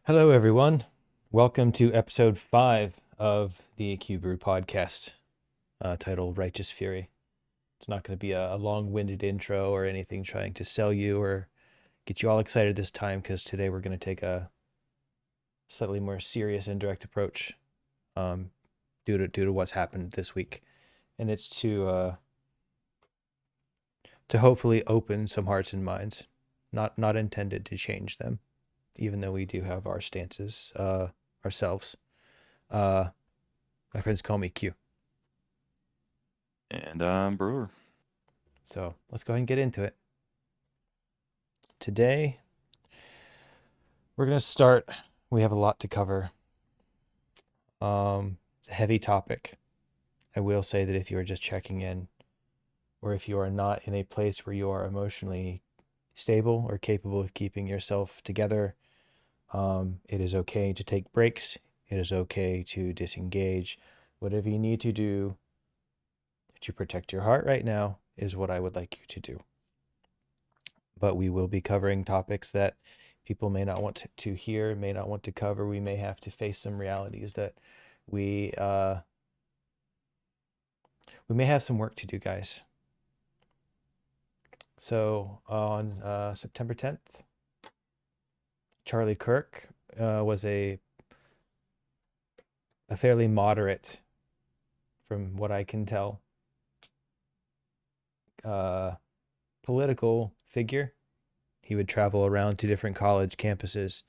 Hello, everyone. Welcome to episode 5 of the QBrew podcast, titled Righteous Fury. It's not going to be a long-winded intro or anything trying to sell you or get you all excited this time, because today we're going to take a slightly more serious and direct approach, um, due to what's happened this week, and it's to hopefully open some hearts and minds, not intended to change them, even though we do have our stances ourselves. Uh, my friends call me Q. And I'm Brewer. So let's go ahead and get into it. Today, we're going to start. We have a lot to cover. It's a heavy topic. I will say that if you are just checking in, or if you are not in a place where you are emotionally stable or capable of keeping yourself together, it is okay to take breaks. It is okay to disengage. Whatever you need to do to protect your heart right now is what I would like you to do. But we will be covering topics that people may not want to hear, may not want to cover. We may have to face some realities that we uh, we may have some work to do, guys. So on September 10th, Charlie Kirk was a fairly moderate, from what I can tell, uh, political figure. He would travel around to different college campuses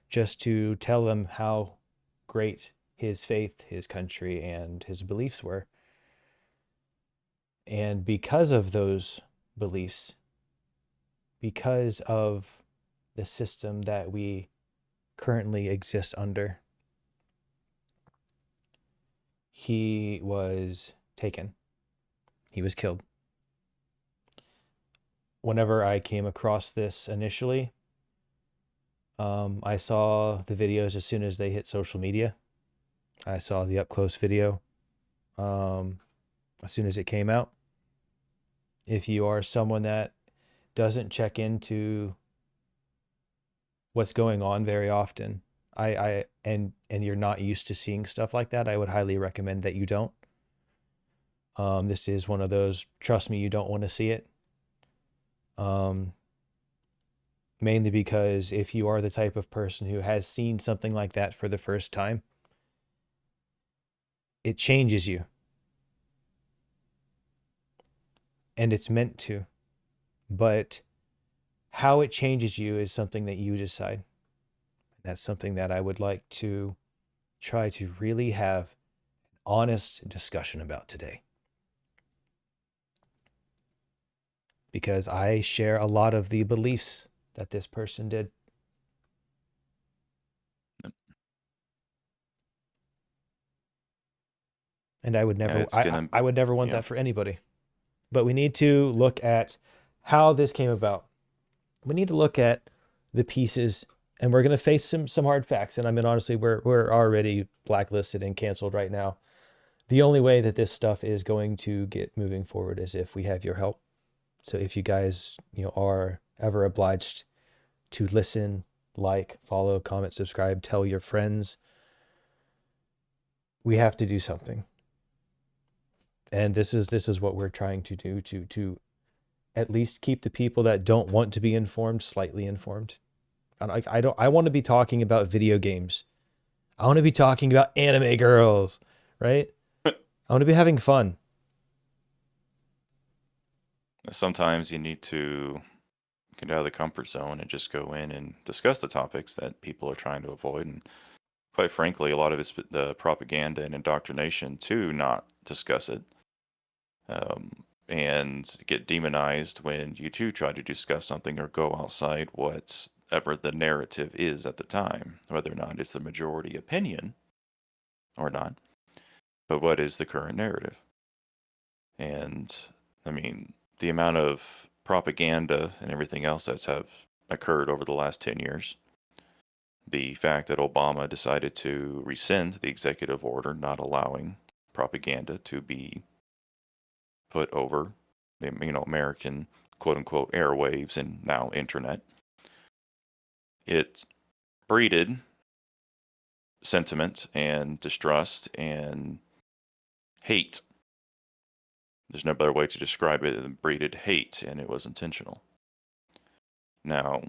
just to tell them how great his faith, his country, and his beliefs were. And because of those beliefs, because of the system that we currently exist under, he was taken. He was killed. Whenever I came across this initially, I saw the videos as soon as they hit social media. I saw the up close video um, as soon as it came out. If you are someone that doesn't check into what's going on very often, and you're not used to seeing stuff like that, I would highly recommend that you don't. This is one of those, trust me, you don't want to see it. Um, Mainly because if you are the type of person who has seen something like that for the first time, it changes you, and it's meant to. But how it changes you is something that you decide. That's something that I would like to try to really have honest discussion about today, because I share a lot of the beliefs that this person did. Yep. And I would Yeah, never it's I, gonna I would never want yeah. that for anybody. But we need to look at how this came about. We need to look at the pieces, and we're going to face some hard facts. And I mean, honestly, we're already blacklisted and canceled right now. The only way that this stuff is going to get moving forward is if we have your help. So if you guys, are ever obliged to listen, like, follow, comment, subscribe, tell your friends, we have to do something. And this is what we're trying to do, to at least keep the people that don't want to be informed slightly informed. I want to be talking about video games. I want to be talking about anime girls, right? I want to be having fun. Sometimes you need to get out of the comfort zone and just go in and discuss the topics that people are trying to avoid. And quite frankly, a lot of it's the propaganda and indoctrination to not discuss it, and get demonized when you too try to discuss something or go outside whatever the narrative is at the time, whether or not it's the majority opinion or not, but what is the current narrative. And I mean, the amount of propaganda and everything else that's have occurred over the last 10 years, the fact that Obama decided to rescind the executive order not allowing propaganda to be put over, American quote unquote airwaves and now internet, it breeded sentiment and distrust and hate. There's no better way to describe it than breeded hate, and it was intentional. Now,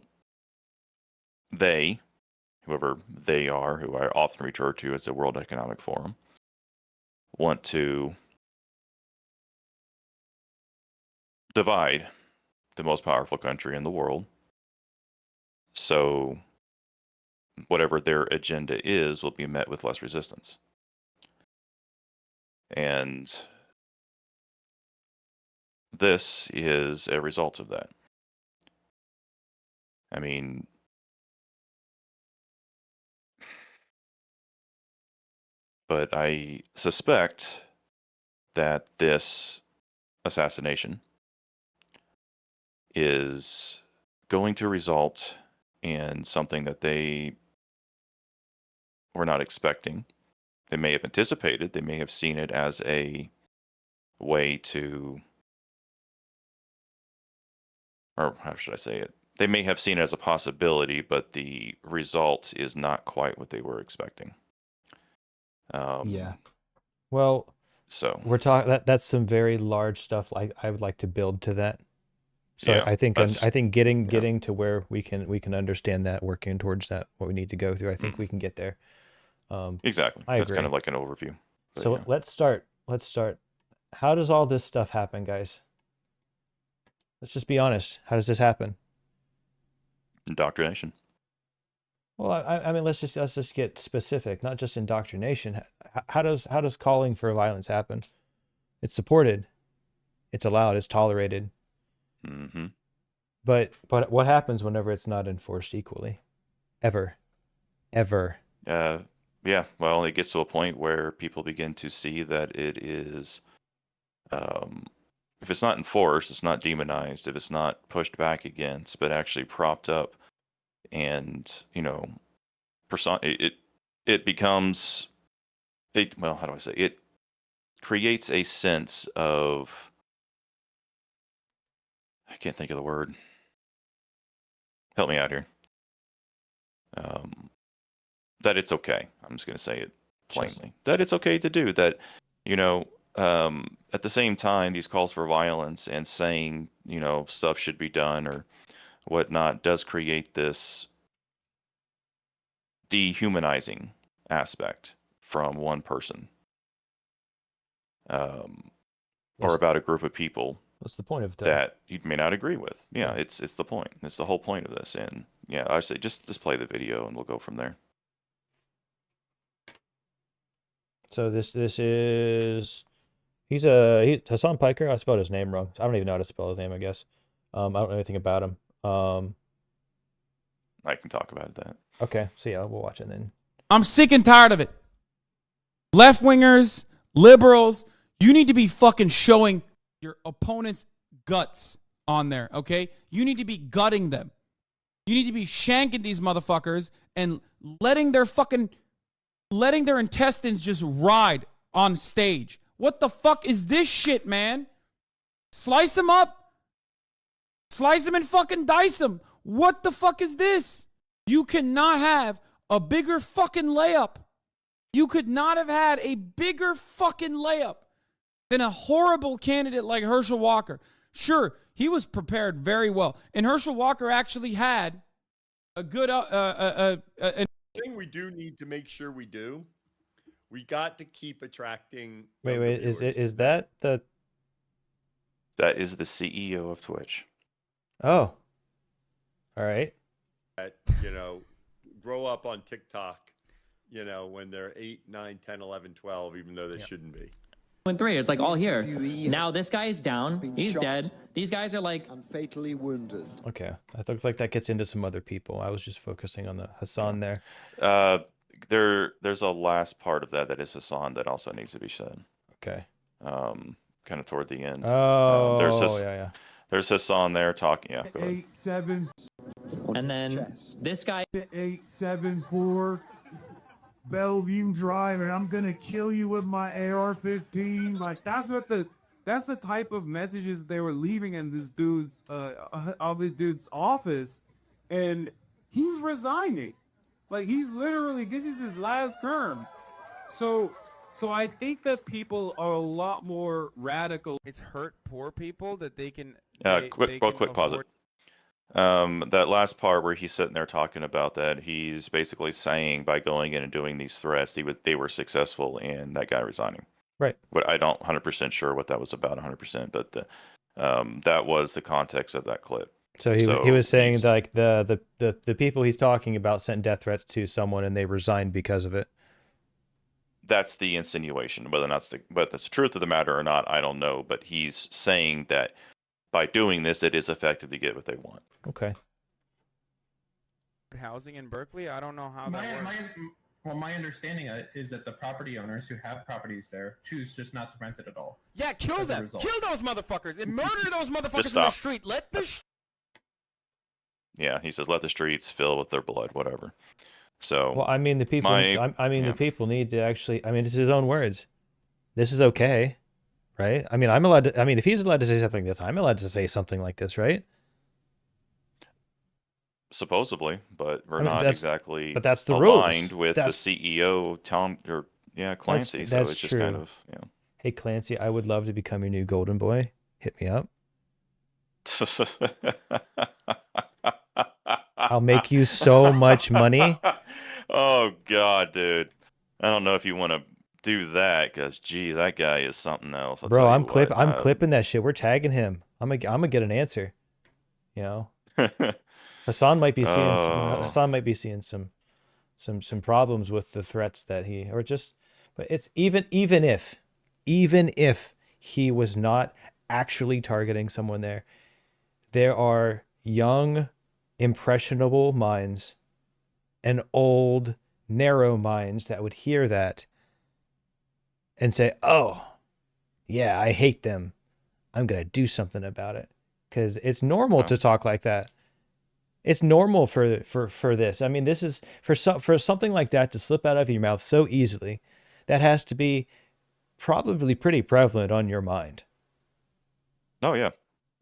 they, whoever they are, who I often refer to as the World Economic Forum, want to divide the most powerful country in the world. So whatever their agenda is will be met with less resistance. And this is a result of that. I mean, but I suspect that this assassination is going to result in something that they were not expecting. They may have anticipated, they may have seen it as a way to, or how should I say it? They may have seen it as a possibility, but the result is not quite what they were expecting. Yeah. Well, So we're talking that's some very large stuff. I would like to build to that. So yeah, I think that's getting to where we can understand that, working towards that, what we need to go through. I think we can get there. exactly. I That's kind agree. of like an overview. But So yeah, let's start. Let's start. How does all this stuff happen, guys? Let's just be honest. How does this happen? indoctrination. Well, I mean, let's just get specific, not just indoctrination. How does calling for violence happen? It's supported, it's allowed, it's tolerated. Mm-hmm. But what happens whenever it's not enforced equally? Ever, ever. Yeah. Well, it gets to a point where people begin to see that it is, um, if it's not enforced, it's not demonized. If it's not pushed back against, but actually propped up, and it becomes it. Well, how do I say it? Creates a sense of, I can't think of the word. Help me out here. Um, that it's okay. I'm just going to say it plainly. That it's okay to do that. You know, at the same time, these calls for violence and saying stuff should be done or whatnot does create this dehumanizing aspect from one person, or What's about a group of people what's the point of it though? that you may not agree with. Yeah, Yeah. it's the point. It's the whole point of this. And yeah, I say just play the video and we'll go from there. So this is he's Hassan Piker. I spelled his name wrong. I don't even know how to spell his name, I guess. I don't know anything about him. I can talk about that. Okay, so yeah, we'll watch it then. I'm sick and tired of it. Left wingers, liberals, you need to be fucking showing your opponent's guts on there, okay? You need to be gutting them. You need to be shanking these motherfuckers and letting their intestines just ride on stage. What the fuck is this shit, man? Slice them up. Slice them and fucking dice them. What the fuck is this? You cannot have a bigger fucking layup. You could not have had a bigger fucking layup than a horrible candidate like Herschel Walker. Sure, he was prepared very well. And Herschel Walker actually had a good thing we do need to make sure we do. We got to keep attracting. Wait, is that the? That is the CEO of Twitch. Oh, all right. That, grow up on TikTok, when they're 8, 9, 10, 11, 12, even though they shouldn't be. 3, it's like all here. Now this guy is down. He's dead. These guys are like and fatally wounded. Okay, that looks like that gets into some other people. I was just focusing on the Hassan there. There's a last part of that is Hassan that also needs to be said. Okay. Kind of toward the end. Oh, yeah. There's Hassan there talking. Yeah, go ahead. 8-7. and then this guy 874 Bellevue Drive, and I'm gonna kill you with my AR-15. Like that's the type of messages they were leaving in this dude's office, and he's resigning. Like he's literally, this is his last term. So I think that people are a lot more radical. It's hurt poor people that they can. Quick pause it. That last part where he's sitting there talking about that, he's basically saying by going in and doing these threats, they were successful in that guy resigning. Right. But I don't 100% sure what that was about 100%, but that was the context of that clip. So he was saying like the people he's talking about sent death threats to someone and they resigned because of it. That's the insinuation. Whether that's the truth of the matter or not, I don't know. But he's saying that by doing this, it is effective to get what they want. Okay. Housing in Berkeley, I don't know how that works. My understanding is that the property owners who have properties there choose just not to rent it at all. Yeah, kill them. Kill those motherfuckers and murder those motherfuckers stop. in the street. Let the. Yeah, he says, let the streets fill with their blood, whatever. So, well, I mean, the people. The people need to actually. I mean, it's his own words. This is okay, right? I mean, I'm allowed to. I mean, if he's allowed to say something like this, I'm allowed to say something like this, right? supposedly, but we're not exactly. But that's the aligned rules. with the CEO, Clancy. That's so it's just true. kind of Hey Clancy, I would love to become your new golden boy. Hit me up. I'll make you so much money. Oh God, dude! I don't know if you want to do that because, geez, that guy is something else. Bro, I'm clipping that shit. We're tagging him. I'm gonna get an answer. You know, Hassan might be seeing some problems with the threats that but it's even if he was not actually targeting someone there are young, impressionable minds and old, narrow minds that would hear that and say, oh, yeah, I hate them. I'm going to do something about it. Because it's normal to talk like that. It's normal for this. I mean, this is for something like that to slip out of your mouth so easily. That has to be probably pretty prevalent on your mind. Oh yeah,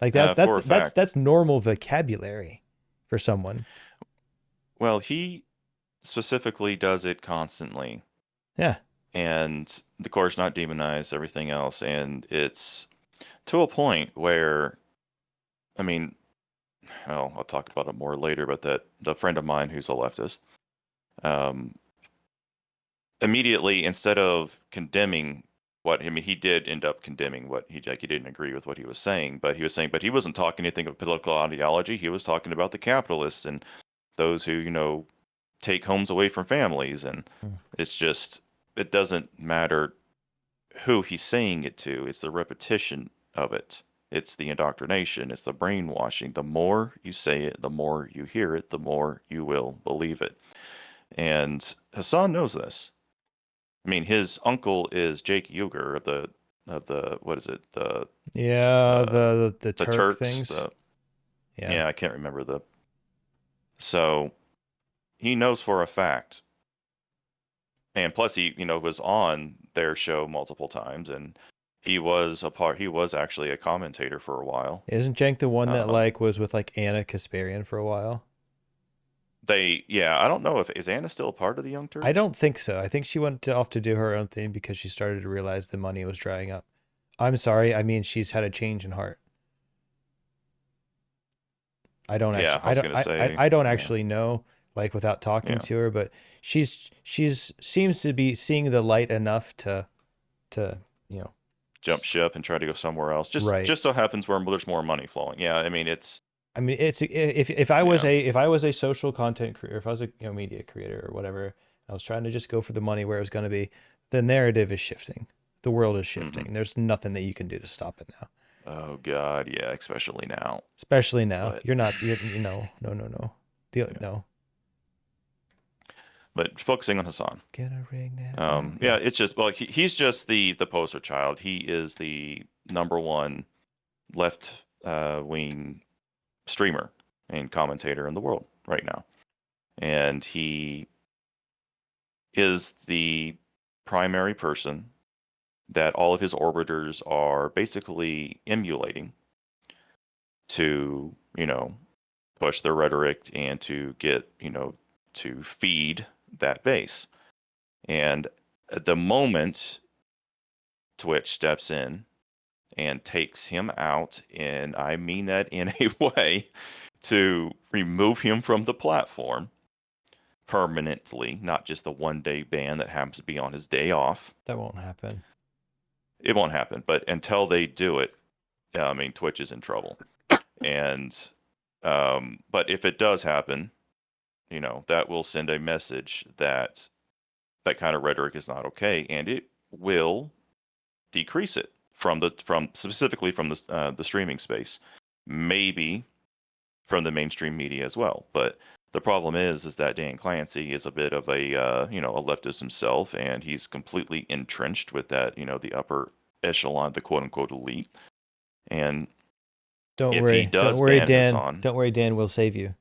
like that's normal vocabulary for someone. Well, he specifically does it constantly. Yeah, and of course not demonize everything else, and it's to a point where, I mean, I'll talk about it more later, but that the friend of mine who's a leftist, immediately, instead of condemning he did end up condemning what he didn't agree with what he was saying, but he wasn't talking anything of political ideology. He was talking about the capitalists and those who, take homes away from families. And it's just, it doesn't matter who he's saying it to. It's the repetition of it. It's the indoctrination. It's the brainwashing. The more you say it, the more you hear it, the more you will believe it. And Hassan knows this. I mean, his uncle is Jake Uger of the what is it? The Turk Turks things. I can't remember So he knows for a fact. And plus he, was on their show multiple times, and he was actually a commentator for a while. Isn't Cenk the one that was with Anna Kasparian for a while? I don't know is Anna still a part of the Young Turks? I don't think so. I think she went off to do her own thing because she started to realize the money was drying up. I'm sorry. I mean, she's had a change in heart. I don't actually know, without talking to her, but she's seems to be seeing the light enough to jump ship and try to go somewhere else. Just so happens where there's more money flowing. Yeah, I mean it's if I was a social content creator, if I was a media creator or whatever, I was trying to just go for the money where it was going to be, the narrative is shifting. The world is shifting. There's nothing that you can do to stop it now. Oh God, yeah, especially now. But, no. No. But focusing on Hassan. Get a ring now. It's just he's just the poster child. He is the number one left wing streamer and commentator in the world right now, and he is the primary person that all of his orbiters are basically emulating to push their rhetoric and to get to feed that base. And at the moment Twitch steps in and takes him out, and I mean that in a way, to remove him from the platform permanently, not just the 1-day ban that happens to be on his day off. That won't happen. It won't happen, but until they do it, I mean, Twitch is in trouble. And, but if it does happen, you know, that will send a message that that kind of rhetoric is not okay, and it will decrease it from specifically from the streaming space, maybe from the mainstream media as well. But the problem is that Dan Clancy is a bit of a you know, a leftist himself, and he's completely entrenched with that, you know, the upper echelon, the quote unquote elite. And Don't if worry. he does Don't worry, ban Dan. Hassan, Don't worry, Dan. We'll save you.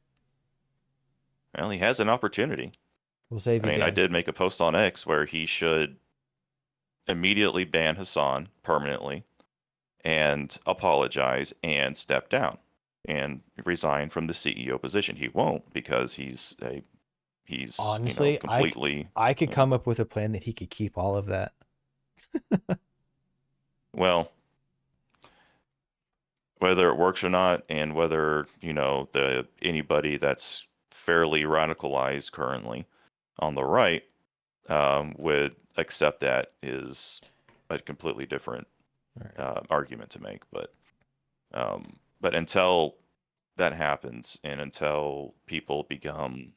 well, he has an opportunity. We'll save I you, mean, Dan. I did make a post on X where he should immediately ban Hassan permanently and apologize and step down and resign from the CEO position. He won't, because he's Honestly, you know, completely. I could come up with a plan that he could keep all of that. Well, whether it works or not, and whether, you know, anybody that's fairly radicalized currently on the right would accept that is a completely different argument to make. But until that happens, and until people become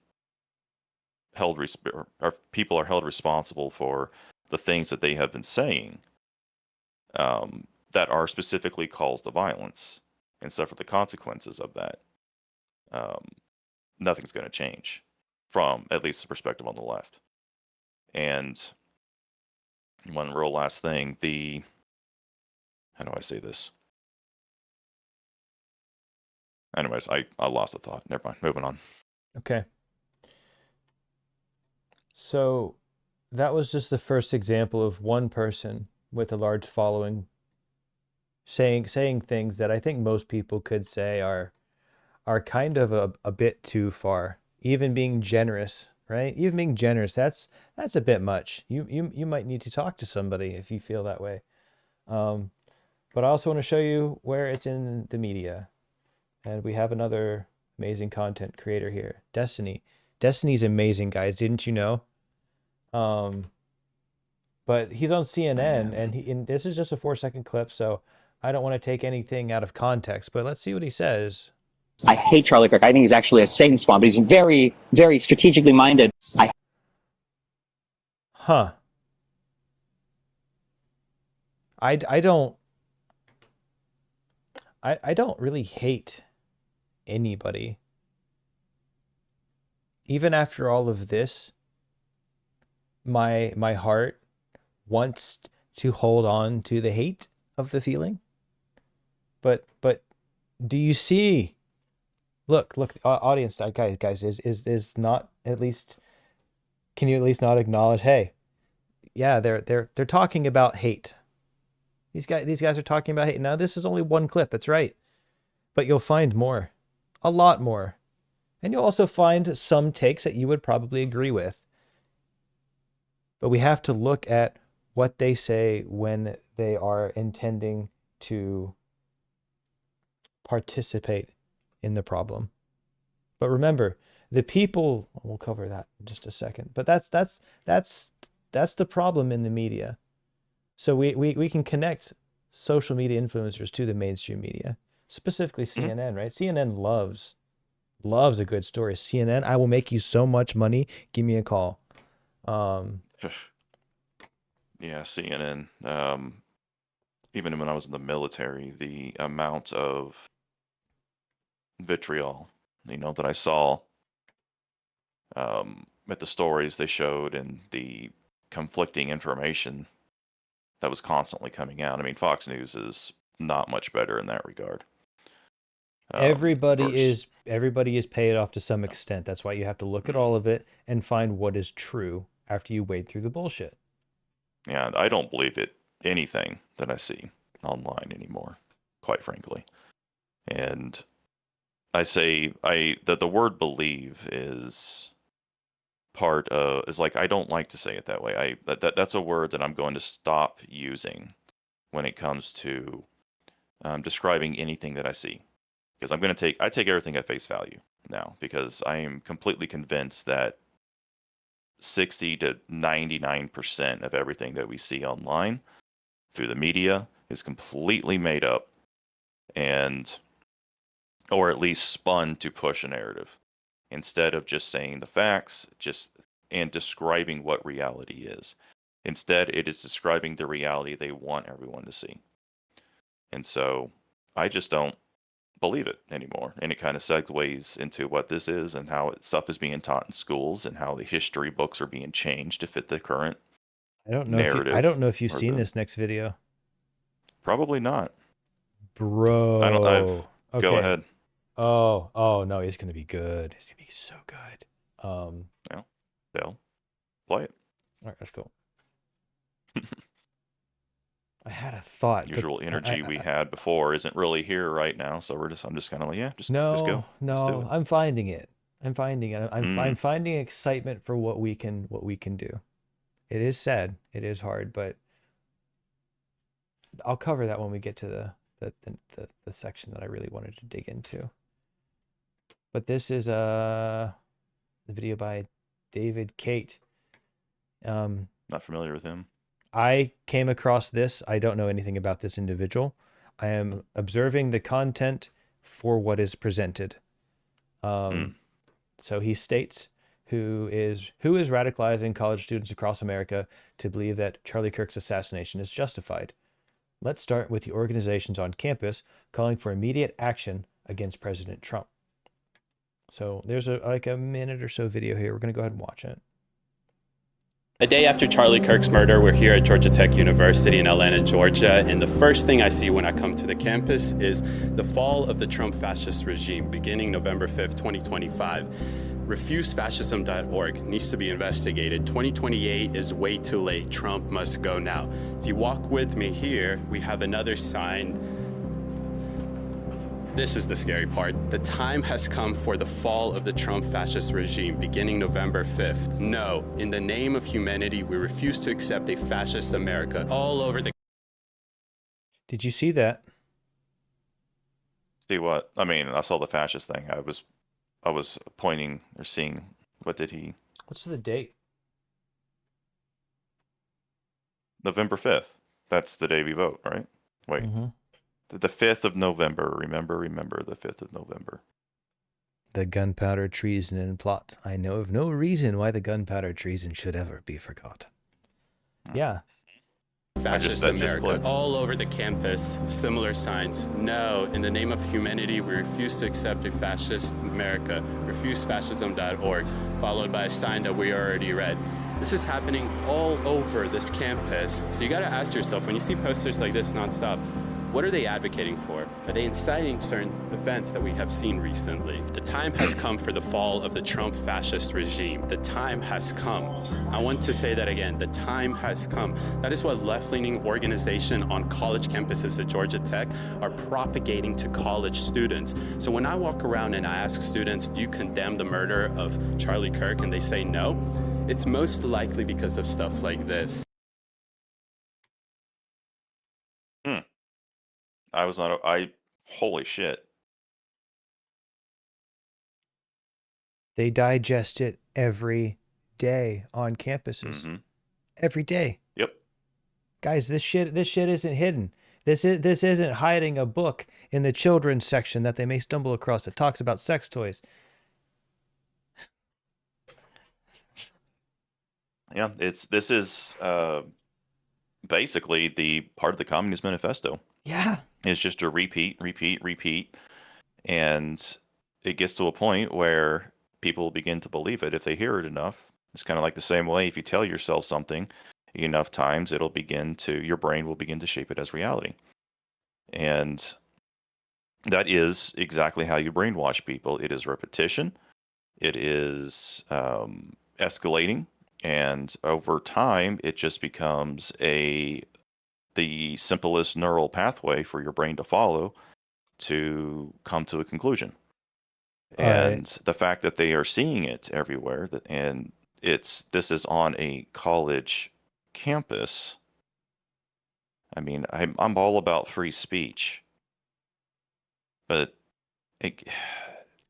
or people are held responsible for the things that they have been saying, that are specifically calls to violence and suffer the consequences of that, nothing's going to change, from at least the perspective on the left. And one real last thing, how do I say this? Anyways, I lost the thought. Never mind. Moving on. Okay. So that was just the first example of one person with a large following saying things that I think most people could say are kind of a bit too far. Even being generous, right? Even being generous, that's a bit much. You might need to talk to somebody if you feel that way. But I also want to show you where it's in the media. And we have another amazing content creator here, Destiny. Destiny's amazing, guys. Didn't you know? But he's on CNN, and this is just a 4-second clip, so I don't want to take anything out of context. But let's see what he says. I hate Charlie Kirk. I think he's actually a Satan spawn, but he's very, very strategically minded. I don't really hate anybody. Even after all of this, my heart wants to hold on to the hate of the feeling. But do you see? Look, audience, guys, is not at least? Can you at least not acknowledge? Hey, yeah, they're talking about hate. These guys are talking about hate. Now this is only one clip. That's right, but you'll find more, a lot more, and you'll also find some takes that you would probably agree with. But we have to look at what they say when they are intending to participate in the problem. But remember, the people, we'll cover that in just a second, but that's the problem in the media. So we can connect social media influencers to the mainstream media, specifically CNN, right? CNN loves a good story. CNN, I will make you so much money. Give me a call. Yeah, CNN. Even when I was in the military, the amount of vitriol, you know, that I saw at the stories they showed, and the conflicting information that was constantly coming out. I mean, Fox News is not much better in that regard. Everybody is paid off to some extent. That's why you have to look at all of it and find what is true after you wade through the bullshit. Yeah, I don't believe anything that I see online anymore, quite frankly. And I say that the word believe is part is like, I don't like to say it that way. That's a word that I'm going to stop using when it comes to describing anything that I see, because I take everything at face value now, because I am completely convinced that 60 to 99% of everything that we see online through the media is completely made up, and or at least spun to push a narrative instead of just saying the facts, and describing what reality is. Instead, it is describing the reality they want everyone to see. And so I just don't believe it anymore. And it kind of segues into what this is and how stuff is being taught in schools and how the history books are being changed to fit the current narrative. I don't know if you've or seen the- this next video. Probably not. Bro. I don't. Okay. Go ahead. Oh no, it's gonna be good. It's gonna be so good. Yeah. They'll play it. All right, let's go. I had a thought. Usual energy we had before isn't really here right now, so I'm just kind of like, just go. Let's do No, it. I'm finding it. I'm finding excitement for what we can do. It is sad. It is hard, but I'll cover that when we get to the section that I really wanted to dig into. But this is the video by David Kate. Not familiar with him. I came across this. I don't know anything about this individual. I am observing the content for what is presented. So he states, who is radicalizing college students across America to believe that Charlie Kirk's assassination is justified. Let's start with the organizations on campus calling for immediate action against President Trump. So there's a minute or so video here. We're going to go ahead and watch it. The day after Charlie Kirk's murder, we're here at Georgia Tech University in Atlanta, Georgia, and the first thing I see when I come to the campus is the fall of the Trump fascist regime, beginning November 5th, 2025. RefuseFascism.org needs to be investigated. 2028 is way too late. Trump must go now. If you walk with me here, we have another sign. This is the scary part. The time has come for the fall of the Trump fascist regime, beginning November 5th. No, in the name of humanity, we refuse to accept a fascist America all over the... Did you see that? See what? I mean, I saw the fascist thing. I was pointing or seeing, what did he... What's the date? November 5th. That's the day we vote, right? Wait. Mm-hmm. The 5th of November. Remember the 5th of November. The gunpowder treason and plot. I know of no reason why the gunpowder treason should ever be forgot. Yeah. Fascist America all over the campus, similar signs. No, in the name of humanity, we refuse to accept a fascist America. RefuseFascism.org, followed by a sign that we already read. This is happening all over this campus. So you got to ask yourself, when you see posters like this nonstop, what are they advocating for? Are they inciting certain events that we have seen recently? The time has come for the fall of the Trump fascist regime. The time has come. I want to say that again. The time has come. That is what left-leaning organizations on college campuses at Georgia Tech are propagating to college students. So when I walk around and I ask students, do you condemn the murder of Charlie Kirk? And they say no, it's most likely because of stuff like this. Holy shit. They digest it every day on campuses. Mm-hmm. Every day. Yep. Guys, this shit isn't hidden. This isn't hiding a book in the children's section that they may stumble across that talks about sex toys. Yeah, this is basically the part of the Communist Manifesto. Yeah. It's just a repeat. And it gets to a point where people begin to believe it if they hear it enough. It's kind of like the same way if you tell yourself something enough times, your brain will begin to shape it as reality. And that is exactly how you brainwash people. It is repetition. It is escalating. And over time, it just becomes the simplest neural pathway for your brain to follow to come to a conclusion. And the fact that they are seeing it everywhere, and this is on a college campus. I mean, I'm all about free speech, but it,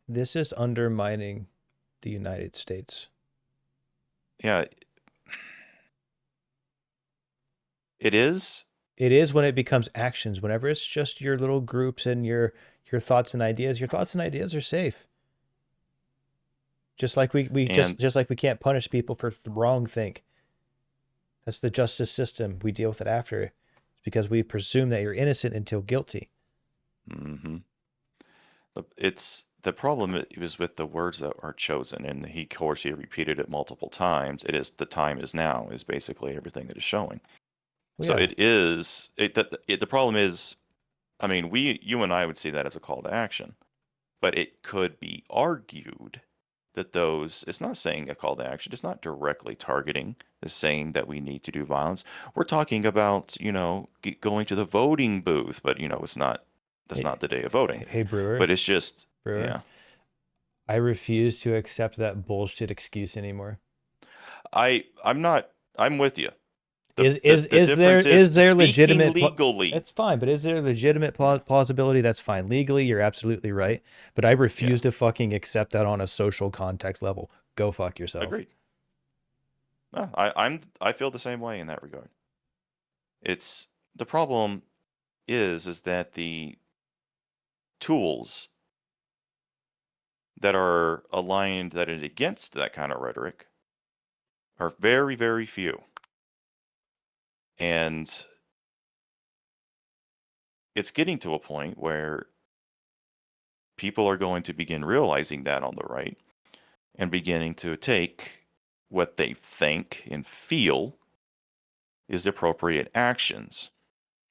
This is undermining the United States. yeah, it is. It is when it becomes actions. Whenever it's just your little groups and your thoughts and ideas are safe. Just like we And just like we can't punish people for wrong think. That's the justice system. We deal with it after, because we presume that you're innocent until guilty. hmm it's the problem is with the words that are chosen, and of course, he repeated it multiple times. It is the time is now is basically everything that is showing. Well, So yeah. it is the problem is, I mean, you and I would see that as a call to action, but it could be argued that it's not saying a call to action. It's not directly targeting the saying that we need to do violence. We're talking about, going to the voting booth, but that's not the day of voting. Hey, Brewer. But it's just, Brewer. yeah. I refuse to accept that bullshit excuse anymore. I'm with you. Is there legitimate legally? That's fine, but is there legitimate plausibility? That's fine. Legally, you're absolutely right, but I refuse to fucking accept that on a social context level. Go fuck yourself. Agreed. No, I feel the same way in that regard. It's the problem is that the tools that are aligned that is against that kind of rhetoric are very, very few. And it's getting to a point where people are going to begin realizing that on the right and beginning to take what they think and feel is appropriate actions.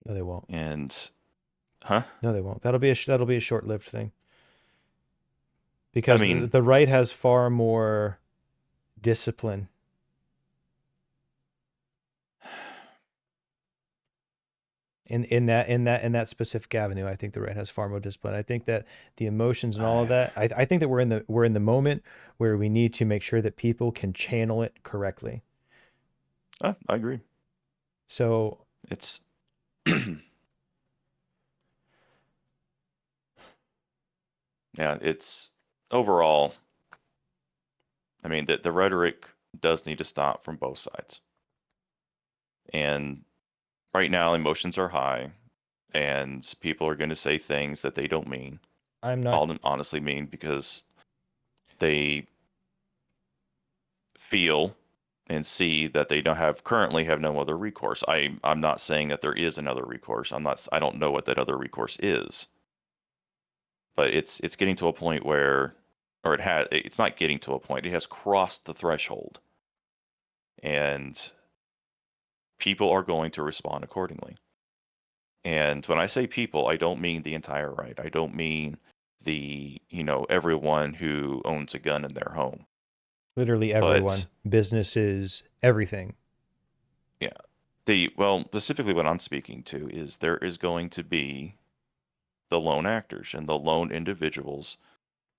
No, they won't. And, No, they won't. That'll be a short-lived thing. Because I mean, the right has far more discipline. In that specific avenue, I think the right has far more discipline. I think that the emotions and all of that. I think that we're in the moment where we need to make sure that people can channel it correctly. I agree. So it's yeah, it's overall. I mean, the rhetoric does need to stop from both sides. And right now, emotions are high, and people are going to say things that they don't mean. I'm not honestly mean because they feel and see that they currently have no other recourse. I'm not saying that there is another recourse. I don't know what that other recourse is. But it's getting to a point where it's not getting to a point. It has crossed the threshold. And people are going to respond accordingly. And when I say people, I don't mean the entire right. I don't mean everyone who owns a gun in their home. Literally everyone, businesses, everything. Yeah. Specifically what I'm speaking to is there is going to be the lone actors and the lone individuals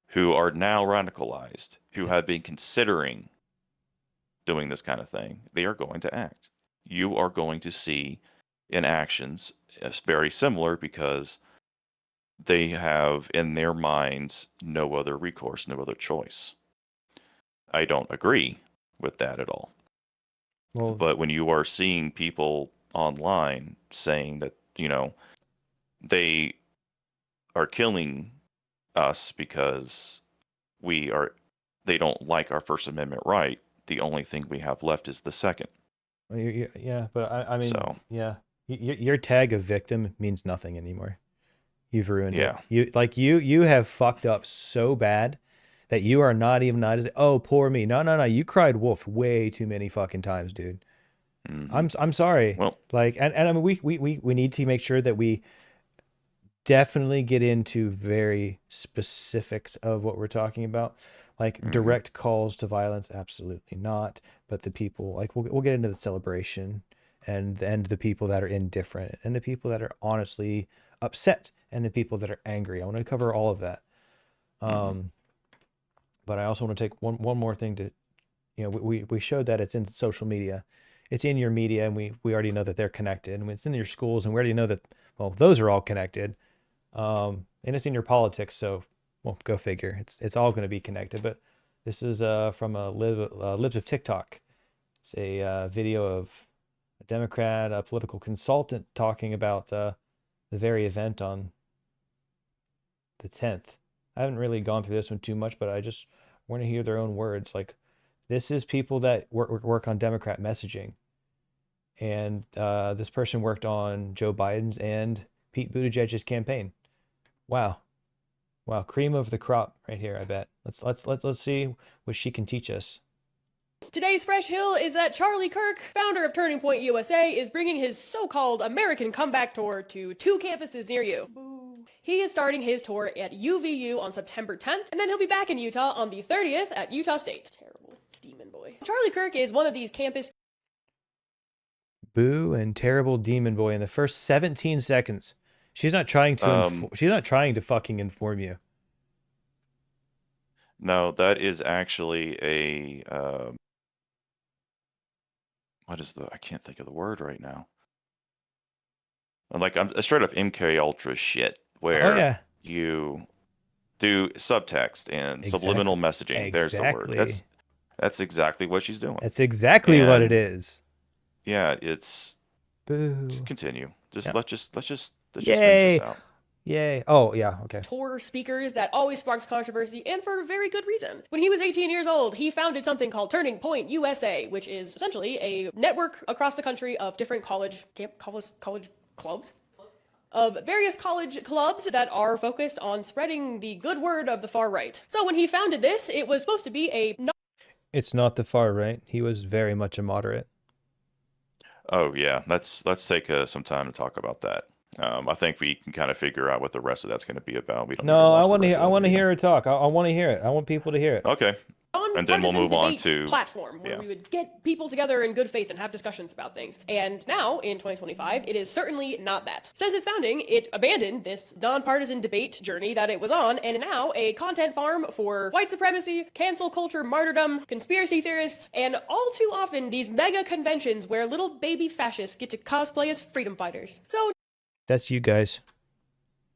who are now radicalized, who have been considering doing this kind of thing. They are going to act. You are going to see in actions very similar because they have in their minds no other recourse, no other choice. I don't agree with that at all. Well, but when you are seeing people online saying that, they are killing us because they don't like our First Amendment right, the only thing we have left is the second. Yeah, but I mean, So, yeah, your tag of victim means nothing anymore. You've ruined it. Yeah. You have fucked up so bad that you are not even oh, poor me. No. You cried wolf way too many fucking times, dude. Mm-hmm. I'm sorry. Well, and I mean we need to make sure that we definitely get into very specifics of what we're talking about. Like direct calls to violence, absolutely not. But the people, like we'll get into the celebration and the people that are indifferent and the people that are honestly upset and the people that are angry. I want to cover all of that. But I also want to take one more thing to we showed that it's in social media, it's in your media, and we already know that they're connected, and it's in your schools, and we already know that, well, those are all connected, and it's in your politics. So, well, go figure. It's all going to be connected. But this is from Libs of TikTok. It's a video of a Democrat, a political consultant, talking about the very event on the 10th. I haven't really gone through this one too much, but I just want to hear their own words. Like, this is people that work on Democrat messaging. And this person worked on Joe Biden's and Pete Buttigieg's campaign. Wow. Cream of the crop right here, I bet. Let's see what she can teach us. Today's Fresh Hill is that Charlie Kirk, founder of Turning Point USA, is bringing his so-called American comeback tour to 2 campuses near you. He is starting his tour at UVU on September 10th, and then he'll be back in Utah on the 30th at Utah State. Terrible demon boy. Charlie Kirk is one of these campus... Boo and terrible demon boy in the first 17 seconds. She's not trying to she's not trying to fucking inform you. No, that is actually a what is I can't think of the word right now. Like, I'm a straight up MK Ultra shit where you do subtext and subliminal messaging. There's the word. That's exactly what she's doing. That's exactly what it is. Yeah, it's boo. Continue. Let's just finish Yay. this out. Yay. Oh, yeah, okay. Tour speakers that always sparks controversy, and for a very good reason. When he was 18 years old, he founded something called Turning Point USA, which is essentially a network across the country of different college clubs? Of various college clubs that are focused on spreading the good word of the far right. So when he founded this, it was supposed to be It's not the far right. He was very much a moderate. Oh, yeah. Let's take some time to talk about that. I think we can kind of figure out what the rest of that's going to be about. We don't. No, I want to hear her talk. I want to hear it. I want people to hear it. Okay. And then we'll move on to platform where we would get people together in good faith and have discussions about things. And now in 2025, it is certainly not that. Since its founding, it abandoned this nonpartisan debate journey that it was on, and now a content farm for white supremacy, cancel culture, martyrdom, conspiracy theorists, and all too often these mega conventions where little baby fascists get to cosplay as freedom fighters. So that's you guys.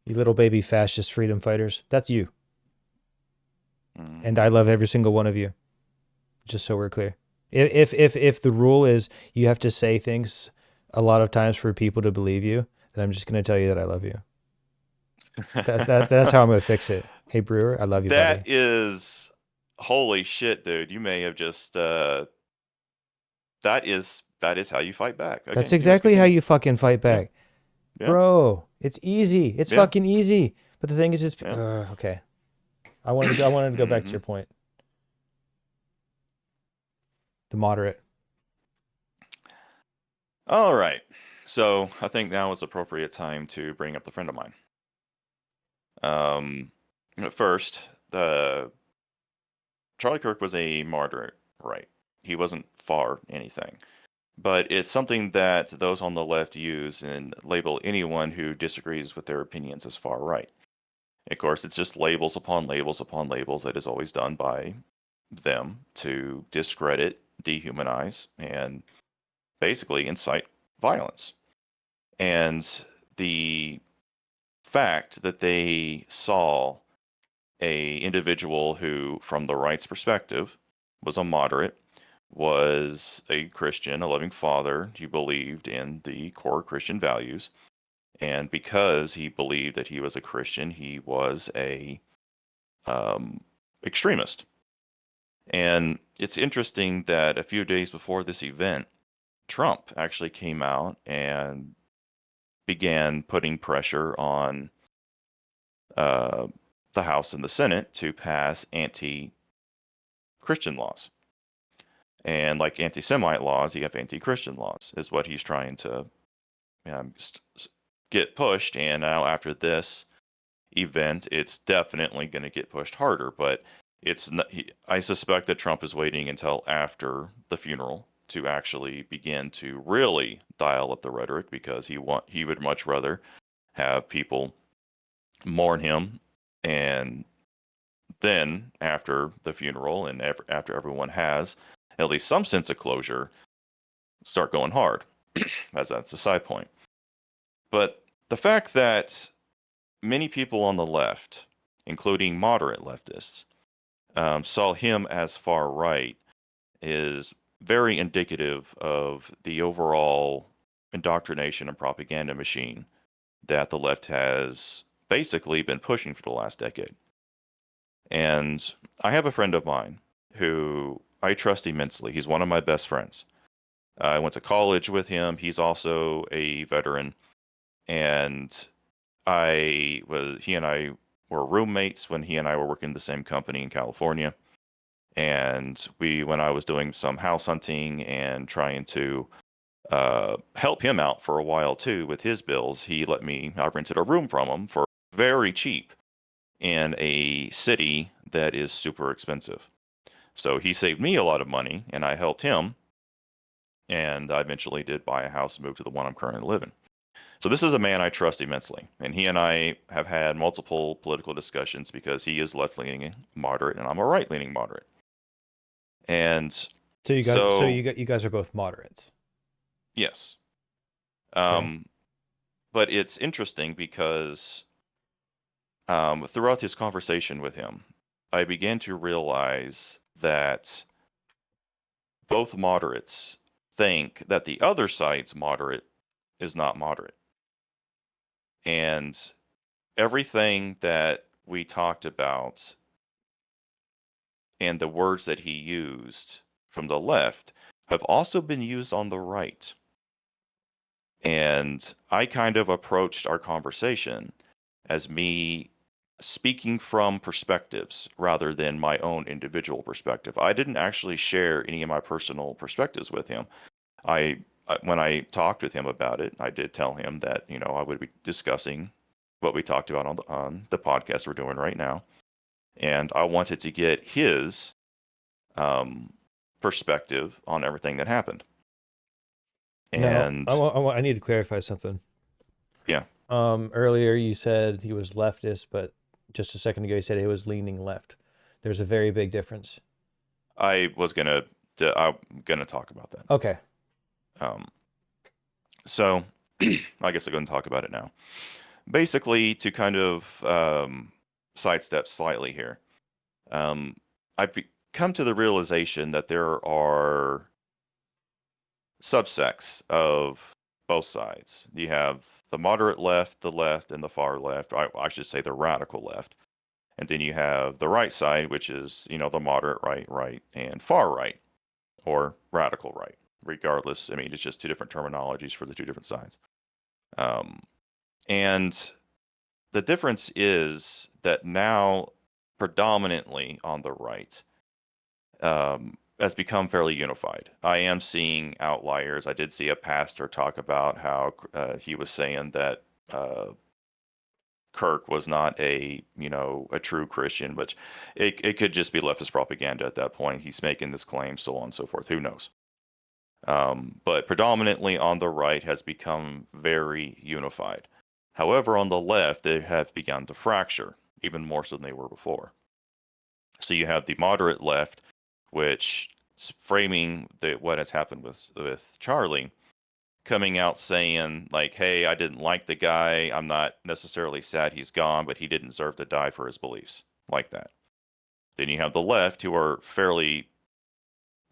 You little baby fascist freedom fighters. That's you. And I love every single one of you. Just so we're clear. If the rule is you have to say things a lot of times for people to believe you, then I'm just going to tell you that I love you. That's how I'm going to fix it. Hey, Brewer, I love you, buddy. That is... Holy shit, dude. You may have just... That is how you fight back. Okay, that's exactly how you fucking fight back. Yeah. Bro, it's easy. It's fucking easy. But the thing is just... okay. I wanted to go back to your point. The moderate. All right. So I think now is appropriate time to bring up the friend of mine. First, Charlie Kirk was a moderate, right? He wasn't far anything. But it's something that those on the left use and label anyone who disagrees with their opinions as far right. Of course, it's just labels upon labels upon labels that is always done by them to discredit, dehumanize, and basically incite violence. And the fact that they saw a individual who, from the right's perspective, was a moderate, was a Christian, a loving father, he believed in the core Christian values, and because he believed that he was a Christian, he was a extremist. And it's interesting that a few days before this event, Trump actually came out and began putting pressure on the House and the Senate to pass anti-Christian laws. And like anti-Semite laws, you have anti-Christian laws, is what he's trying to get pushed. And now after this event, it's definitely going to get pushed harder. But it's not, I suspect that Trump is waiting until after the funeral to actually begin to really dial up the rhetoric, because he would much rather have people mourn him, and then after the funeral and after everyone has at least some sense of closure, start going hard, as that's a side point. But the fact that many people on the left, including moderate leftists, saw him as far right is very indicative of the overall indoctrination and propaganda machine that the left has basically been pushing for the last decade. And I have a friend of mine who I trust immensely. He's one of my best friends. I went to college with him. He's also a veteran. And he and I were roommates when he and I were working the same company in California. And when I was doing some house hunting and trying to help him out for a while too with his bills, I rented a room from him for very cheap in a city that is super expensive. So he saved me a lot of money and I helped him. And I eventually did buy a house and move to the one I'm currently living. So this is a man I trust immensely. And he and I have had multiple political discussions because he is left-leaning moderate and I'm a right-leaning moderate. And so you guys are both moderates. Yes. Okay. But it's interesting because throughout this conversation with him, I began to realize that both moderates think that the other side's moderate is not moderate. And everything that we talked about and the words that he used from the left have also been used on the right. And I kind of approached our conversation as me speaking from perspectives rather than my own individual perspective. I didn't actually share any of my personal perspectives with him. When I talked with him about it, I did tell him that, I would be discussing what we talked about on the podcast we're doing right now. And I wanted to get his perspective on everything that happened. And now, I need to clarify something. Yeah. Earlier you said he was leftist, but just a second ago you said he was leaning left. There's a very big difference. I'm gonna talk about that. Okay. So I guess I'm going to talk about it now. Basically, to kind of sidestep slightly here, I've come to the realization that there are subsects of both sides. You have the moderate left, and the far left. I should say the radical left. And then you have the right side, which is, the moderate right, and far right, or radical right. Regardless, I mean, it's just two different terminologies for the two different sides. And the difference is that now, predominantly on the right, has become fairly unified. I am seeing outliers. I did see a pastor talk about how he was saying that Kirk was not a true Christian, but it could just be leftist propaganda at that point. He's making this claim, so on and so forth. Who knows? But predominantly on the right has become very unified. However, on the left, they have begun to fracture, even more so than they were before. So you have the moderate left, which is framing what has happened with Charlie, coming out saying, like, hey, I didn't like the guy. I'm not necessarily sad he's gone, but he didn't deserve to die for his beliefs, like that. Then you have the left, who are fairly,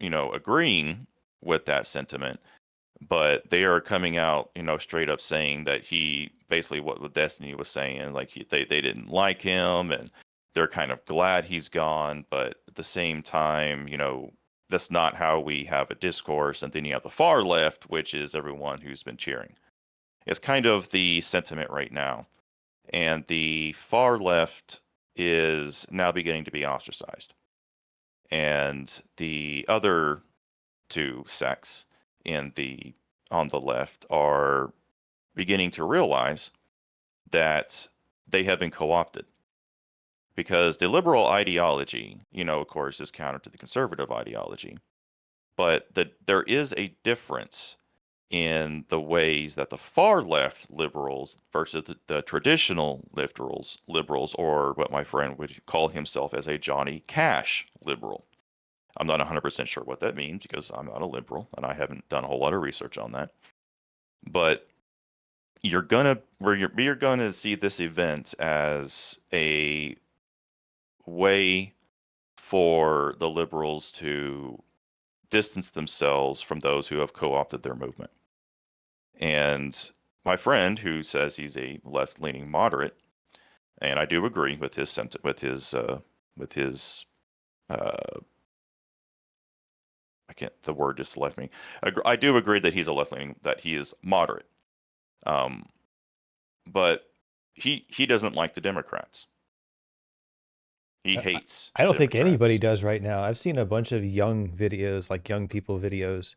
agreeing with that sentiment, but they are coming out, straight up saying that he basically what Destiny was saying, like they didn't like him and they're kind of glad he's gone, but at the same time, that's not how we have a discourse. And then you have the far left, which is everyone who's been cheering. It's kind of the sentiment right now, and the far left is now beginning to be ostracized, and the other two sects on the left are beginning to realize that they have been co-opted, because the liberal ideology, of course, is counter to the conservative ideology, but there is a difference in the ways that the far left liberals versus the traditional liberals, or what my friend would call himself as a Johnny Cash liberal. I'm not 100% sure what that means because I'm not a liberal and I haven't done a whole lot of research on that. But you're gonna see this event as a way for the liberals to distance themselves from those who have co-opted their movement. And my friend, who says he's a left-leaning moderate, and I do agree with his I can't, the word just left me. I do agree that he's a left-leaning, that he is moderate. But he doesn't like the Democrats. He hates I don't think Democrats. anybody does right now. I've seen a bunch of young videos, like young people videos.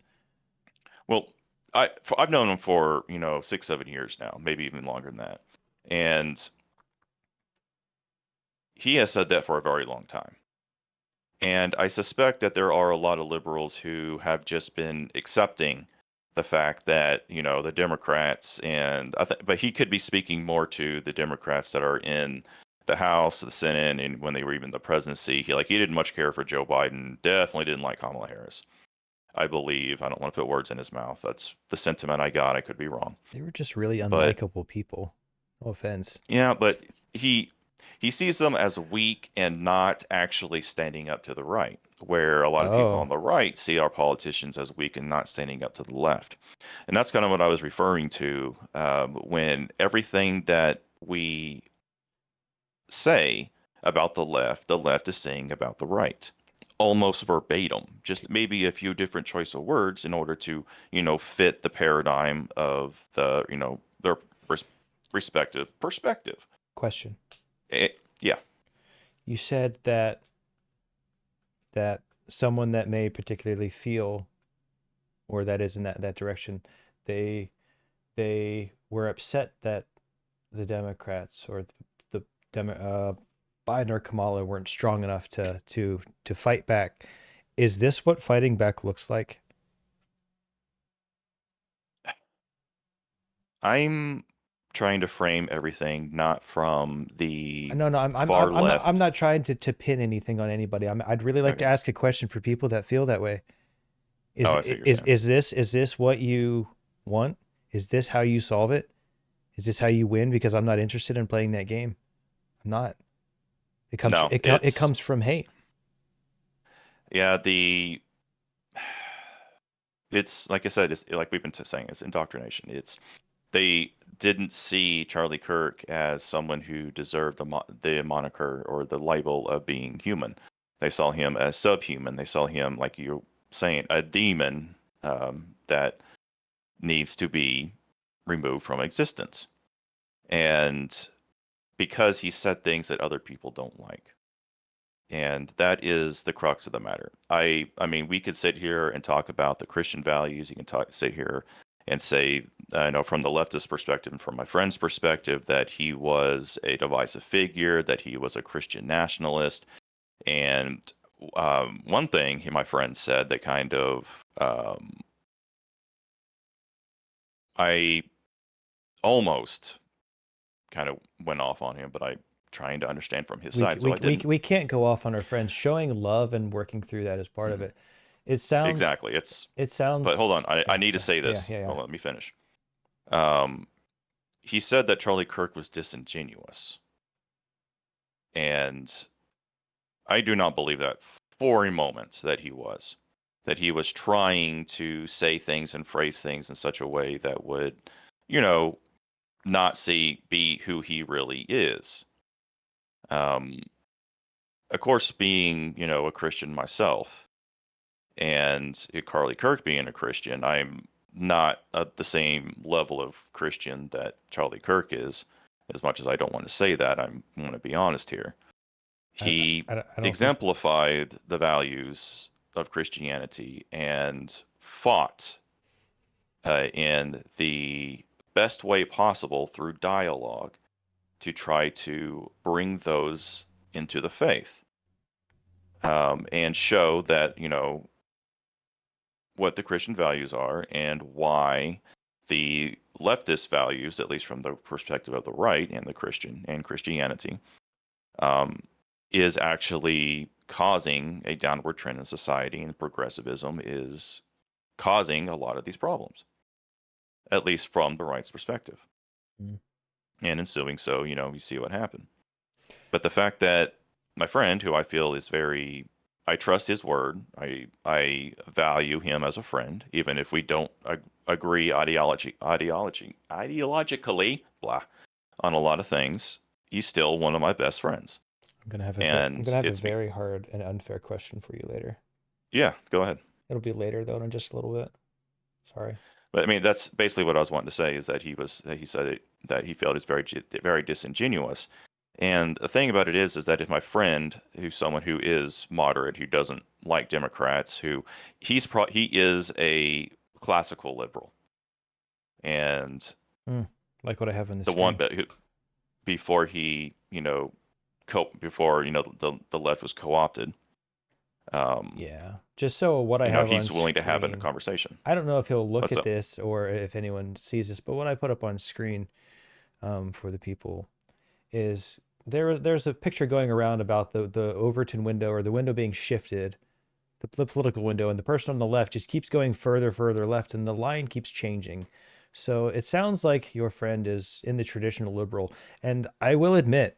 Well, I've known him for 6-7 years now, maybe even longer than that, and he has said that for a very long time. And I suspect that there are a lot of liberals who have just been accepting the fact that the Democrats, and but he could be speaking more to the Democrats that are in the House, the Senate, and when they were even the presidency. He didn't much care for Joe Biden. Definitely didn't like Kamala Harris. I believe. I don't want to put words in his mouth. That's the sentiment I got. I could be wrong. They were just really But unlikable people. No offense. yeah, but he sees them as weak and not actually standing up to the right, where a lot of people on the right see our politicians as weak and not standing up to the left. And that's kind of what I was referring to when everything that we say about the left is saying about the right. Almost verbatim, just maybe a few different choice of words in order to, fit the paradigm of their respective perspective. Question. Yeah. You said that someone that may particularly feel, or that is in that direction, they were upset that the Democrats or Biden or Kamala weren't strong enough to fight back. Is this what fighting back looks like? I'm trying to frame everything not from the No, far left. I'm not trying to pin anything on anybody. I'd really like to ask a question for people that feel that way. Is this what you want? Is this how you solve it? Is this how you win? Because I'm not interested in playing that game. I'm not. It comes from hate. Yeah, it's like I said, it's like we've been saying, it's indoctrination. They didn't see Charlie Kirk as someone who deserved the moniker or the label of being human. They saw him as subhuman. They saw him, like you're saying, a demon that needs to be removed from existence. And because he said things that other people don't like. And that is the crux of the matter. I mean, we could sit here and talk about the Christian values. You can sit here and say, I know from the leftist perspective and from my friend's perspective, that he was a divisive figure, that he was a Christian nationalist. And one thing my friend said that kind of, I almost kind of went off on him, but I trying to understand from his side. We can't go off on our friends. Showing love and working through that is part of it. It sounds exactly. It sounds. But hold on, I need to say this. Yeah. Hold on, let me finish. He said that Charlie Kirk was disingenuous, and I do not believe that for a moment that he was. That he was trying to say things and phrase things in such a way that would, not be who he really is. Of course, being, a Christian myself, and Carly Kirk being a Christian, I'm not at the same level of Christian that Charlie Kirk is, as much as I don't want to say that. I want to be honest here. He I don't exemplified the values of Christianity and fought in the best way possible through dialogue to try to bring those into the faith and show that, what the Christian values are and why the leftist values, at least from the perspective of the right and the Christian and Christianity, is actually causing a downward trend in society, and progressivism is causing a lot of these problems, at least from the right's perspective. Mm. And in doing so, you see what happened. But the fact that my friend, who I feel is I trust his word. I value him as a friend, even if we don't agree ideologically, blah, on a lot of things. He's still one of my best friends. I'm gonna have And a very hard and unfair question for you later. Yeah, go ahead. It'll be later though, in just a little bit. Sorry. But I mean, that's basically what I was wanting to say, is that he said that he felt it's very disingenuous. And the thing about it is that if my friend, who's someone who is moderate, who doesn't like Democrats, he is a classical liberal, and like what I have in the one, but before he, before the left was co-opted. Yeah. Just so what I have he's on willing screen, to have a conversation. I don't know if he'll look What's at up? this or if anyone sees this, but what I put up on screen for the people is there's a picture going around about the Overton window, or the window being shifted, the political window, and the person on the left just keeps going further left, and the line keeps changing. So it sounds like your friend is in the traditional liberal, and I will admit,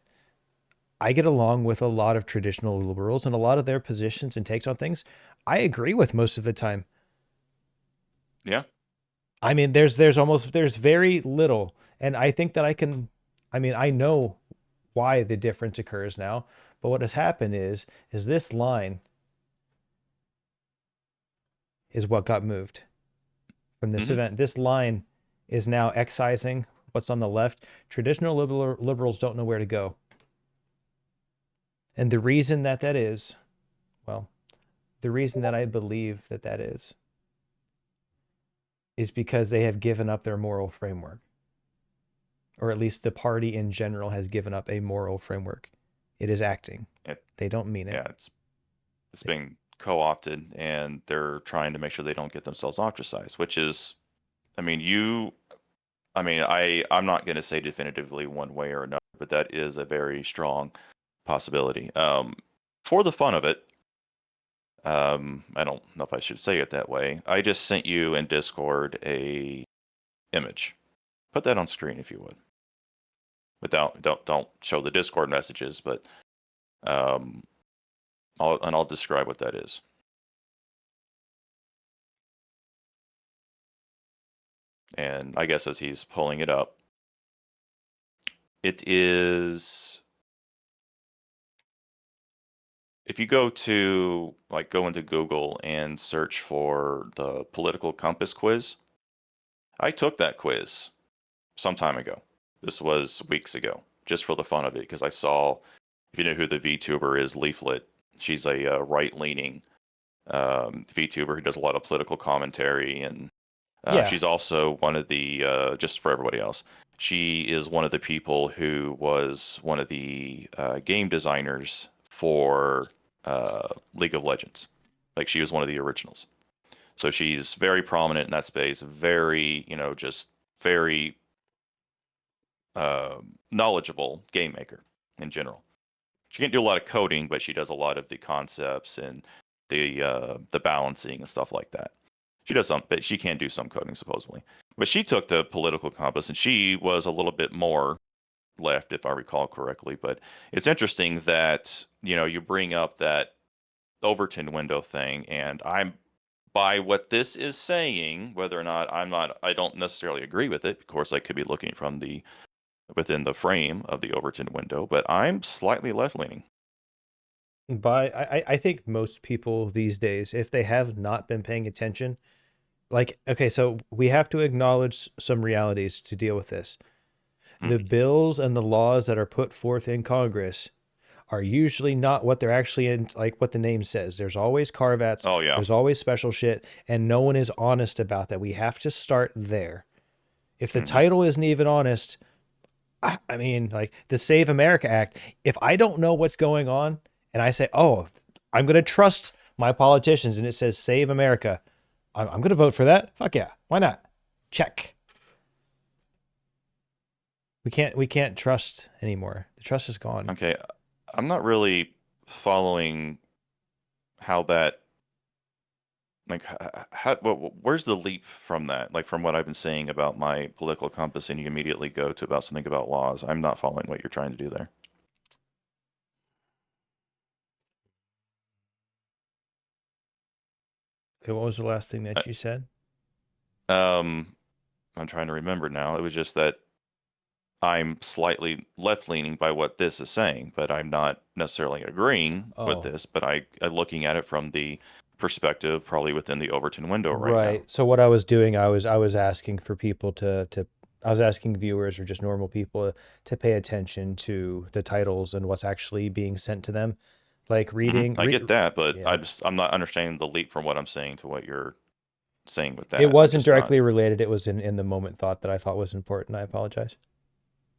I get along with a lot of traditional liberals, and a lot of their positions and takes on things I agree with most of the time. Yeah. I mean, there's very little, and I think that I know why the difference occurs now, but what has happened is this line is what got moved from this event. This line is now excising what's on the left. Traditional liberals don't know where to go. And the reason that is, well, the reason that I believe that is because they have given up their moral framework. Or at least the party in general has given up a moral framework. It is acting. They don't mean it. Yeah, it's being co-opted, and they're trying to make sure they don't get themselves ostracized, which is, I'm not going to say definitively one way or another, but that is a very strong possibility. For the fun of it, I don't know if I should say it that way. I just sent you in Discord a image. Put that on screen if you would. But don't show the Discord messages, but I'll describe what that is. And I guess as he's pulling it up, it is, if you go into Google and search for the political compass quiz, I took that quiz some time ago. This was weeks ago, just for the fun of it, because I saw, if you know who the VTuber is, Leaflet, she's a right-leaning VTuber who does a lot of political commentary, and she's also one of the, just for everybody else, she is one of the people who was one of the game designers for League of Legends. Like, she was one of the originals. So she's very prominent in that space, very, just very knowledgeable game maker in general. She can't do a lot of coding, but she does a lot of the concepts and the balancing and stuff like that. She does some, but she can do some coding supposedly. But she took the political compass, and she was a little bit more left, if I recall correctly. But it's interesting that you bring up that Overton window thing, and by what this is saying, whether or not I don't necessarily agree with it. Of course, I could be looking from within the frame of the Overton window, but I'm slightly left-leaning. I think most people these days, if they have not been paying attention, okay, so we have to acknowledge some realities to deal with this. The bills and the laws that are put forth in Congress are usually not what they're actually in, like what the name says. There's always carve-outs. Oh, yeah. There's always special shit, and no one is honest about that. We have to start there. If the title isn't even honest, I mean, like the Save America Act, if I don't know what's going on and I say, oh, I'm going to trust my politicians, and it says Save America, I'm going to vote for that. Fuck yeah. Why not? Check. We can't trust anymore. The trust is gone. Okay. I'm not really following how that, like, where's the leap from that? Like, from what I've been saying about my political compass, and you immediately go to about something about laws. I'm not following what you're trying to do there. Okay, what was the last thing that you said? I'm trying to remember now. It was just that I'm slightly left-leaning by what this is saying, but I'm not necessarily agreeing with this, but I'm looking at it from the perspective probably within the Overton window right now. So what I was doing, I was asking for people to I was asking viewers or just normal people to pay attention to the titles and what's actually being sent to them. Like reading. I get that, but yeah. I'm not understanding the leap from what I'm saying to what you're saying with that. It wasn't directly related. It was in the moment thought that I thought was important. I apologize.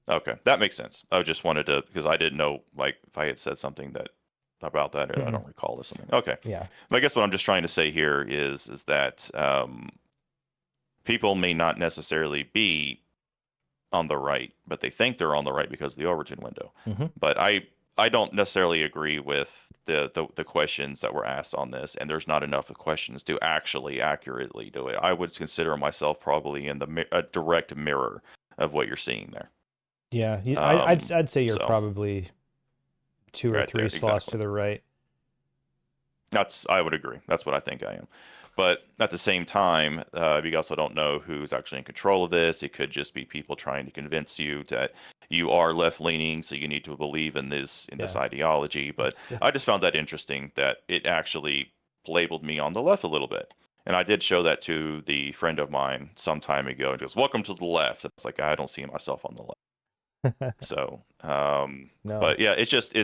Okay, that makes sense. I just wanted to, because I didn't know, like, if I had said something that about that, I don't recall or something. Okay. Yeah. But I guess what I'm just trying to say here is that people may not necessarily be on the right, but they think they're on the right because of the Overton window. But I don't necessarily agree with the questions that were asked on this, and there's not enough of questions to actually accurately do it. I would consider myself probably in a direct mirror of what you're seeing there. Yeah, I'd say you're probably 2 or 3 slots to the right. I would agree. That's what I think I am. But at the same time, you also don't know who's actually in control of this. It could just be people trying to convince you that you are left-leaning, so you need to believe in this ideology. But I just found that interesting that it actually labeled me on the left a little bit. And I did show that to the friend of mine some time ago, and goes, "Welcome to the left." It's like, I don't see myself on the left. So, no. But yeah, it's just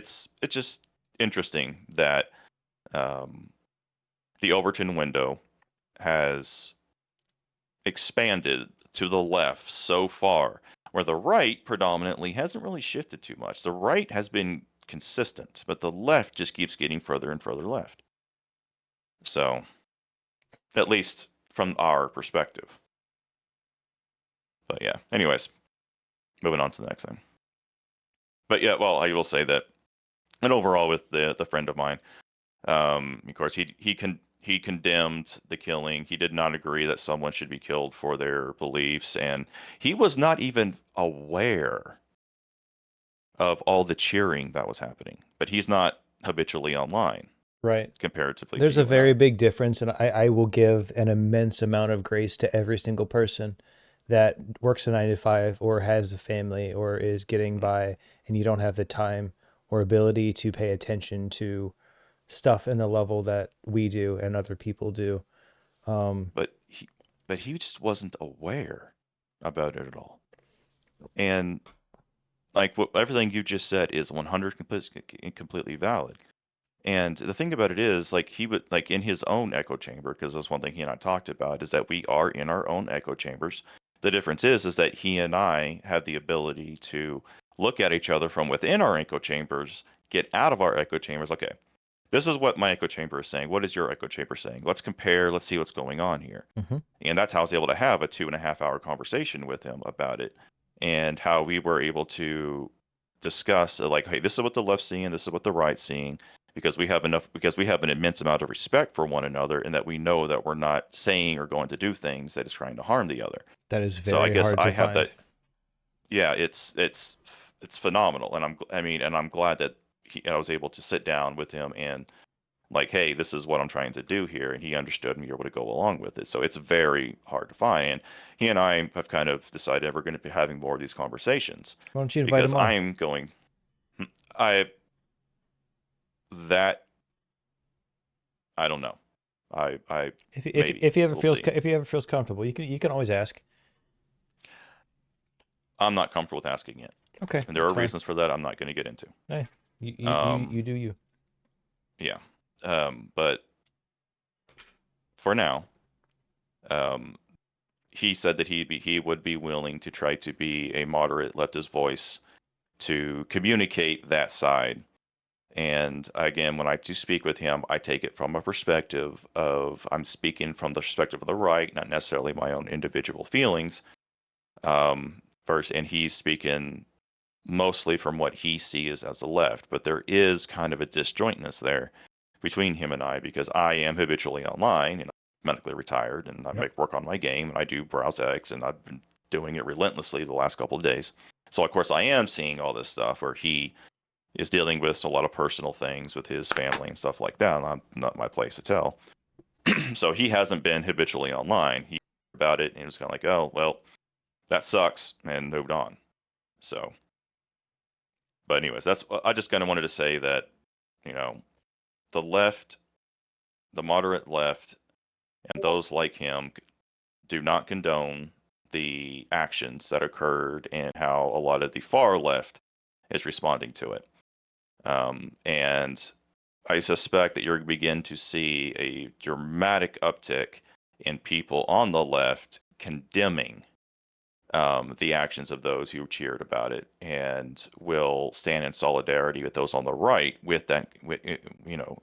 interesting that the Overton window has expanded to the left so far, where the right predominantly hasn't really shifted too much. The right has been consistent, but the left just keeps getting further and further left. So, at least from our perspective. But yeah, anyways, moving on to the next thing. But yeah, well, I will say that, and overall with the friend of mine, of course, he condemned the killing. He did not agree that someone should be killed for their beliefs, and he was not even aware of all the cheering that was happening. But he's not habitually online, right? Comparatively, there's a very big difference, and I will give an immense amount of grace to every single person that works a 9 to 5 or has a family or is getting by, and you don't have the time or ability to pay attention to stuff in a level that we do and other people do. But he just wasn't aware about it at all. And like everything you just said is 100% completely valid. And the thing about it is, like, he would, like, in his own echo chamber, because that's one thing he and I talked about, is that we are in our own echo chambers. The difference is that he and I have the ability to look at each other from within our echo chambers, get out of our echo chambers. Okay, this is what my echo chamber is saying. What is your echo chamber saying? Let's compare. Let's see what's going on here. And that's how I was able to have a 2.5-hour conversation with him about it, and how we were able to discuss, like, hey, this is what the left's seeing, this is what the right's seeing, because we have an immense amount of respect for one another, and that we know that we're not saying or going to do things that is trying to harm the other. That is very so I guess hard to I have find. that. Yeah, it's phenomenal, and I'm glad that I was able to sit down with him and, like, hey, this is what I'm trying to do here, and he understood and we were able to go along with it. So it's very hard to find, and he and I have kind of decided we're going to be having more of these conversations. Why don't you invite him on? I'm going, I don't know. If he ever feels comfortable, you can always ask. I'm not comfortable with asking yet. Okay, and there are reasons for that I'm not going to get into. Hey, you do you. Yeah, but for now, he said that he would be willing to try to be a moderate leftist voice to communicate that side. And again, when I do speak with him, I take it from a perspective of, I'm speaking from the perspective of the right, not necessarily my own individual feelings. First, and he's speaking mostly from what he sees as the left, but there is kind of a disjointness there, between him and I, because I am habitually online and I'm medically retired, and I make work on my game, and I do browse X, and I've been doing it relentlessly the last couple of days. So of course I am seeing all this stuff where he is dealing with a lot of personal things with his family and stuff like that. And not my place to tell. So he hasn't been habitually online. He heard about it and was kind of like, oh, well, that sucks, and moved on. So, but anyways, I just kind of wanted to say that, you know, the left, the moderate left, and those like him do not condone the actions that occurred and how a lot of the far left is responding to it. And I suspect that you're going to begin to see a dramatic uptick in people on the left condemning the actions of those who cheered about it, and will stand in solidarity with those on the right with that,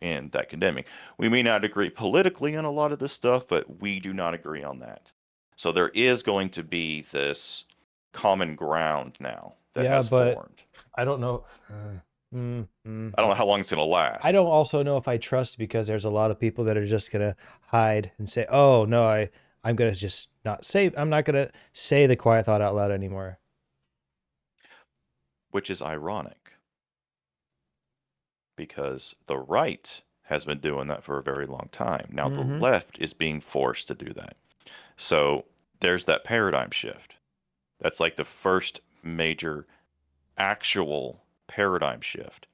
in that condemning. We may not agree politically on a lot of this stuff, but we do not agree on that. So there is going to be this common ground now that has formed. I don't know. I don't know how long it's going to last. I don't also know if I trust, because there's a lot of people that are just going to hide and say, oh, no, I'm going to just I'm not going to say the quiet thought out loud anymore. Which is ironic, because the right has been doing that for a very long time. Now the left is being forced to do that. So there's that paradigm shift. That's like the first major actual paradigm shift.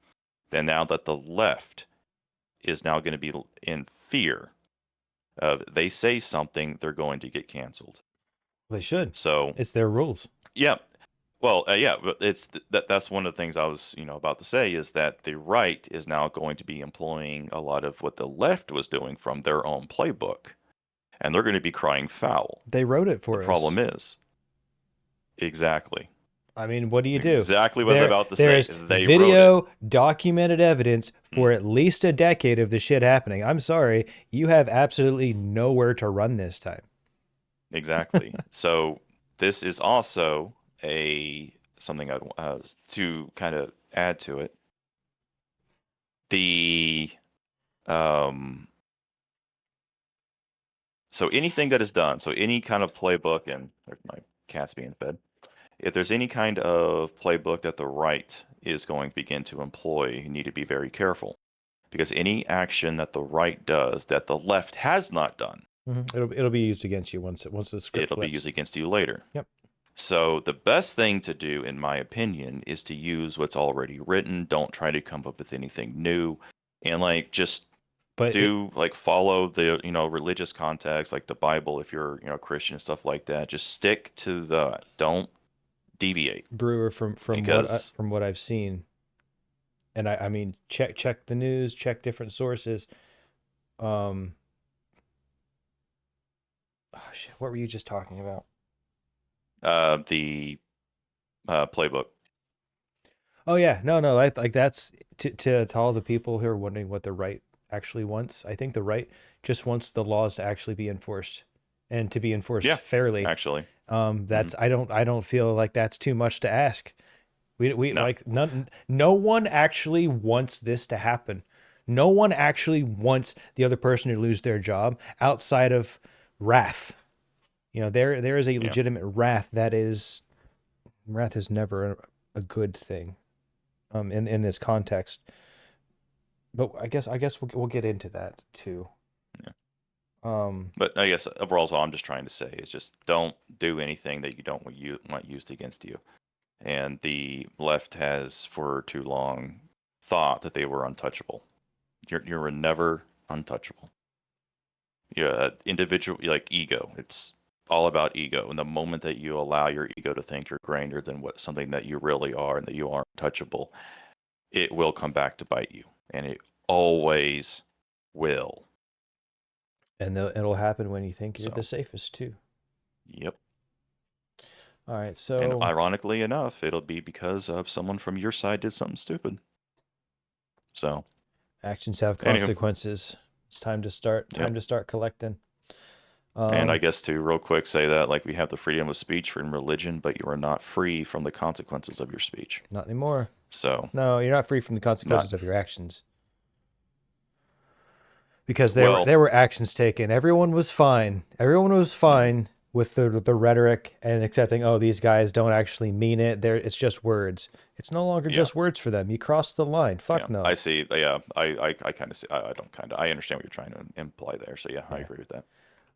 Then now that the left is now going to be in fear of, they say something, they're going to get canceled. They should. So it's their rules. Yeah. Well, yeah, but that's one of the things I was, about to say, is that the right is now going to be employing a lot of what the left was doing from their own playbook, and they're going to be crying foul. They wrote it for us. The problem is, exactly. I mean, what do you do? Exactly what I was about to say. There's They video, wrote it. documented evidence for at least a decade of the shit happening. I'm sorry, you have absolutely nowhere to run this time. Exactly. So this is also something I'd to kind of add to it. So anything that is done, so any kind of playbook, and there's my cat's being fed. If there's any kind of playbook that the right is going to begin to employ, you need to be very careful, because any action that the right does that the left has not done, it'll be used against you once the script it'll flips. be used against you later. Yep. So the best thing to do, in my opinion, is to use what's already written. Don't try to come up with anything new, and follow the religious context, like the Bible, if you're Christian and stuff like that. Just stick to don't deviate. Brewer, from what I've seen, and I mean, check the news, check different sources. Oh shit, what were you just talking about? The playbook. Oh yeah, no, like that's to all the people who are wondering what the right actually wants. I think the right just wants the laws to actually be enforced, and to be enforced fairly. Actually, that's I don't feel like that's too much to ask. We no. Like no one actually wants this to happen. No one actually wants the other person to lose their job outside of wrath. There is a legitimate wrath is never a good thing in this context. But I guess we'll get into that too. Yeah. But I guess overall, what I'm just trying to say is just don't do anything that you don't want used against you. And the left has for too long thought that they were untouchable. You're never untouchable. Yeah, individual, like ego. It's all about ego. And the moment that you allow your ego to think you're greater than something that you really are, and that you aren't touchable, it will come back to bite you, and it always will. And it'll happen when you think you're the safest too. Yep. All right, so... And ironically enough, it'll be because of someone from your side did something stupid. So... actions have consequences. It's time to start collecting. And I guess to real quick say that, like, we have the freedom of speech from religion, but you are not free from the consequences of your speech. Not anymore. So... no, you're not free from the consequences of your actions. because Well- there were actions taken. Everyone was fine. Everyone was fine with the rhetoric and accepting, oh, these guys don't actually mean it. It's just words. It's no longer just words for them. You crossed the line. Fuck no. I see. Yeah, I kind of see. I don't kind of. I understand what you're trying to imply there. So yeah, I agree with that.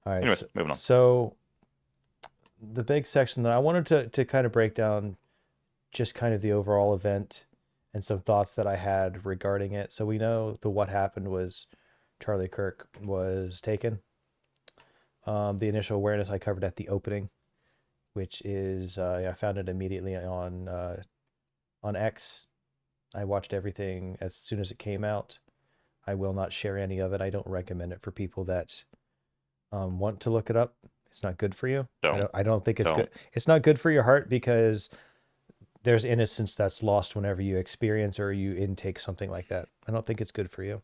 All right. Anyways, moving on. So the big section that I wanted to kind of break down, just kind of the overall event and some thoughts that I had regarding it. So we know what happened was Charlie Kirk was taken. The initial awareness I covered at the opening, which is I found it immediately on X. I watched everything as soon as it came out. I will not share any of it. I don't recommend it for people that want to look it up. It's not good for you. I don't think it's good. It's not good for your heart because there's innocence that's lost whenever you experience or you intake something like that. I don't think it's good for you.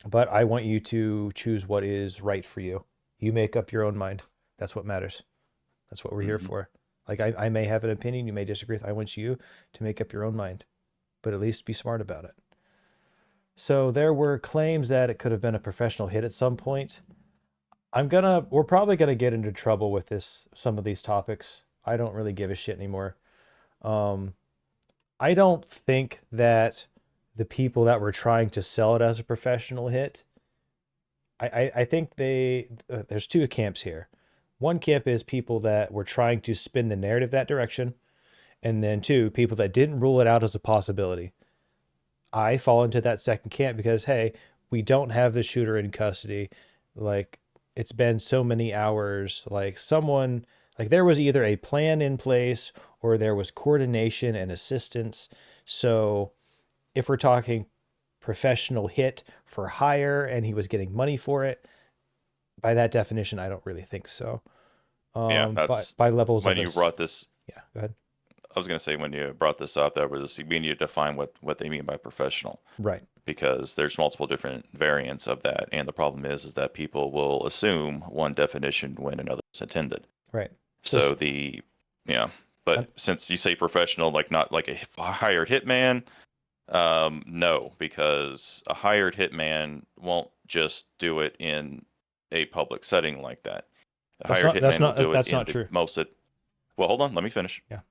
But I want you to choose what is right for you. You make up your own mind. That's what matters. That's what we're here for. Like I may have an opinion, you may disagree with. I want you to make up your own mind, but at least be smart about it. So there were claims that it could have been a professional hit at some point. We're probably gonna get into trouble with some of these topics. I don't really give a shit anymore. I don't think that the people that were trying to sell it as a professional hit, I think there's two camps here. One camp is people that were trying to spin the narrative that direction, and then two, people that didn't rule it out as a possibility. I fall into that second camp because, hey, we don't have the shooter in custody. Like, it's been so many hours. Like, there was either a plan in place or there was coordination and assistance. So if we're talking professional hit for hire and he was getting money for it, by that definition, I don't really think so. That's by levels when of you brought this. Yeah, go ahead. I was going to say when you brought this up, we need to define what they mean by professional, right? Because there's multiple different variants of that, and the problem is that people will assume one definition when another is intended. Right. So but since you say professional, like not like a hired hitman, no, because a hired hitman won't just do it in a public setting like that. A hired hitman will do it in the most. Well, hold on, let me finish. Yeah.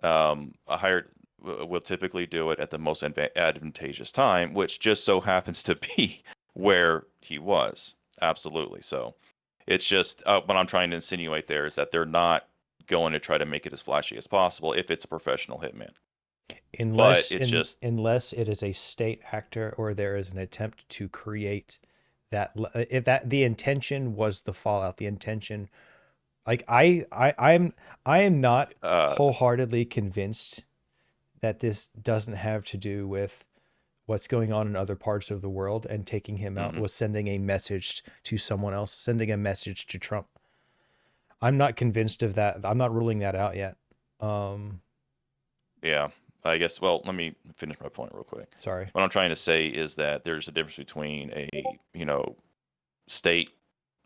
A hired will typically do it at the most advantageous time, which just so happens to be where he was. Absolutely. So it's just what I'm trying to insinuate there is that they're not going to try to make it as flashy as possible if it's a professional hitman. Unless it is a state actor or there is an attempt to create that, if that the intention was the fallout, the intention. Like I am not wholeheartedly convinced that this doesn't have to do with what's going on in other parts of the world, and taking him out was sending a message to someone else, sending a message to Trump. I'm not convinced of that. I'm not ruling that out yet. Yeah, I guess. Well, let me finish my point real quick. Sorry. What I'm trying to say is that there's a difference between a state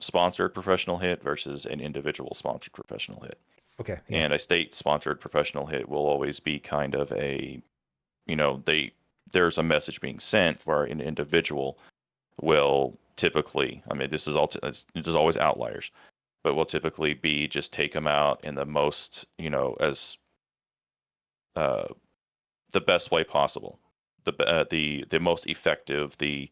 sponsored professional hit versus an individual sponsored professional hit. Okay. Yeah. And a state sponsored professional hit will always be kind of a, there's a message being sent, where an individual will typically, this is there's always outliers, but will typically be just take them out in the most, as the best way possible, the most effective, the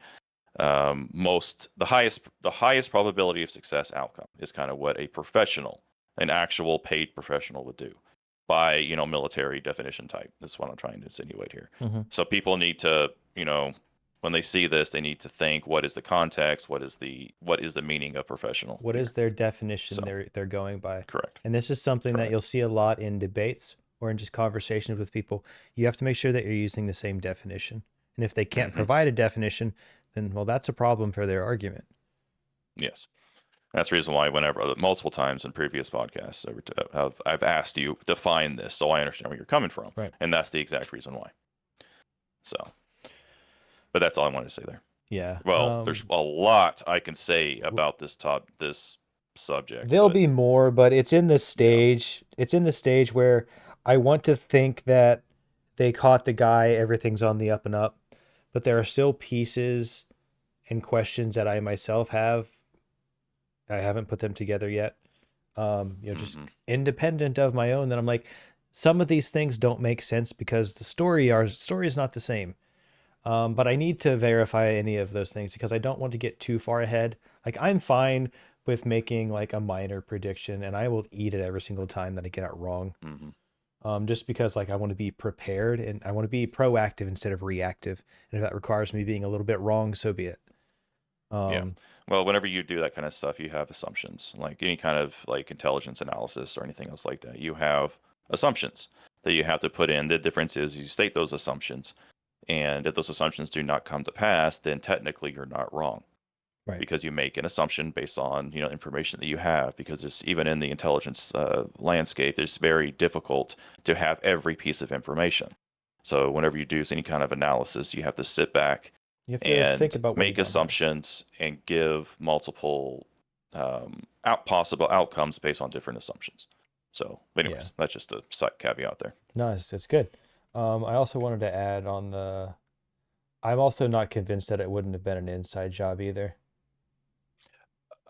highest probability of success outcome is kind of what an actual paid professional would do by, military definition type. That's what I'm trying to insinuate here. So people need to, when they see this, they need to think, what is the context? What is the meaning of professional? What is their definition they're going by? Correct. And this is something that you'll see a lot in debates or in just conversations with people. You have to make sure that you're using the same definition. And if they can't provide a definition, then, well, that's a problem for their argument. Yes. That's the reason why multiple times in previous podcasts, I've asked you define this so I understand where you're coming from. Right. And that's the exact reason why. So, but that's all I wanted to say there. Yeah. Well, there's a lot I can say about this subject. There'll be more, but it's in the stage. Yeah. It's in the stage where I want to think that they caught the guy, everything's on the up and up. but there are still pieces and questions that I myself have. I haven't put them together yet. Just independent of my own, that I'm like, some of these things don't make sense because the story is not the same. But I need to verify any of those things because I don't want to get too far ahead. Like, I'm fine with making like a minor prediction, and I will eat it every single time that I get it wrong. Just because like I want to be prepared and I want to be proactive instead of reactive. And if that requires me being a little bit wrong, so be it. Yeah. Well, whenever you do that kind of stuff, you have assumptions. Like any kind of like intelligence analysis or anything else like that, you have assumptions that you have to put in. The difference is you state those assumptions, and if those assumptions do not come to pass, then technically you're not wrong. Right. Because you make an assumption based on information that you have. Because it's, even in the intelligence landscape, it's very difficult to have every piece of information. So whenever you do any kind of analysis, you have to sit back You have to and think about what make assumptions and give multiple possible outcomes based on different assumptions. So, anyways, that's just a side caveat there. No, it's good. I also wanted to add on I'm also not convinced that it wouldn't have been an inside job either.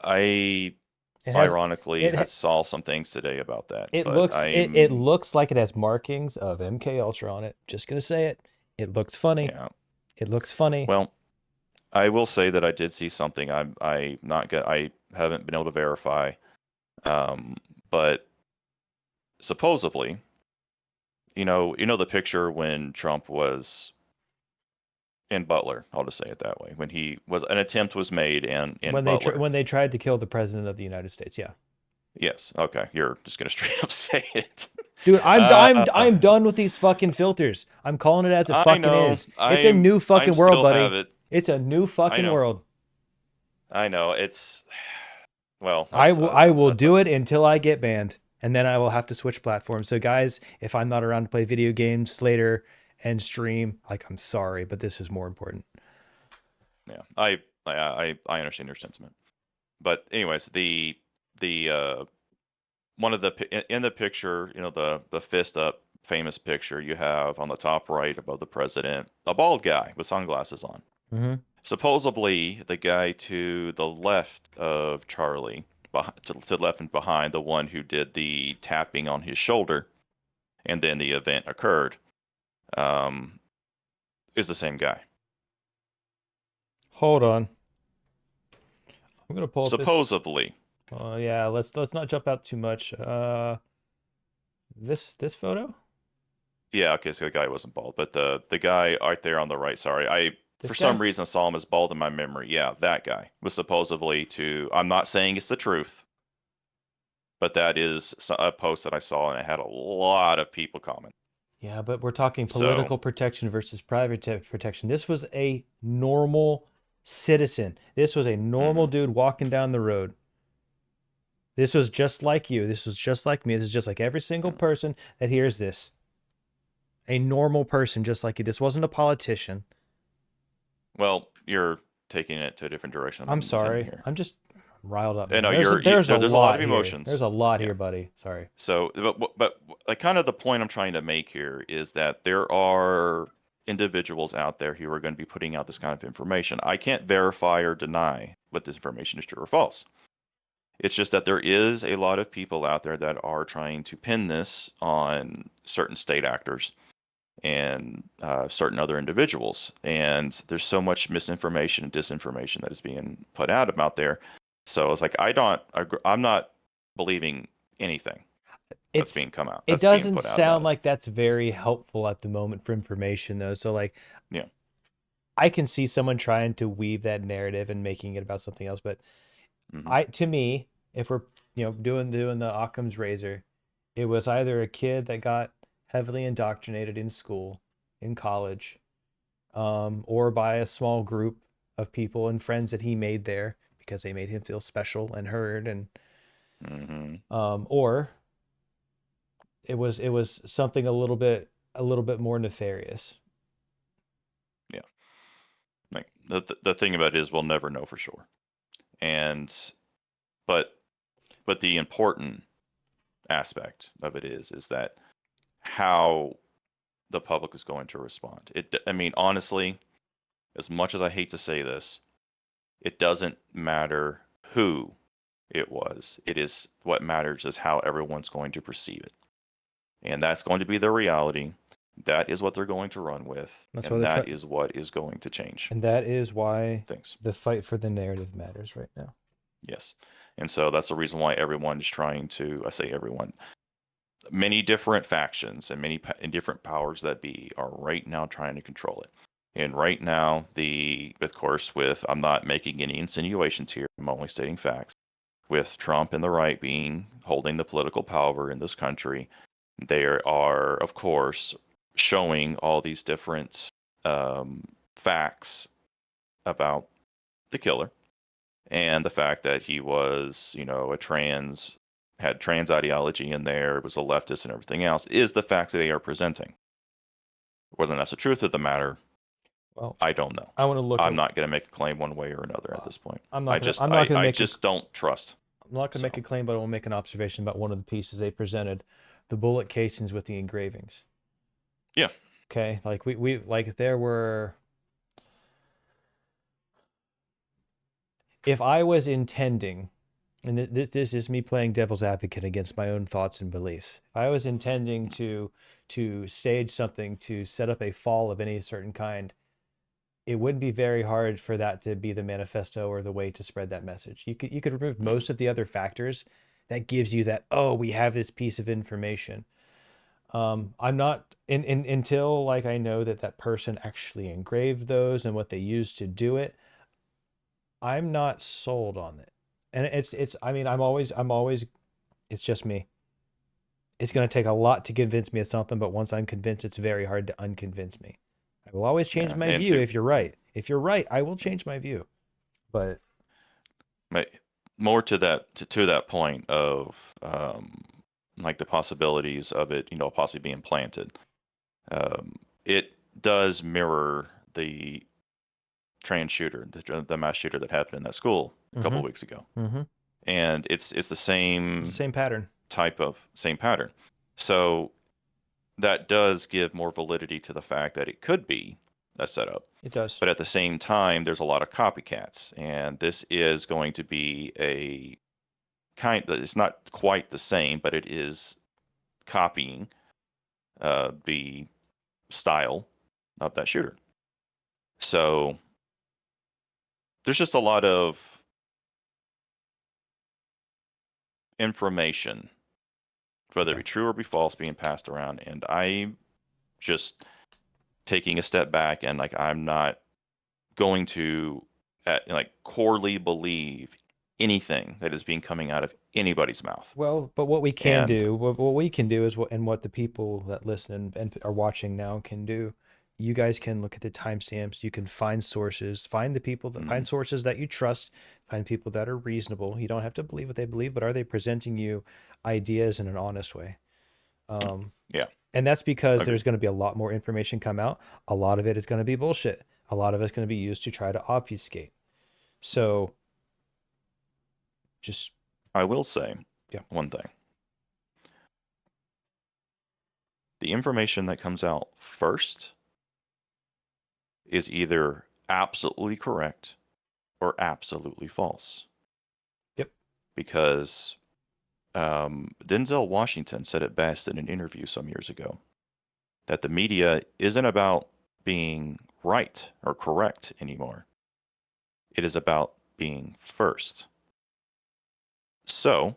Ironically, I saw some things today about that. It but it looks like it has markings of MK Ultra on it. Just gonna say it. It looks funny. Yeah. It looks funny. Well, I will say that I did see something. I haven't been able to verify, but supposedly, the picture when Trump was in Butler. I'll just say it that way. When an attempt was made in Butler. When they tried to kill the president of the United States. Yeah. Yes. Okay. You're just gonna straight up say it, dude. I'm done with these fucking filters. I'm calling it as it fucking is. It's a new fucking world, buddy. It's a new fucking world. I know. It's well. I will do it until I get banned, and then I will have to switch platforms. So guys, if I'm not around to play video games later and stream, like, I'm sorry, but this is more important. Yeah, I understand your sentiment, but anyways, the one of in the picture, the fist up famous picture, you have on the top right above the president a bald guy with sunglasses on. Mm-hmm. Supposedly, the guy to the left of Charlie, to the left and behind, the one who did the tapping on his shoulder, and then the event occurred, is the same guy. Hold on. I'm gonna pull up supposedly. Yeah, let's not jump out too much. This photo? Yeah, okay, so the guy wasn't bald, but the guy right there on the right, sorry. For some reason saw him as bald in my memory. Yeah, that guy was supposedly I'm not saying it's the truth, but that is a post that I saw, and it had a lot of people comment. Yeah, but we're talking political protection versus private protection. This was a normal citizen. This was a normal dude walking down the road. This was just like you. This was just like me. This is just like every single person that hears this. A normal person just like you. This wasn't a politician. Well, you're taking it to a different direction. I'm sorry. Here. I'm just riled up. No, there's a lot of emotions. There's a lot here, buddy. Sorry. So, but like, kind of the point I'm trying to make here is that there are individuals out there who are going to be putting out this kind of information. I can't verify or deny what this information is true or false. It's just that there is a lot of people out there that are trying to pin this on certain state actors and certain other individuals. And there's so much misinformation and disinformation that is being put out there. So it's like, I'm not believing anything that's being come out. It doesn't sound like that's very helpful at the moment for information, though. So like, yeah, I can see someone trying to weave that narrative and making it about something else. But to me, if we're doing the Occam's razor, it was either a kid that got heavily indoctrinated in school, in college, or by a small group of people and friends that he made there because they made him feel special and heard, and or it was something a little bit more nefarious. Yeah, like the thing about it is we'll never know for sure, but the important aspect of it is that how the public is going to respond. I mean, honestly, as much as I hate to say this, it doesn't matter who it was. It is what matters is how everyone's going to perceive it. And that's going to be the reality. That is what they're going to run with. And that is what is going to change. And that is why things. The fight for the narrative matters right now. Yes. And so that's the reason why everyone is trying to, I say everyone, many different factions and many different powers that be are right now trying to control it. And right now, of course, I'm not making any insinuations here, I'm only stating facts. With Trump and the right holding the political power in this country, they are, of course, showing all these different facts about the killer and the fact that he was, had trans ideology in there, was a leftist and everything else, is the facts that they are presenting. Whether that's the truth of the matter, well, I don't know. I'm not going to make a claim one way or another at this point. I just don't trust. I'm not going to make a claim, but I will make an observation about one of the pieces they presented, the bullet casings with the engravings. Yeah. Okay. Like there were. If I was intending, and this is me playing devil's advocate against my own thoughts and beliefs, if I was intending to stage something to set up a fall of any certain kind, it wouldn't be very hard for that to be the manifesto or the way to spread that message. You could remove most of the other factors that gives you that, oh, we have this piece of information. I'm not until like I know that person actually engraved those and what they used to do it. I'm not sold on it. And I'm always it's just me. It's going to take a lot to convince me of something, but once I'm convinced, it's very hard to unconvince me. I will always change my view if you're right. If you're right, I will change my view. But more to that point of like the possibilities of it, possibly being planted. It does mirror the trans shooter, the mass shooter that happened in that school a couple of weeks ago. Mm-hmm. And it's the same pattern. Same pattern. So that does give more validity to the fact that it could be a setup. It does. But at the same time, there's a lot of copycats. And this is going to be it's not quite the same, but it is copying the style of that shooter. So there's just a lot of information, whether it be true or be false, being passed around. And I'm just taking a step back and I'm not going to corely believe anything that is being coming out of anybody's mouth. Well, but what we can do, what we can do is what the people that listen and are watching now can do. You guys can look at the timestamps. You can find sources, find the people that find sources that you trust, find people that are reasonable. You don't have to believe what they believe, but are they presenting you ideas in an honest way? Yeah. And that's because there's going to be a lot more information come out. A lot of it is going to be bullshit. A lot of it's going to be used to try to obfuscate. So I will say one thing. The information that comes out first is either absolutely correct or absolutely false. Yep. Because Denzel Washington said it best in an interview some years ago, that the media isn't about being right or correct anymore. It is about being first. So,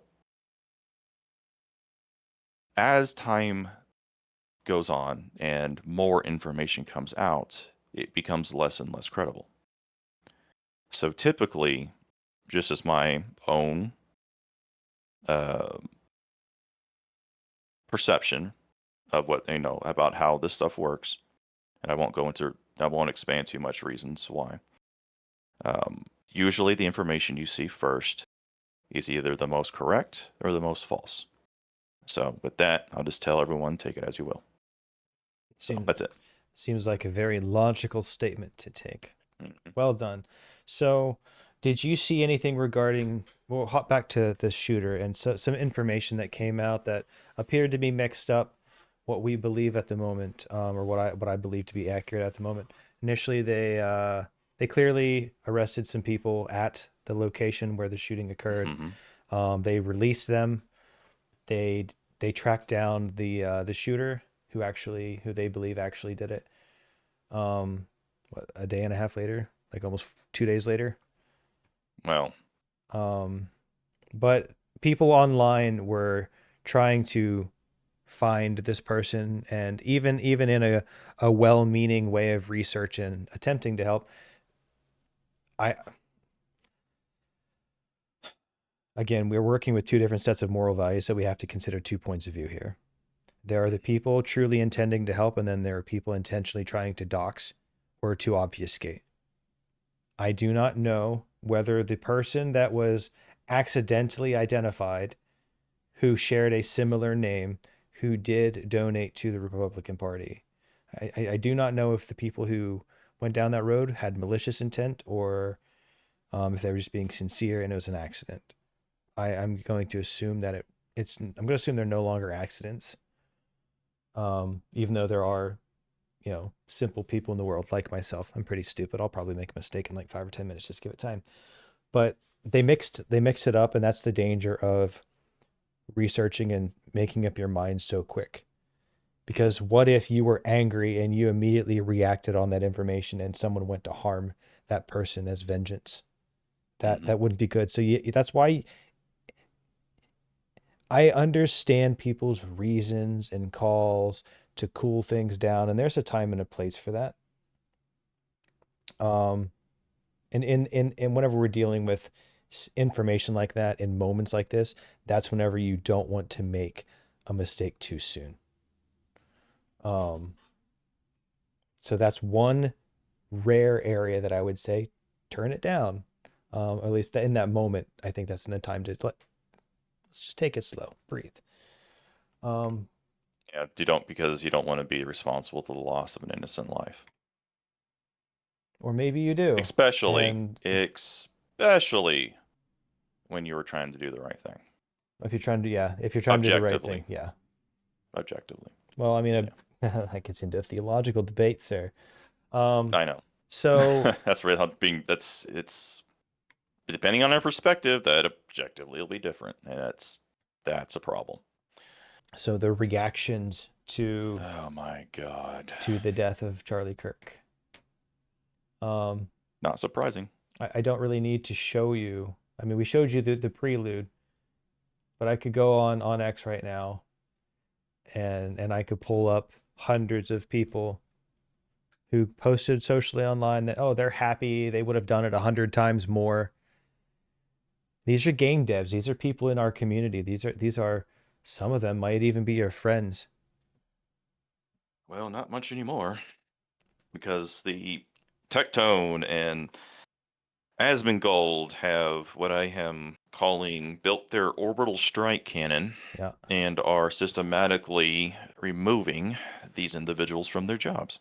as time goes on and more information comes out, it becomes less and less credible. So typically, just as my own perception of what about how this stuff works, and I won't expand too much reasons why. Usually the information you see first is either the most correct or the most false. So with that, I'll just tell everyone, take it as you will. That's it. Seems like a very logical statement to take. Mm-hmm. Well done. So did you see anything regarding, we'll hop back to the shooter and some information that came out that appeared to be mixed up, what we believe at the moment, or what I believe to be accurate at the moment. Initially, they clearly arrested some people at the location where the shooting occurred. They released them. They tracked down the shooter who they believe actually did it. A day and a half later, like almost 2 days later. Well, but people online were trying to find this person, and even in a well-meaning way of research and attempting to help, again, we're working with two different sets of moral values, so we have to consider 2 points of view here. There are the people truly intending to help, and then there are people intentionally trying to dox or to obfuscate. I do not know whether the person that was accidentally identified, who shared a similar name, who did donate to the Republican Party. I do not know if the people who went down that road had malicious intent, or if they were just being sincere and it was an accident. I'm going to assume that I'm going to assume they're no longer accidents. Even though there are, simple people in the world like myself. I'm pretty stupid. I'll probably make a mistake in like 5 or 10 minutes. Just give it time. But they mix it up, and that's the danger of researching and making up your mind so quick. Because what if you were angry and you immediately reacted on that information and someone went to harm that person as vengeance? That wouldn't be good. So that's why I understand people's reasons and calls to cool things down, and there's a time and a place for that. And whenever we're dealing with information like that in moments like this, that's whenever you don't want to make a mistake too soon. So that's one rare area that I would say turn it down. At least in that moment, I think that's in a time to let's just take it slow, breathe. Yeah, because you don't want to be responsible for the loss of an innocent life. Or maybe you do. Especially when you were trying to do the right thing. If you're trying to do the right thing, yeah. Objectively. Well, I mean, that gets into a theological debate, sir. I know. So that's really it's depending on our perspective, that objectively will be different, and that's a problem. So the reactions to oh my god to the death of Charlie Kirk. Not surprising. I don't really need to show you. I mean, we showed you the prelude, but I could go on X right now, and I could pull up hundreds of people who posted socially online that, they're happy, they would have done it 100 times more. These are game devs. These are people in our community. These are some of them might even be your friends. Well, not much anymore, because the Tectone and Asmongold have what I am calling built their orbital strike cannon, and are systematically removing these individuals from their jobs.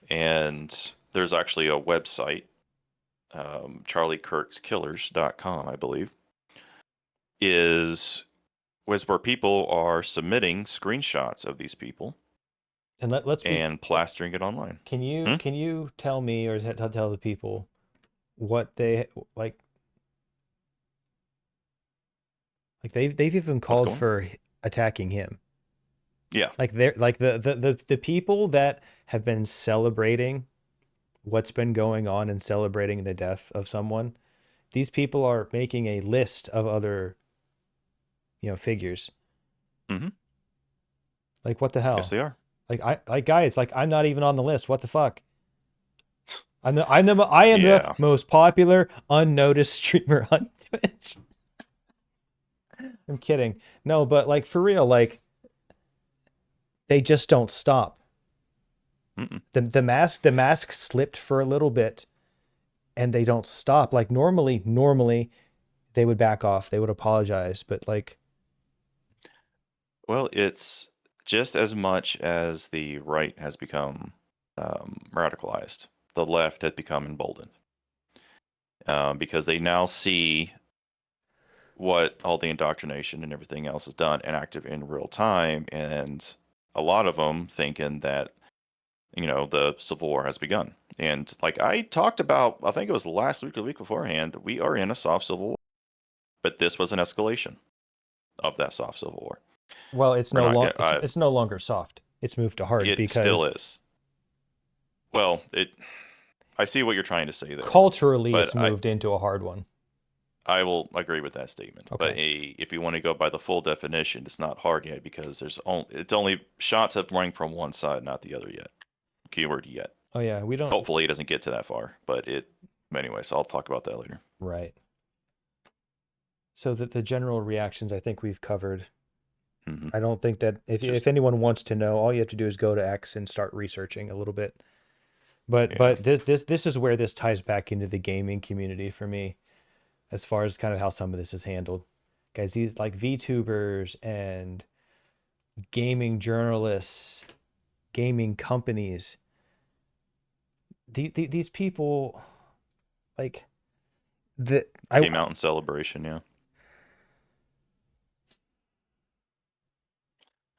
And there's actually a website, charliekirkskillers.com, I believe, was where people are submitting screenshots of these people and plastering it online. Can you tell me, or tell the people what they like? Like they've even called for attacking him. Yeah. Like they're like the people that have been celebrating what's been going on and celebrating the death of someone. These people are making a list of other, figures. Mm-hmm. Like, what the hell? Yes, they are. Guys, I'm not even on the list. What the fuck? I am the most popular unnoticed streamer on Twitch. I'm kidding. No, but for real, they just don't stop. The mask slipped for a little bit, and they don't stop. Normally they would back off, they would apologize, but well, it's just as much as the right has become radicalized, the left had become emboldened, because they now see what all the indoctrination and everything else is done and active in real time, and a lot of them thinking that the Civil War has begun. And like I talked about, I think it was last week or the week beforehand, we are in a soft Civil War. But this was an escalation of that soft Civil War. Well, it's We're no not longer gonna, it's no longer soft. It's moved to hard it still because is. Well, I see what you're trying to say there. culturally but it's moved into a hard one. I will agree with that statement. Okay. But if you want to go by the full definition, it's not hard yet because it's only shots have rang from one side, not the other yet. Keyword yet. Oh yeah, we don't. Hopefully it doesn't get to that far, but anyway, so I'll talk about that later. Right. So that the general reactions I think we've covered. Mm-hmm. I don't think that if anyone wants to know, all you have to do is go to X and start researching a little bit. But this is where this ties back into the gaming community for me, as far as kind of how some of this is handled. Guys, these like VTubers and gaming journalists, gaming companies, these people, like came out in celebration, yeah.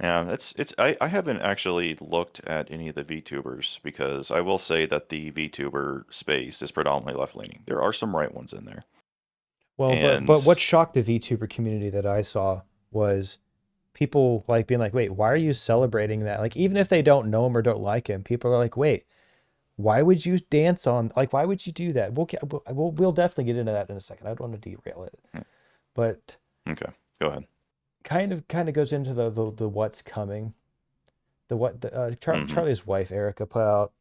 Yeah, I haven't actually looked at any of the VTubers because I will say that the VTuber space is predominantly left leaning. There are some right ones in there. Well, but what shocked the VTuber community that I saw was people like being like, wait, why are you celebrating that? Like, even if they don't know him or don't like him, people are like, wait, why would you dance on, like, why would you do that? We'll definitely get into that in a second. I don't want to derail it, but okay, go ahead. Kind of goes into the what's coming. Charlie's wife Erica put out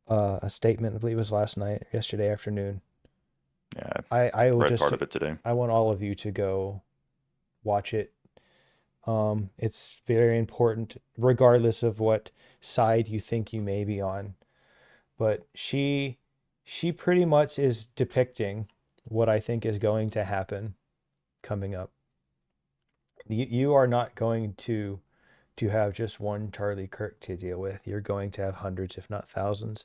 a statement. I believe it was yesterday afternoon. Yeah, I will read part of it today. I want all of you to go watch it. It's very important, regardless of what side you think you may be on. But she pretty much is depicting what I think is going to happen coming up. You are not going to have just one Charlie Kirk to deal with. You're going to have hundreds, if not thousands.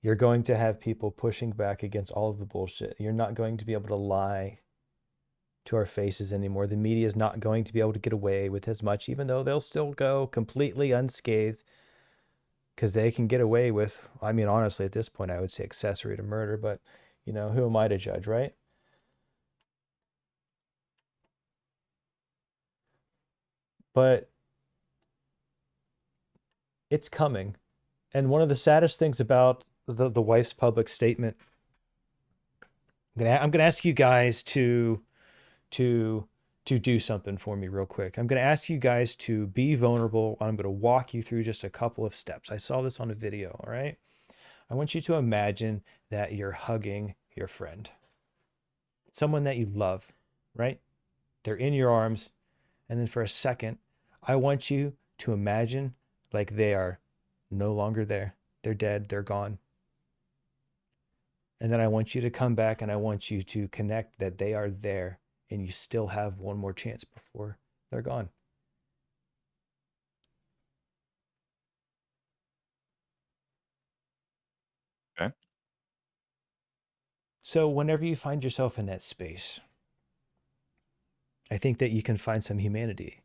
You're going to have people pushing back against all of the bullshit. You're not going to be able to lie to our faces anymore. The media is not going to be able to get away with as much, even though they'll still go completely unscathed because they can get away with, I mean, honestly, at this point, I would say accessory to murder, but who am I to judge, right? But it's coming. And one of the saddest things about the wife's public statement, I'm gonna ask you guys to do something for me real quick. I'm gonna ask you guys to be vulnerable. I'm gonna walk you through just a couple of steps. I saw this on a video, all right? I want you to imagine that you're hugging your friend, someone that you love, right? They're in your arms. And then for a second, I want you to imagine like they are no longer there. They're dead. They're gone. And then I want you to come back and I want you to connect that they are there and you still have one more chance before they're gone. Okay. So whenever you find yourself in that space, I think that you can find some humanity.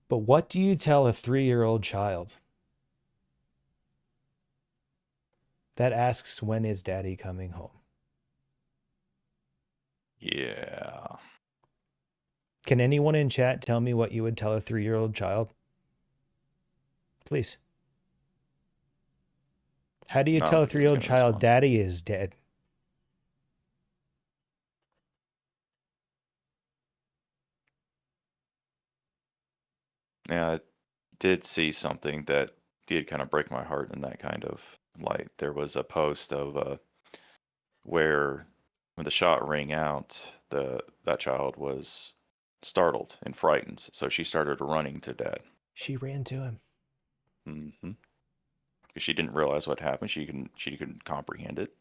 But what do you tell a 3-year-old child that asks, when is daddy coming home? Yeah. Can anyone in chat tell me what you would tell a 3-year-old child? Please. How do you tell a 3-year-old child daddy is dead? Yeah, I did see something that did kind of break my heart in that kind of light. There was a post of where when the shot rang out, that child was startled and frightened, so she started running to dad. She ran to him. Mm-hmm. She didn't realize what happened. She couldn't comprehend it.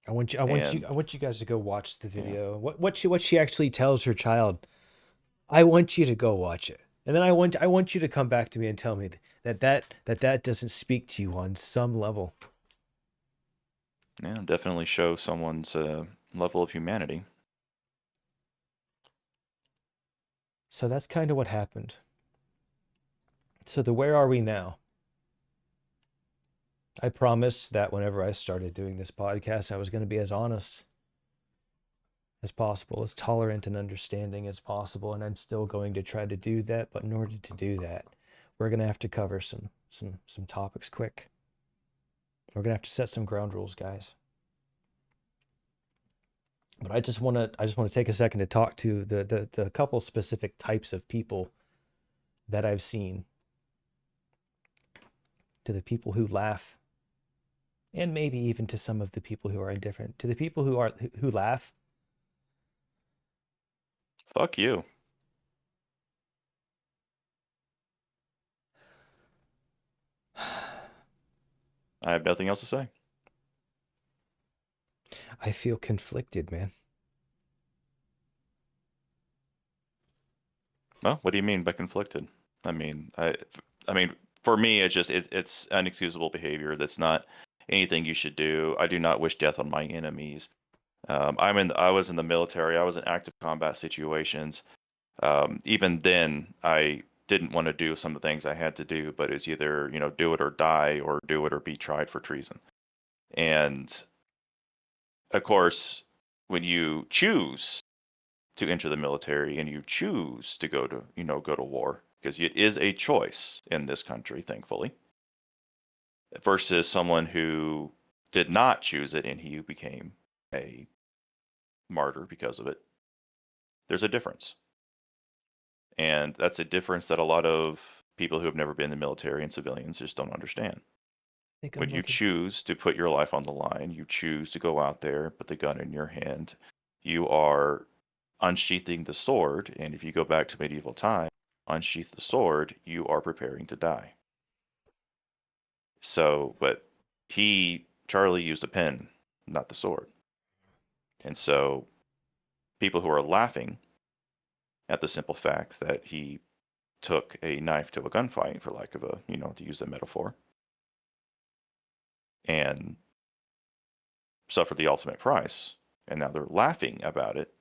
I want you guys to go watch the video. Yeah. What she actually tells her child. I want you to go watch it. And then I want you to come back to me and tell me that doesn't speak to you on some level. Yeah, definitely show someone's level of humanity. So that's kind of what happened. So where are we now? I promised that whenever I started doing this podcast, I was going to be as honest as possible, as tolerant and understanding as possible, and I'm still going to try to do that. But in order to do that, we're going to have to cover some topics quick. We're going to have to set some ground rules, guys. But I just want to take a second to talk to the couple specific types of people that I've seen. To the people who laugh, and maybe even to some of the people who are indifferent. To the people who laugh. Fuck you. I have nothing else to say. I feel conflicted, man. Well, what do you mean by conflicted? I mean, for me, it's just it's unexcusable behavior. That's not anything you should do. I do not wish death on my enemies. I was in the military. I was in active combat situations. Even then, I didn't want to do some of the things I had to do, but it's either, do it or die, or do it or be tried for treason. And of course, when you choose to enter the military and you choose to go to war, because it is a choice in this country, thankfully, versus someone who did not choose it and he became a martyr because of it, there's a difference. And that's a difference that a lot of people who have never been in the military and civilians just don't understand. When you choose to put your life on the line, you choose to go out there, put the gun in your hand, you are unsheathing the sword. And if you go back to medieval time, unsheath the sword, you are preparing to die. So, but Charlie used a pen, not the sword. And so people who are laughing at the simple fact that he took a knife to a gunfight, for lack of to use a metaphor, and suffered the ultimate price, and now they're laughing about it.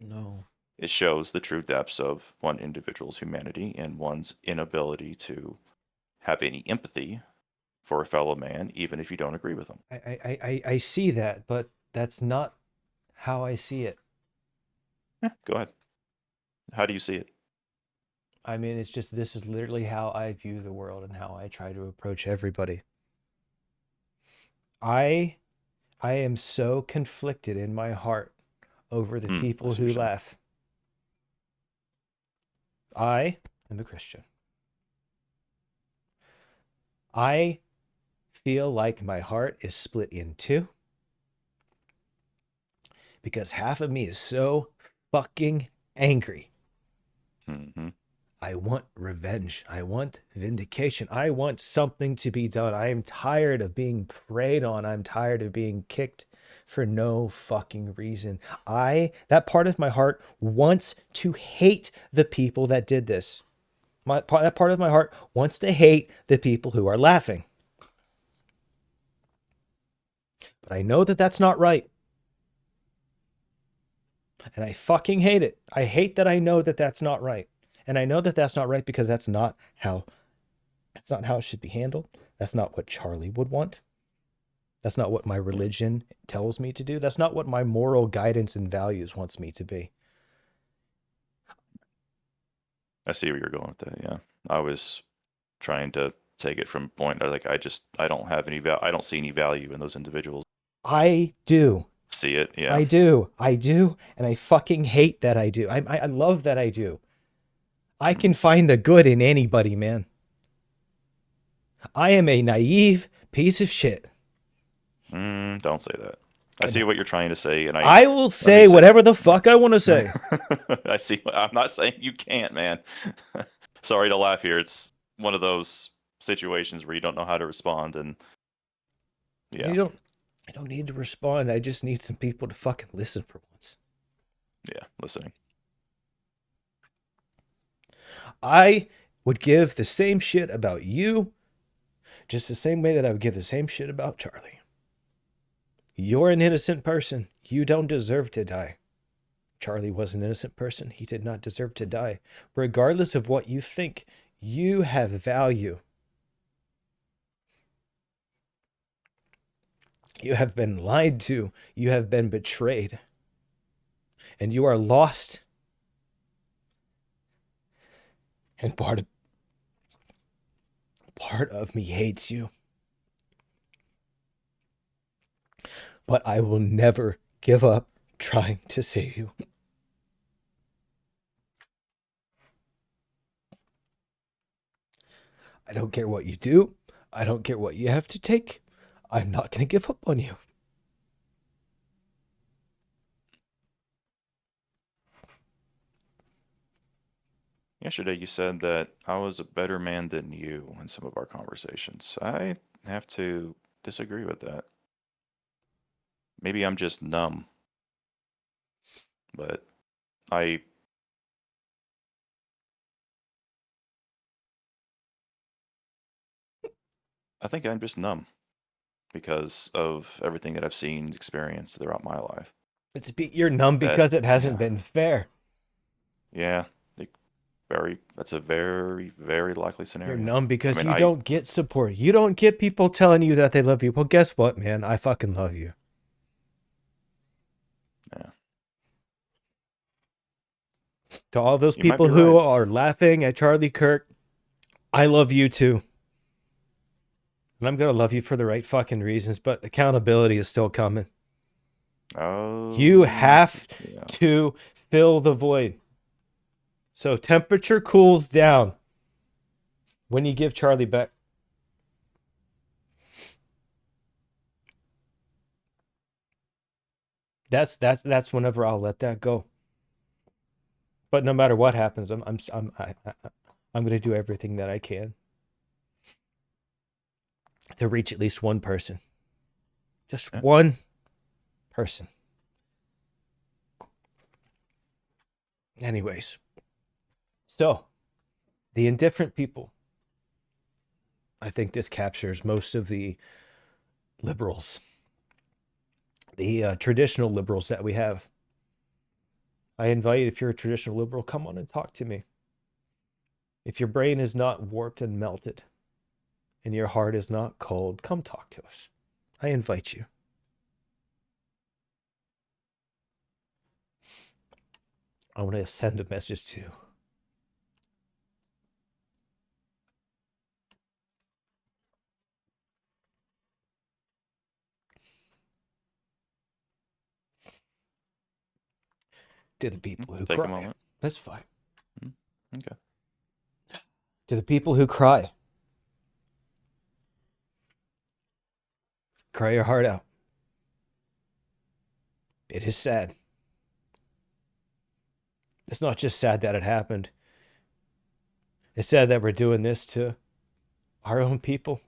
No. It shows the true depths of one individual's humanity and one's inability to have any empathy for a fellow man, even if you don't agree with them. I see that, but that's not how I see it. Go ahead. How do you see it? I mean, it's just, this is literally how I view the world and how I try to approach everybody. I am so conflicted in my heart over the people who laugh. I am a Christian. I feel like my heart is split in two because half of me is so fucking angry. Mm-hmm. I want revenge. I want vindication. I want something to be done. I am tired of being preyed on. I'm tired of being kicked for no fucking reason. That part of my heart wants to hate the people that did this. That part of my heart wants to hate the people who are laughing. But I know that that's not right. And I fucking hate it. I hate that I know that that's not right. And I know that that's not right because that's not how it should be handled. That's not what Charlie would want. That's not what my religion tells me to do. That's not what my moral guidance and values wants me to be. I see where you're going with that. Yeah. I was trying to take it from point, like, I don't have any I don't see any value in those individuals. I do. See it. Yeah. I do. And I fucking hate that I do. I love that I do. I can find the good in anybody, man. I am a naive piece of shit. Don't say that. I see what you're trying to say, and I will say whatever the fuck I want to say. I see. I'm not saying you can't, man. Sorry to laugh here. It's one of those situations where you don't know how to respond, and yeah. I don't need to respond. I just need some people to fucking listen for once. Yeah, listening. I would give the same shit about you, just the same way that I would give the same shit about Charlie. You're an innocent person. You don't deserve to die. Charlie was an innocent person. He did not deserve to die. Regardless of what you think, You have value. You have been lied to. You have been betrayed. And you are lost. And part of me hates you. But I will never give up trying to save you. I don't care what you do. I don't care what you have to take. I'm not going to give up on you. Yesterday, you said that I was a better man than you in some of our conversations. I have to disagree with that. Maybe I'm just numb, but I think I'm just numb because of everything that I've seen, experienced throughout my life. You're numb because it hasn't been fair. Yeah, that's a very, very likely scenario. You're numb because you don't get support. You don't get people telling you that they love you. Well, guess what, man? I fucking love you. Yeah. To all those people who are laughing at Charlie Kirk, I love you too. And I'm going to love you for the right fucking reasons, but accountability is still coming. Oh. You have to fill the void. So temperature cools down when you give Charlie back. That's whenever I'll let that go. But no matter what happens, I'm going to do everything that I can to reach at least one person. Just one person. Anyways. So, the indifferent people. I think this captures most of the liberals. The traditional liberals that we have. I invite, if you're a traditional liberal, come on and talk to me. If your brain is not warped and melted, and your heart is not cold, come talk to us. I invite you. I want to send a message to the people who Take cry. a moment. That's fine. Okay. To the people who cry. Cry your heart out. It is sad. It's not just sad that it happened. It's sad that we're doing this to our own people.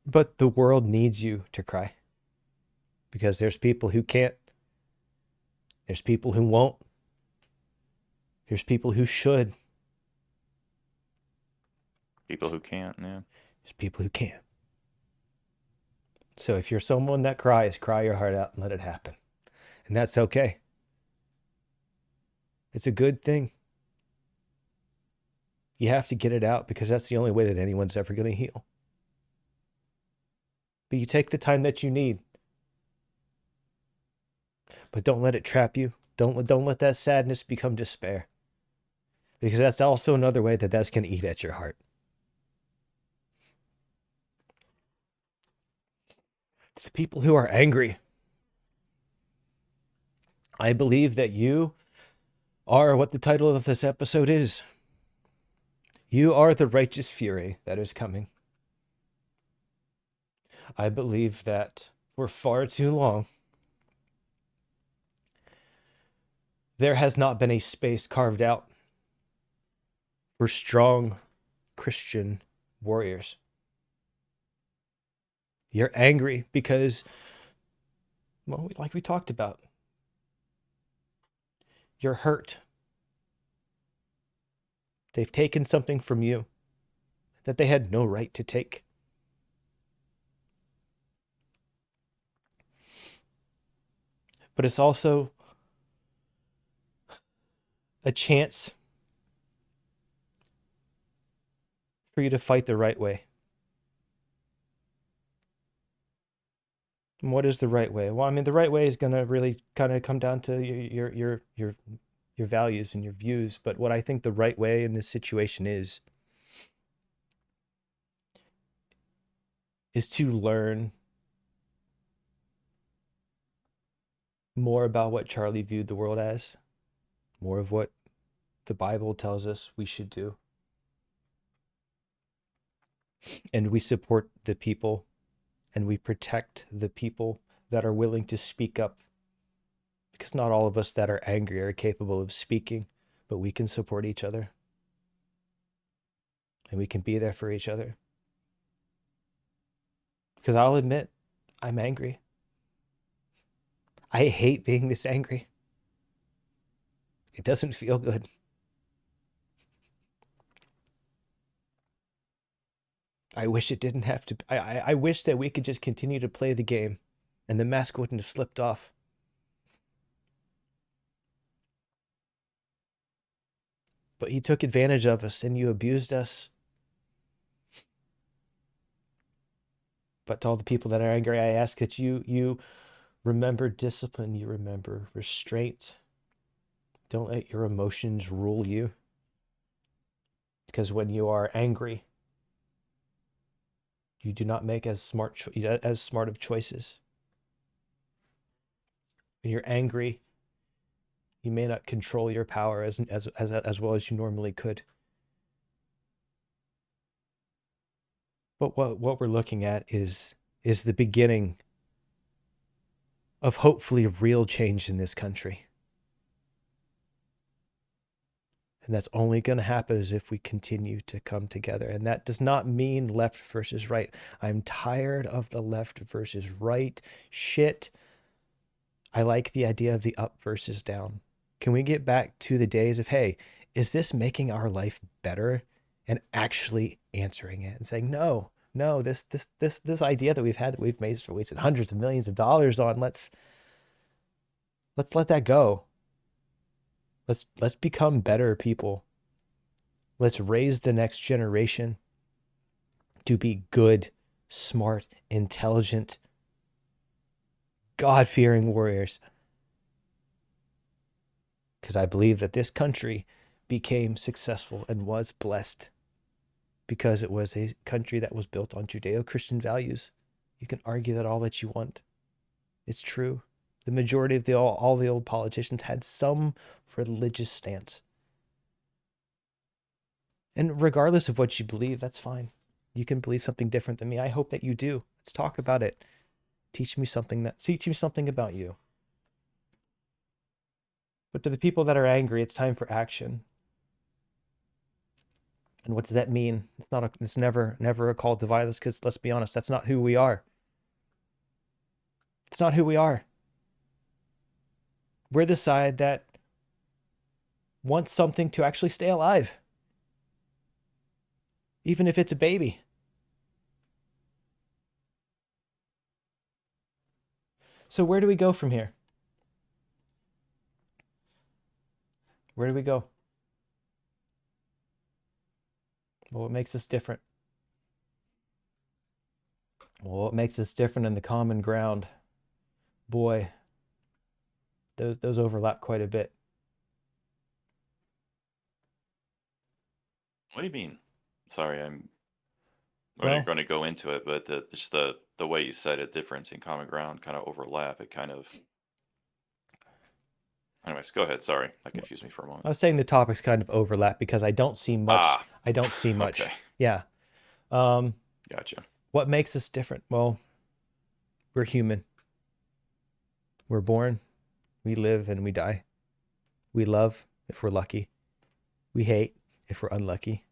But the world needs you to cry. Because there's people who can't. There's people who won't. There's people who should. People who can't, yeah. There's people who can't. So if you're someone that cries, cry your heart out and let it happen. And that's okay. It's a good thing. You have to get it out because that's the only way that anyone's ever going to heal. But you take the time that you need. But don't let it trap you. Don't let that sadness become despair. Because that's also another way that that's going to eat at your heart. To the people who are angry, I believe that you are what the title of this episode is. You are the righteous fury that is coming. I believe that for far too long, there has not been a space carved out for strong Christian warriors. You're angry because, well, like we talked about, you're hurt. They've taken something from you that they had no right to take. But it's also a chance for you to fight the right way. And what is the right way? Well, I mean, the right way is going to really kind of come down to your values and your views. But what I think the right way in this situation is to learn more about what Charlie viewed the world as, more of what the Bible tells us we should do. And we support the people and we protect the people that are willing to speak up. Because not all of us that are angry are capable of speaking, but we can support each other. And we can be there for each other. Because I'll admit, I'm angry. I hate being this angry. It doesn't feel good. I wish it didn't have to. I wish that we could just continue to play the game and the mask wouldn't have slipped off. But you took advantage of us and you abused us. But to all the people that are angry, I ask that you remember discipline, you remember restraint. Don't let your emotions rule you. Because when you are angry, you do not make as smart of choices. When you're angry, you may not control your power as well as you normally could. But what we're looking at is the beginning of hopefully real change in this country. And that's only going to happen as if we continue to come together. And that does not mean left versus right. I'm tired of the left versus right shit. I like the idea of the up versus down. Can we get back to the days of, hey, is this making our life better? And actually answering it and saying, no, this idea that we've wasted hundreds of millions of dollars on, let's let that go. Let's become better people. Let's raise the next generation to be good, smart, intelligent, God-fearing warriors. Because I believe that this country became successful and was blessed because it was a country that was built on Judeo-Christian values. You can argue that all that you want. It's true. The majority of all the old politicians had some religious stance. And regardless of what you believe, that's fine. You can believe something different than me. I hope that you do. Let's talk about it. Teach me something about you. But to the people that are angry, it's time for action. And what does that mean? It's never a call to violence, because let's be honest, that's not who we are. It's not who we are. We're the side that wants something to actually stay alive. Even if it's a baby. So where do we go from here? Where do we go? Well, what makes us different? Well, what makes us different in the common ground? Boy, those overlap quite a bit. What do you mean? Sorry, I'm not going to go into it, but just the way you said it, difference in common ground, kind of overlap. It kind of. Anyways, go ahead. Sorry, that confused me for a moment. I was saying the topics kind of overlap because I don't see much. I don't see much. Okay. Yeah. Gotcha. What makes us different? Well, we're human. We're born, we live, and we die. We love if we're lucky. We hate if we're unlucky.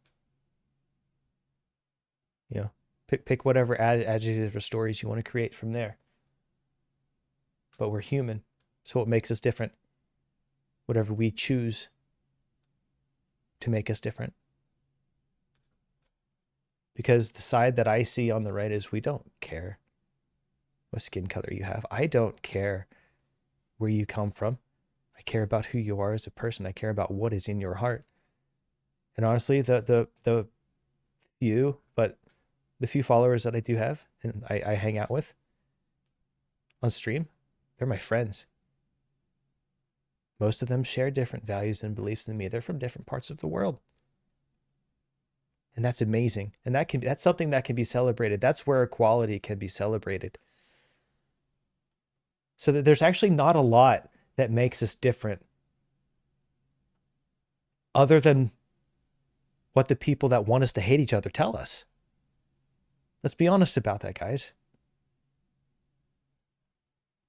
You know, pick whatever adjectives or stories you want to create from there. But we're human. So what makes us different? Whatever we choose to make us different. Because the side that I see on the right is we don't care what skin color you have. I don't care where you come from. I care about who you are as a person. I care about what is in your heart. And honestly, the few followers that I do have and I hang out with on stream, they're my friends. Most of them share different values and beliefs than me. They're from different parts of the world. And that's amazing. And that's something that can be celebrated. That's where equality can be celebrated. So that there's actually not a lot that makes us different other than what the people that want us to hate each other tell us. Let's be honest about that, guys.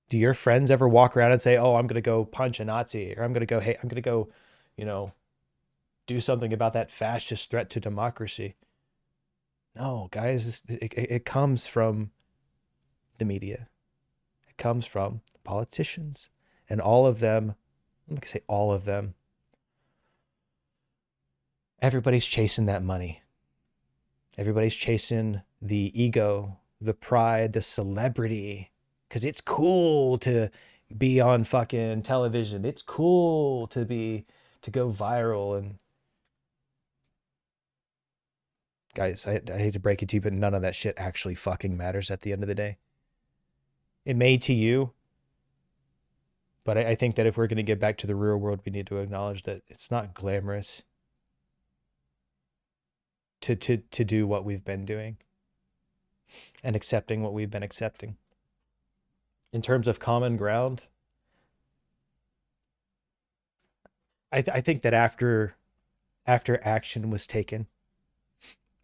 Do your friends ever walk around and say, "Oh, I'm going to go punch a Nazi," or I'm going to go, do something about that fascist threat to democracy"? No, guys, it comes from the media. It comes from the politicians, and all of them. I'm going to say all of them. Everybody's chasing that money. Everybody's chasing the ego, the pride, the celebrity, because it's cool to be on fucking television. It's cool to go viral. And guys, I hate to break it to you, but none of that shit actually fucking matters at the end of the day. It may to you, but I think that if we're going to get back to the real world, we need to acknowledge that it's not glamorous to do what we've been doing and accepting what we've been accepting. In terms of common ground, I think that after action was taken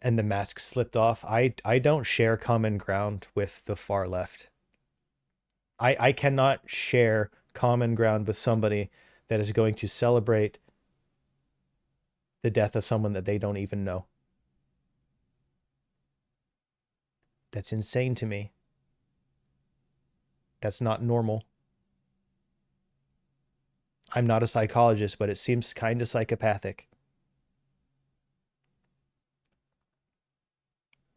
and the mask slipped off, I don't share common ground with the far left. I cannot share common ground with somebody that is going to celebrate the death of someone that they don't even know. That's insane to me. That's not normal. I'm not a psychologist, but it seems kind of psychopathic.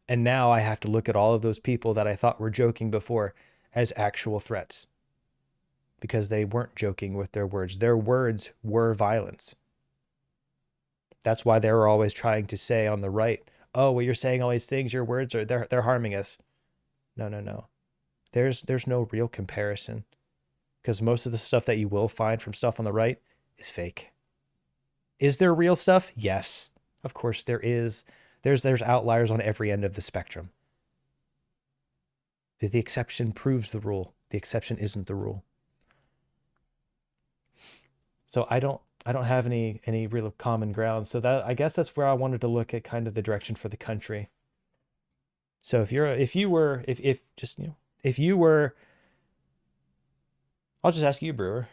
And now I have to look at all of those people that I thought were joking before as actual threats, because they weren't joking with their words. Their words were violence. That's why they were always trying to say on the right, "Oh, well, you're saying all these things, your words are they're harming us." No. There's no real comparison, because most of the stuff that you will find from stuff on the right is fake. Is there real stuff? Yes, of course there is. There's outliers on every end of the spectrum. But the exception proves the rule. The exception isn't the rule. So I don't have any real common ground. So that, I guess that's where I wanted to look at kind of the direction for the country. So if you were, I'll just ask you, Brewer.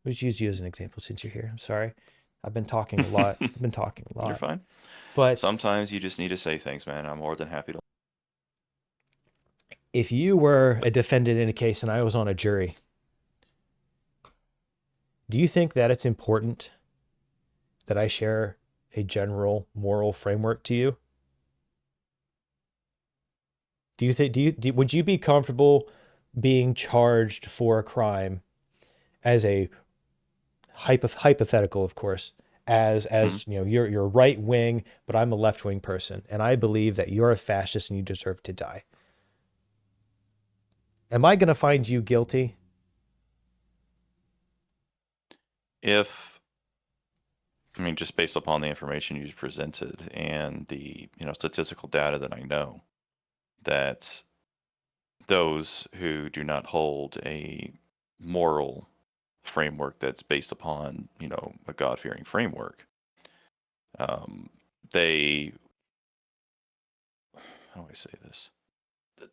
We'll just use you as an example since you're here. I'm sorry. I've been talking a lot. You're fine. But sometimes you just need to say things, man. I'm more than happy to. If you were a defendant in a case and I was on a jury, do you think that it's important that I share a general moral framework to you? Would you be comfortable being charged for a crime as a hypothetical, of course, as you're right wing, but I'm a left wing person, and I believe that you're a fascist and you deserve to die? Am I going to find you guilty? Just based upon the information you presented and the statistical data that I know, that those who do not hold a moral framework that's based upon a God-fearing framework, they, how do I say this?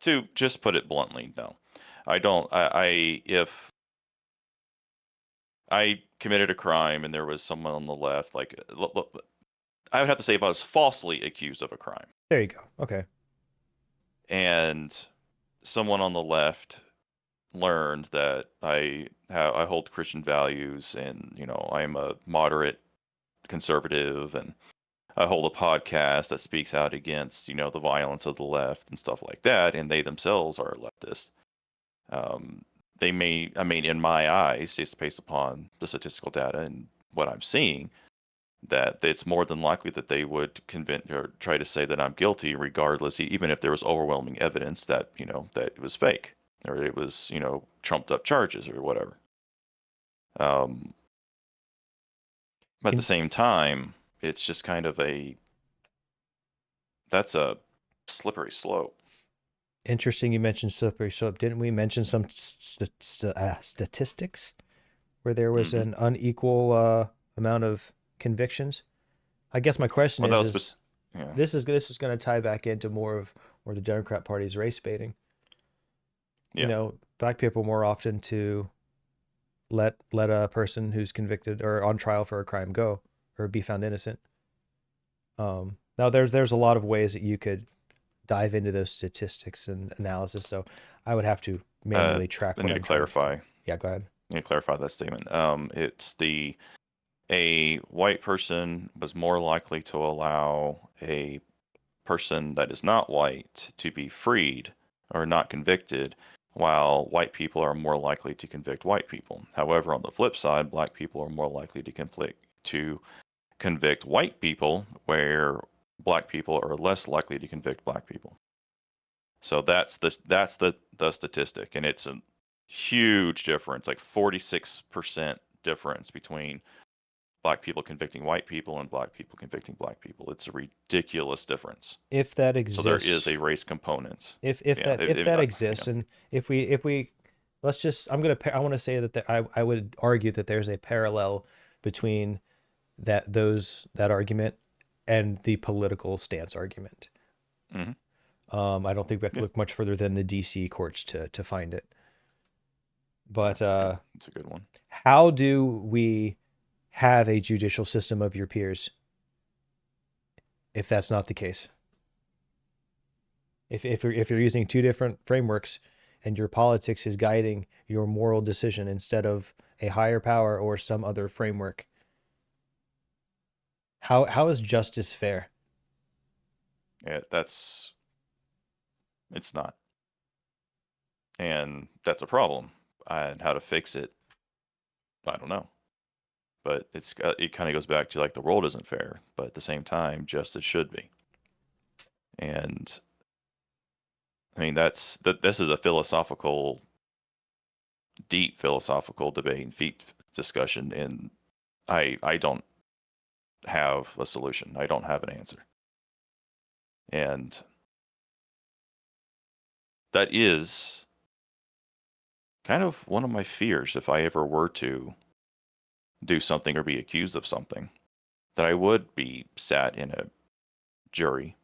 To just put it bluntly, no, I don't. If I committed a crime and there was someone on the left, like, I would have to say if I was falsely accused of a crime. There you go. Okay. And someone on the left learned that I hold Christian values and, I'm a moderate conservative and I hold a podcast that speaks out against, the violence of the left and stuff like that, and they themselves are a leftist. they may, I mean, in my eyes, just based upon the statistical data and what I'm seeing, that it's more than likely that they would convince or try to say that I'm guilty, regardless, even if there was overwhelming evidence that, you know, that it was fake or it was, you know, trumped up charges or whatever. But at the same time, it's just kind of that's a slippery slope. Interesting you mentioned slippery slope. Didn't we mention some statistics where there was an unequal amount of convictions? I guess my question is yeah. this is going to tie back into more the Democrat Party's race baiting. Yeah. You know, black people more often to let a person who's convicted or on trial for a crime go or be found innocent. Now there's a lot of ways that you could dive into those statistics and analysis. So I would have to manually track. I need to clarify. Yeah, go ahead. I need to clarify that statement. It's a white person was more likely to allow a person that is not white to be freed or not convicted, while white people are more likely to convict white people. However, on the flip side, black people are more likely to convict white people, where black people are less likely to convict black people. So that's the statistic, and it's a huge difference, like 46% difference between black people convicting white people and black people convicting black people. It's a ridiculous difference. If that exists, so there is a race component. If that exists, and if we let's just I want to say that I would argue that there's a parallel between that argument and the political stance argument. I don't think we have to look much further than the DC courts to find it. But it's a good one. How do we have a judicial system of your peers if that's not the case? If you're using two different frameworks and your politics is guiding your moral decision instead of a higher power or some other framework, how is justice fair? Yeah, it's not. And that's a problem. And how to fix it, I don't know. But it kind of goes back to, like, the world isn't fair, but at the same time, justice should be. And I mean, this is a deep philosophical debate and discussion, and I don't have a solution. I don't have an answer. And that is kind of one of my fears, if I ever were to do something or be accused of something, that I would be sat in a jury.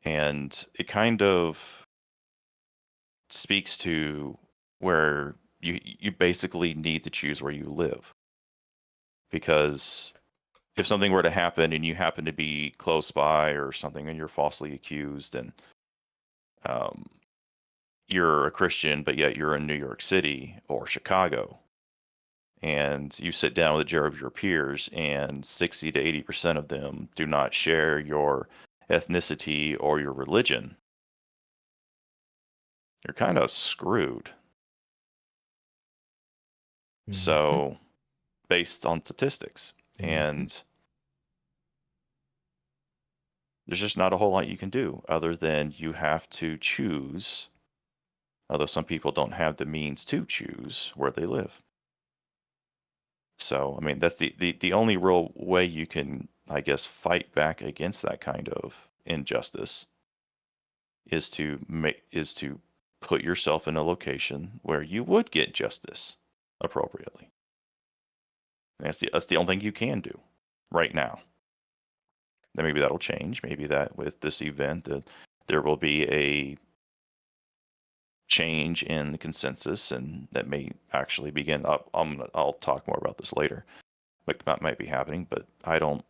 And it kind of speaks to where you basically need to choose where you live. Because if something were to happen and you happen to be close by or something and you're falsely accused, and you're a Christian, but yet you're in New York City or Chicago, and you sit down with a jury of your peers, and 60 to 80% of them do not share your ethnicity or your religion, you're kind of screwed. So, based on statistics, and there's just not a whole lot you can do other than you have to choose, although some people don't have the means to choose where they live. So, I mean, that's the only real way you can, I guess, fight back against that kind of injustice is to put yourself in a location where you would get justice appropriately. And that's the only thing you can do right now. Then maybe that'll change. Maybe that with this event, that there will be a change in the consensus, and that may actually begin up. I'll talk more about this later. But that might be happening, but I don't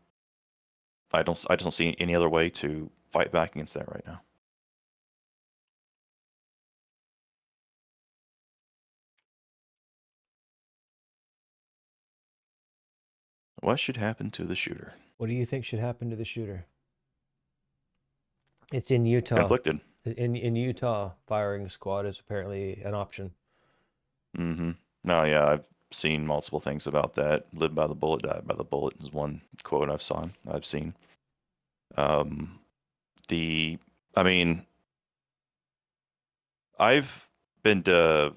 see any other way to fight back against that right now. What should happen to the shooter? What do you think should happen to the shooter? It's in Utah. Conflicted. In Utah, firing squad is apparently an option. Mm-hmm. No, yeah, I've seen multiple things about that. Live by the bullet, die by the bullet is one quote I've seen. Um, the, I mean, I've been to,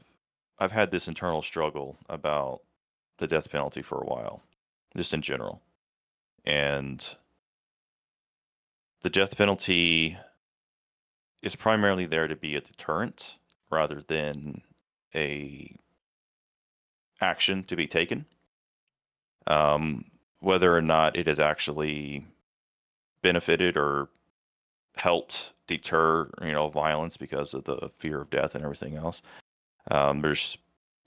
I've had this internal struggle about the death penalty for a while, just in general. And the death penalty is primarily there to be a deterrent rather than a action to be taken. Whether or not it has actually benefited or helped deter, violence because of the fear of death and everything else. There's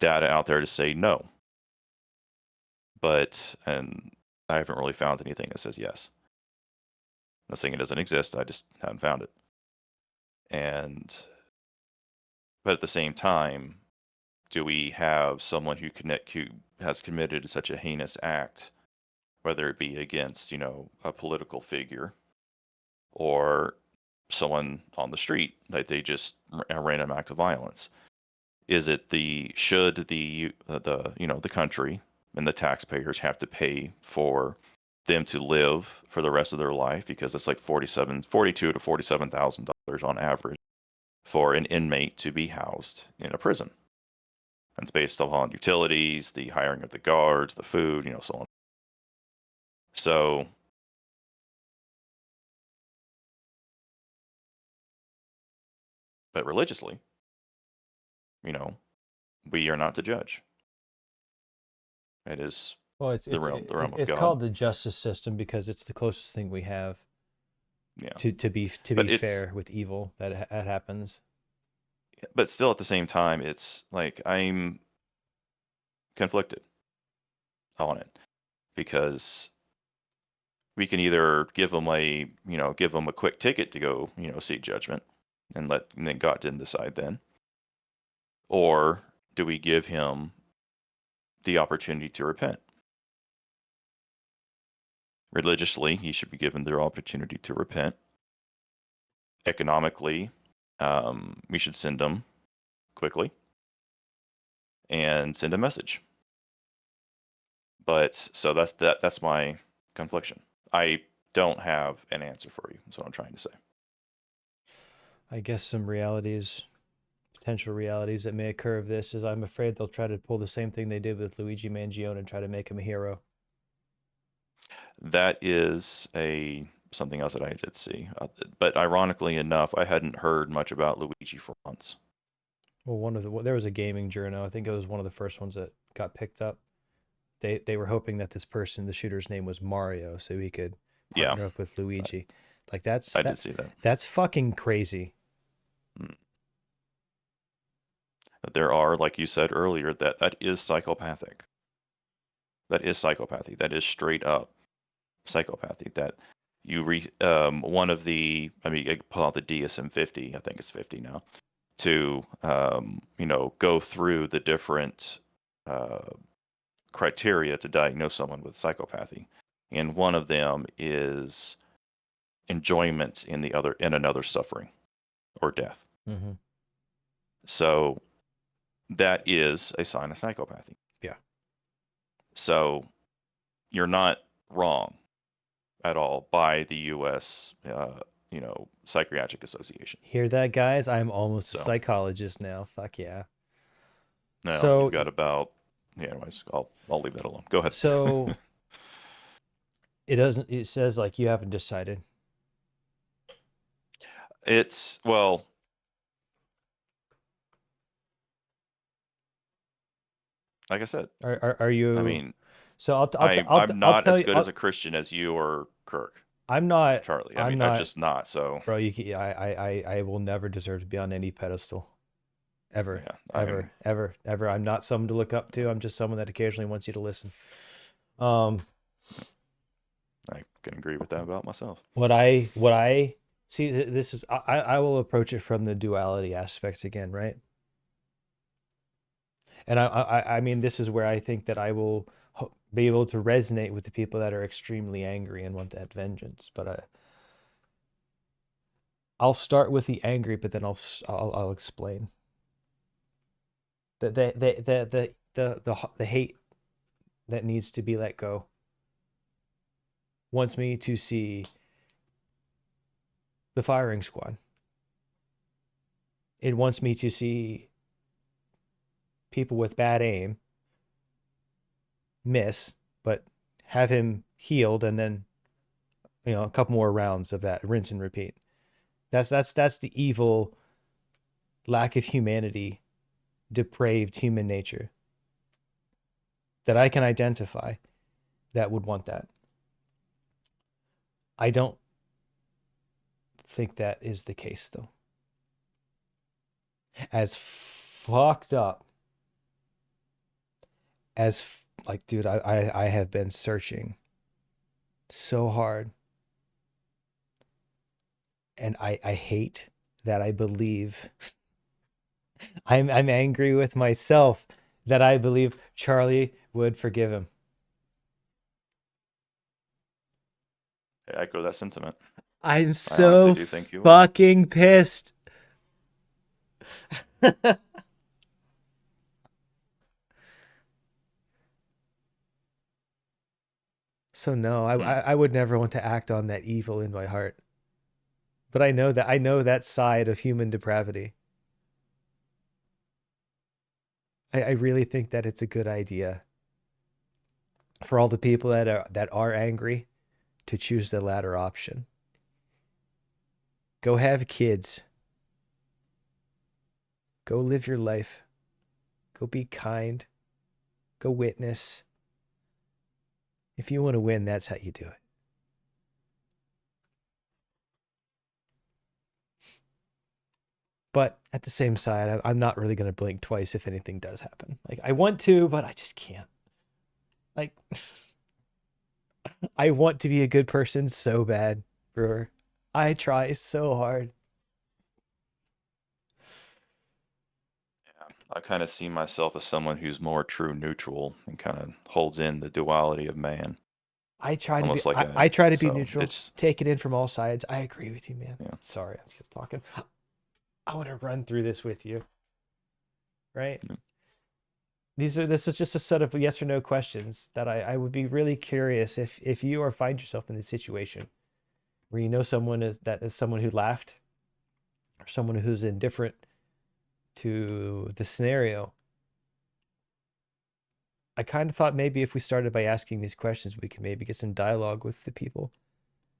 data out there to say no, and I haven't really found anything that says yes. Not saying it doesn't exist, I just haven't found it. But at the same time, do we have someone who has committed such a heinous act, whether it be against, a political figure or someone on the street, like they just a random act of violence? Is it should the country and the taxpayers have to pay for them to live for the rest of their life, because it's like $42,000 to $47,000 on average for an inmate to be housed in a prison? It's based upon utilities, the hiring of the guards, the food, so on. So but religiously, we are not to judge. It is it's the realm of it's God. called the justice system because it's the closest thing we have. Yeah. To be fair with evil that happens. But still, at the same time, it's like I'm conflicted on it, because we can either give them a quick ticket to go, seek judgment and then God didn't decide then, or do we give him the opportunity to repent? Religiously, he should be given the opportunity to repent. Economically, we should send him quickly and send a message. But so that's my confliction. I don't have an answer for you. That's what I'm trying to say. I guess some potential realities that may occur of this is I'm afraid they'll try to pull the same thing they did with Luigi Mangione and try to make him a hero. That is something else that I did see. But ironically enough, I hadn't heard much about Luigi for months. Well, there was a gaming journal. I think it was one of the first ones that got picked up. They were hoping that this person, the shooter's name was Mario, so he could partner up with Luigi. I did see that. That's fucking crazy. There are, like you said earlier, that is psychopathic. That is psychopathy. That is straight up psychopathy. That one of the, I pull out the DSM-50, I think it's 50 now, to go through the different criteria to diagnose someone with psychopathy, and one of them is enjoyment in another suffering or death. Mm-hmm. So that is a sign of psychopathy. Yeah. So you're not wrong at all by the U.S. Psychiatric Association. Hear that, guys? I'm almost a psychologist now. Fuck yeah. No, so you've got about. Yeah, anyways, I'll leave that alone. Go ahead. So it says like you haven't decided. It's like I said. Are you? So I'm not as good as a Christian as you or Kirk. I'm not, Charlie. I'm just not. So, bro, I will never deserve to be on any pedestal, ever, ever. I'm not someone to look up to. I'm just someone that occasionally wants you to listen. I can agree with that about myself. What I see, this is I will approach it from the duality aspects again, right? And I mean, this is where I think that I will be able to resonate with the people that are extremely angry and want that vengeance. But I'll start with the angry, but then I'll explain. the hate that needs to be let go wants me to see the firing squad. It wants me to see people with bad aim miss, but have him healed, and then a couple more rounds of that, rinse and repeat. That's the evil, lack of humanity, depraved human nature that I can identify that would want that. I don't think that is the case, though. As fucked up as like, dude, I have been searching so hard, and I hate that I believe I'm angry with myself that I believe Charlie would forgive him. I echo that sentiment. I'm so honestly do think you would. fucking pissed. So no, I would never want to act on that evil in my heart. But I know that side of human depravity. I really think that it's a good idea for all the people that are angry to choose the latter option. Go have kids. Go live your life. Go be kind. Go witness. If you want to win, that's how you do it. But at the same side, I'm not really going to blink twice if anything does happen. Like, I want to, but I just can't. Like, I want to be a good person so bad, Brewer. I try so hard. Yeah, I kind of see myself as someone who's more true neutral and kind of holds in the duality of man. I try to Almost be. like I try to be so neutral. Take it in from all sides. I agree with you, man. Yeah. Sorry, I'm still talking. I want to run through this with you. Right? Yeah. This is just a set of yes or no questions that I would be really curious if you or find yourself in this situation where you know someone is someone who laughed, or someone who's indifferent to the scenario. I kind of thought maybe if we started by asking these questions, we could maybe get some dialogue with the people,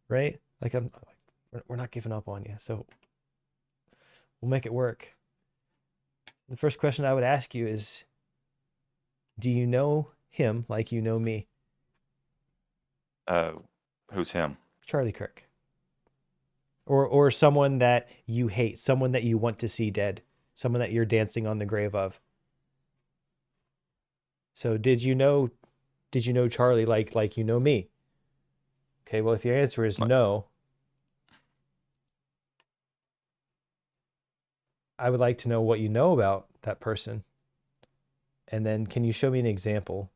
right? Like, we're not giving up on you, so we'll make it work. The first question I would ask you is, do you know him like you know me? Who's him? Charlie Kirk. Or someone that you hate, someone that you want to see dead, someone that you're dancing on the grave of. So did you know Charlie like you know me? Okay, well, if your answer is no, I would like to know what you know about that person. And then can you show me an example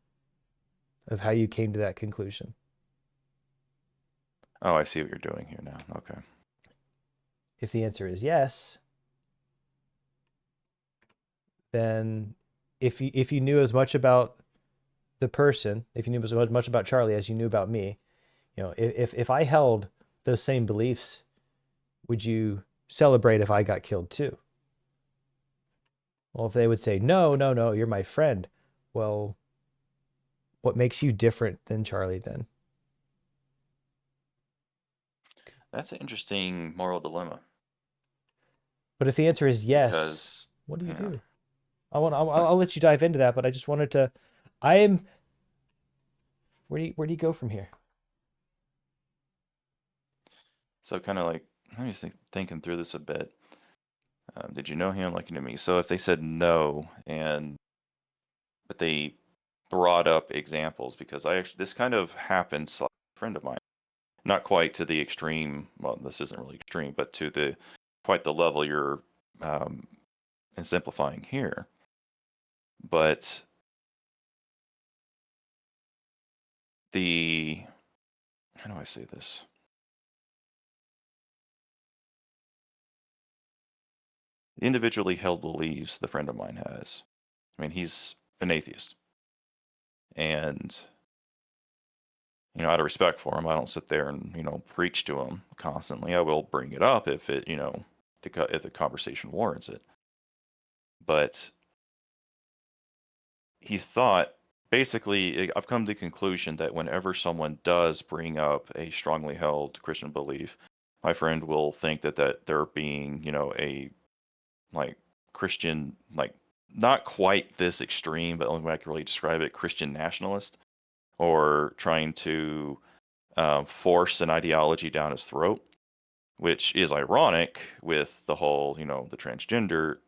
of how you came to that conclusion? Oh, I see what you're doing here now. Okay. If the answer is yes, then if you knew as much about the person, if you knew as much about Charlie as you knew about me, if I held those same beliefs, would you celebrate if I got killed too? Well, if they would say, no, you're my friend. Well, what makes you different than Charlie then? That's an interesting moral dilemma. But if the answer is yes, because, what do you do? I'll let you dive into that, but I just wanted to. Where do you go from here? So kind of like, let me thinking through this a bit. Did you know him like you knew me? So if they said no, but they brought up examples, because this kind of happened to a friend of mine, not quite to the extreme. Well, this isn't really extreme, but to quite the level you're exemplifying here. But how do I say this? The individually held beliefs the friend of mine has I mean, he's an atheist. And, out of respect for him, I don't sit there and, preach to him constantly. I will bring it up if it, if the conversation warrants it. But he thought, basically, I've come to the conclusion that whenever someone does bring up a strongly held Christian belief, my friend will think that they're being, a Christian, not quite this extreme, but the only way I can really describe it, Christian nationalist, or trying to force an ideology down his throat, which is ironic with the whole, the transgender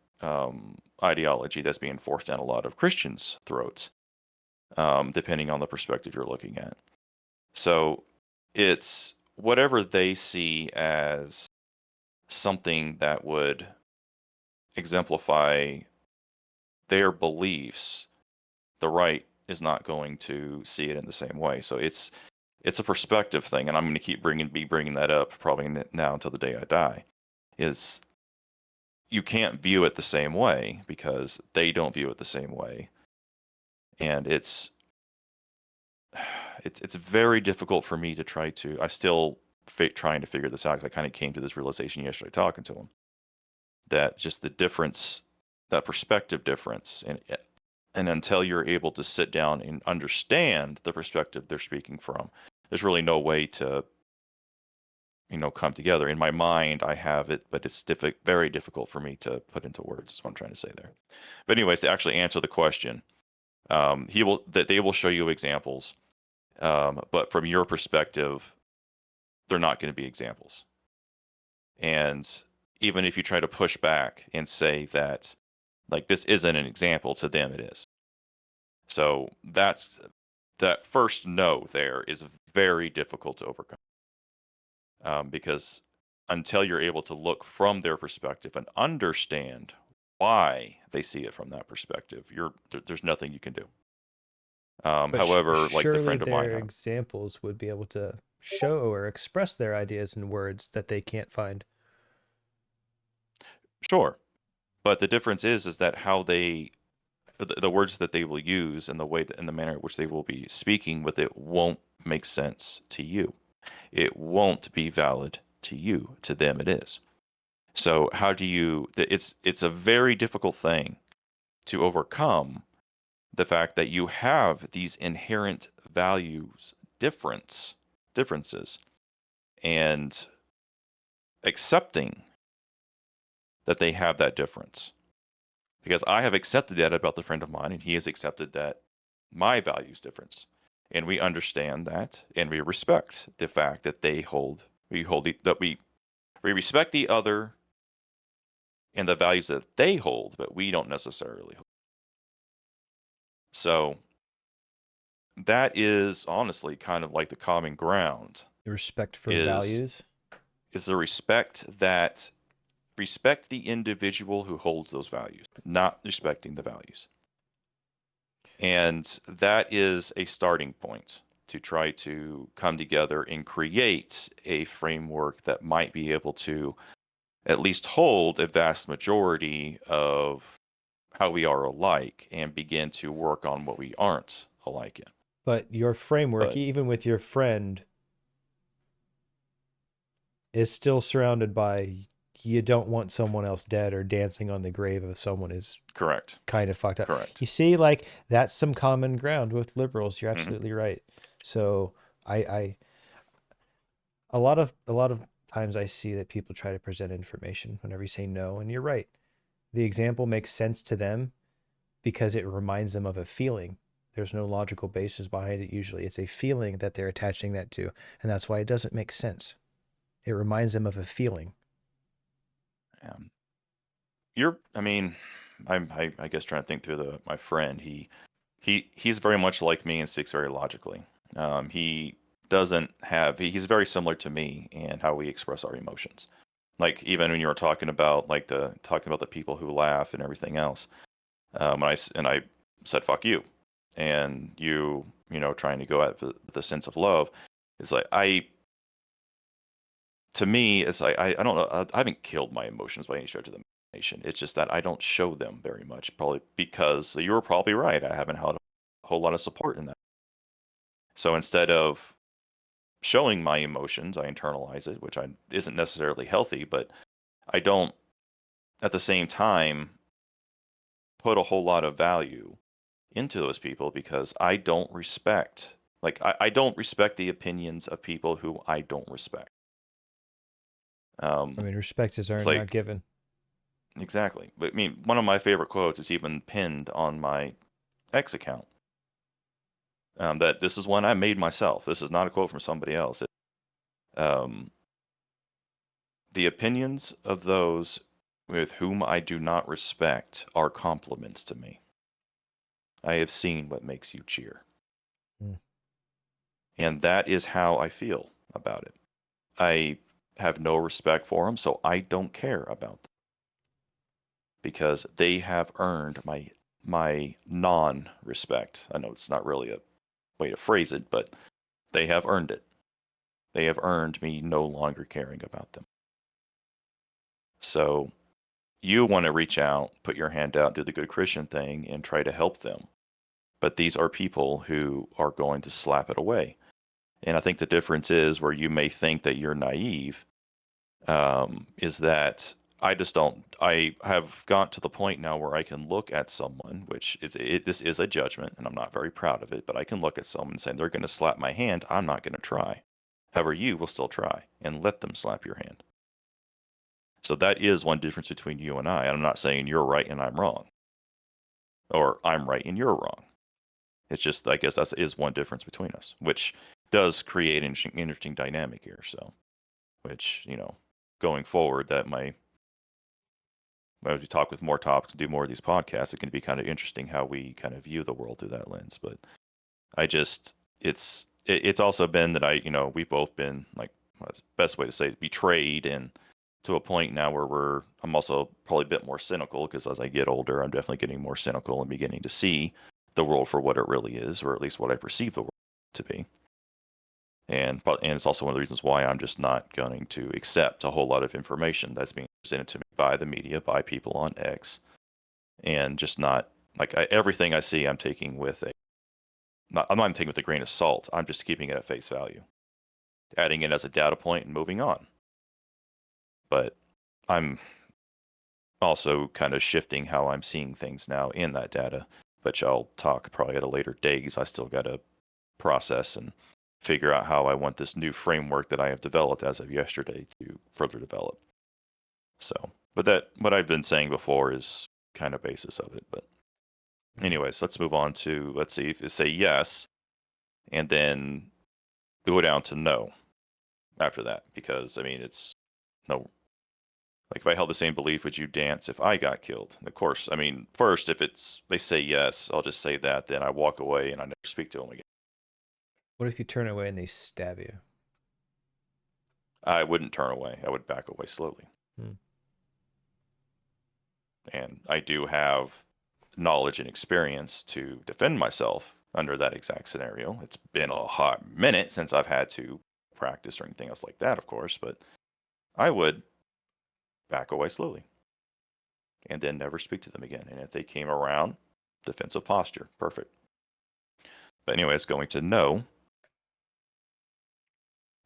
ideology that's being forced down a lot of Christians' throats, depending on the perspective you're looking at. So it's whatever they see as something that would exemplify their beliefs, the right is not going to see it in the same way. So it's a perspective thing, and I'm going to keep bringing that up probably now until the day I die. Is you can't view it the same way because they don't view it the same way, and it's very difficult for me to try to. I still trying to figure this out because I kind of came to this realization yesterday talking to him that just the difference, that perspective difference, and until you're able to sit down and understand the perspective they're speaking from, there's really no way to, come together. In my mind, I have it, but it's very difficult for me to put into words. That's what I'm trying to say there. But anyways, to actually answer the question, they will show you examples, but from your perspective, they're not going to be examples. And even if you try to push back and say that, this isn't an example, to them it is. So that first no there is very difficult to overcome, because until you're able to look from their perspective and understand why they see it from that perspective, there's nothing you can do. However, like the friend of mine, their examples would be able to show or express their ideas in words that they can't find. Sure, but the difference is that how the words that they will use and the manner in which they will be speaking with it won't make sense to you. It won't be valid to you. To them, it is. So how do you? It's a very difficult thing to overcome the fact that you have these inherent values differences, and accepting that they have that difference. Because I have accepted that about the friend of mine, and he has accepted that my values difference. And we understand that, and we respect the fact that we respect the other and the values that they hold, but we don't necessarily hold. So that is honestly kind of like the common ground. The respect for values is the respect the individual who holds those values, not respecting the values. And that is a starting point to try to come together and create a framework that might be able to at least hold a vast majority of how we are alike and begin to work on what we aren't alike in. But your framework, even with your friend, is still surrounded by, you don't want someone else dead or dancing on the grave of someone is correct. Kind of fucked up. Correct. You see, that's some common ground with liberals. You're absolutely right. So a lot of times I see that people try to present information whenever you say no, and you're right. The example makes sense to them because it reminds them of a feeling. There's no logical basis behind it usually. It's a feeling that they're attaching that to, and that's why it doesn't make sense. It reminds them of a feeling. I guess trying to think through my friend, he's very much like me and speaks very logically. He's very similar to me and how we express our emotions. Like even when you were talking about the people who laugh and everything else, I said fuck you, and you trying to go at the sense of love, it's like to me, it's like I don't know. I haven't killed my emotions by any stretch of the information. It's just that I don't show them very much, probably because you were probably right. I haven't had a whole lot of support in that. So instead of showing my emotions, I internalize it, which isn't necessarily healthy, but I don't, at the same time, put a whole lot of value into those people because I don't respect, I don't respect the opinions of people who I don't respect. I mean, respect is It's earned, not given. Exactly. But I mean, one of my favorite quotes is even pinned on my X account. That this is one I made myself. This is not a quote from somebody else. The opinions of those with whom I do not respect are compliments to me. I have seen what makes you cheer. And that is how I feel about it. I have no respect for them, so I don't care about them. Because they have earned my non-respect. I know it's not really a way to phrase it, but they have earned it. They have earned me no longer caring about them. So you want to reach out, put your hand out, do the good Christian thing, and try to help them. But these are people who are going to slap it away. And I think the difference is where you may think that you're naive, is that I just don't. I have got to the point now where I can look at someone, this is a judgment, and I'm not very proud of it, but I can look at someone and say, they're going to slap my hand, I'm not going to try. However, you will still try and let them slap your hand. So that is one difference between you and I. I'm not saying you're right and I'm wrong, or I'm right and you're wrong. It's just, I guess that is one difference between us, which does create an interesting dynamic here. So, which, going forward, that as we talk with more topics and do more of these podcasts, it can be kind of interesting how we kind of view the world through that lens. But it's also been that we've both been, like, what's the best way to say it, betrayed, and to a point now where I'm also probably a bit more cynical, because as I get older, I'm definitely getting more cynical and beginning to see the world for what it really is, or at least what I perceive the world to be. And it's also one of the reasons why I'm just not going to accept a whole lot of information that's being presented to me by the media, by people on X, and just not, everything I see, I'm not taking with a grain of salt. I'm just keeping it at face value, adding it as a data point and moving on. But I'm also kind of shifting how I'm seeing things now in that data, which I'll talk probably at a later date, because I still got to process and figure out how I want this new framework that I have developed as of yesterday to further develop. So, but what I've been saying before is kind of basis of it. But anyways, let's move on to, let's see, if say yes, and then go down to no after that, because I mean, it's no, like, if I held the same belief, would you dance if I got killed? And of course, I mean, first, if they say yes, I'll just say that, then I walk away and I never speak to them again. What if you turn away and they stab you? I wouldn't turn away. I would back away slowly. Hmm. And I do have knowledge and experience to defend myself under that exact scenario. It's been a hot minute since I've had to practice or anything else like that, of course, but I would back away slowly and then never speak to them again. And if they came around, defensive posture, perfect. But anyways, going to no,